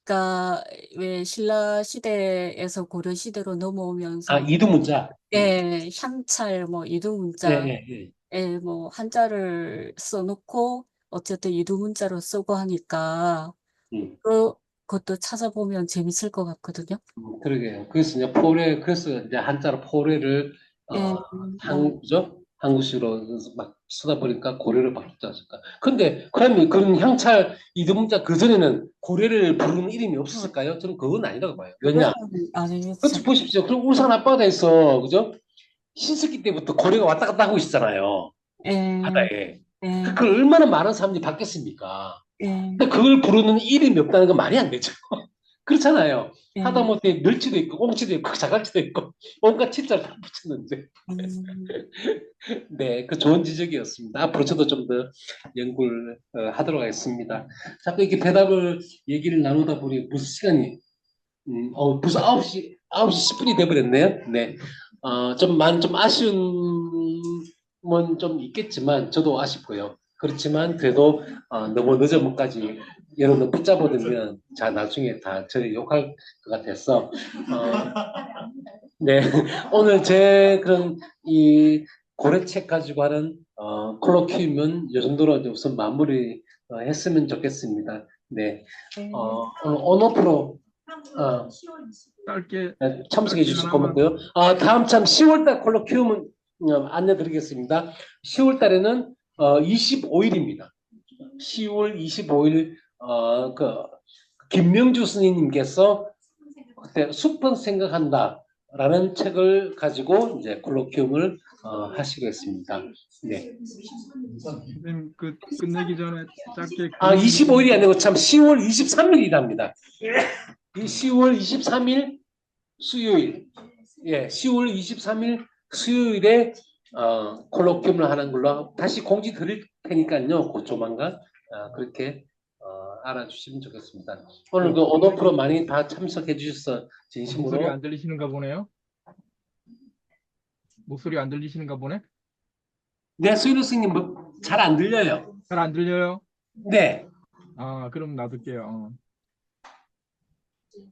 G: 그러니까 왜 신라 시대에서 고려 시대로 넘어오면서
A: 이두문자.
G: 예, 향찰 뭐
A: 네,
G: 이두문자
A: 네, 네.
G: 예, 뭐 한자를 써놓고 어쨌든 이두문자로 쓰고 하니까
A: 음,
G: 그것도 찾아보면 재밌을 것 같거든요.
A: 그러게요. 그래서 이제 그래서 이제 한자로 포레를
G: 예, 뭐
A: 그죠? 한국식으로 막 쓰다 보니까 고래를 바뀌지 않을까. 근데 그러면 그런 향찰 이두문자 그 전에는 고래를 부르는 이름이 없었을까요? 저는 그건 아니라고 봐요.
G: 그거는
A: 왜냐?
G: 아니겠죠.
A: 그렇지 보십시오. 그럼 울산 앞바다에서 그죠? 신석기 때부터 고래가 왔다 갔다 하고 있잖아요.
G: 예,
A: 바다에.
G: 예,
A: 그 얼마나 많은 사람들이 바뀌었습니까?
G: 예,
A: 근데 그걸 부르는 이름이 없다는 건 말이 안 되죠. 그렇잖아요.
G: 예.
A: 하다못해 멸치도 있고 꽁치도 있고 자갈치도 있고 온갖 칠자를 다 붙였는데.
G: 음,
A: 네, 그 좋은 지적이었습니다. 앞으로 저도 좀 더 연구를 하도록 하겠습니다. 자꾸 이렇게 대답을 얘기를 나누다 보니 벌써 시간이 벌써 9시 10분이 돼버렸네요. 네. 좀 아쉬운 좀 있겠지만 저도 아쉽고요. 그렇지만 그래도 너무 늦은 것까지 여러분 붙잡아두면 자 나중에 다 저를 욕할 것 같아서 네 오늘 제 그런 이 고래책 가지고 하는 콜로퀴움은 이 정도로 이제 우선 마무리 했으면 좋겠습니다. 네 오늘 온오프로
E: 짧게
A: 참석해 주셔서 고맙고요. 다음 참 10월달 콜로퀴움은 안내드리겠습니다. 10월달에는 25일입니다. 10월 25일 그 김명주 스님께서 그때 숲은 생각한다라는 책을 가지고 이제 콜로퀴움을 하시기로 했습니다. 네.
E: 선생님 그 끝내기 전에 짧게
A: 25일이 아니고 참 10월 23일이랍니다. 이 10월 23일 수요일, 예, 10월 23일 수요일에 콜로퀴움을 하는 걸로 다시 공지 드릴 테니까요. 그 조만간 그렇게 알아주시면 좋겠습니다. 오늘 그 온오프로 많이 다 참석해 주셔서
E: 목소리
A: 진심으로
E: 안 들리시는가 보네요. 목소리 안 들리시는가 보네.
A: 네, 수일우 스님 잘 안 들려요.
E: 잘 안 들려요.
A: 네.
E: 그럼 놔둘게요.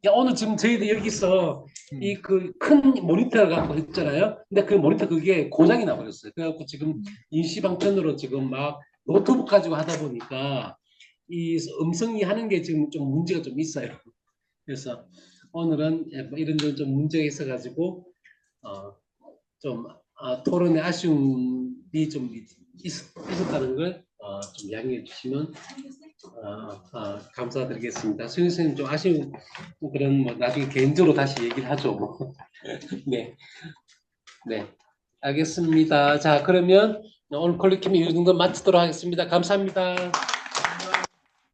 A: 야, 오늘 지금 저희들 여기서 이 그 큰 모니터를 갖고 했잖아요. 근데 그 모니터 그게 고장이 나버렸어요. 그래갖고 지금 임시방편으로 지금 막 노트북 가지고 하다 보니까 이 음성이 하는 게 지금 좀 문제가 좀 있어요. 그래서 오늘은 뭐 이런 좀 문제가 있어가지고 좀 토론의 아쉬움이 좀 있었다는 걸 좀 양해해 주시면 감사드리겠습니다. 수영 선생님 좀 아쉬운 그런 뭐 나중에 개인적으로 다시 얘기를 하죠. 뭐. 네, 네, 알겠습니다. 자, 그러면 오늘 콜리킴이 이 정도 마치도록 하겠습니다. 감사합니다.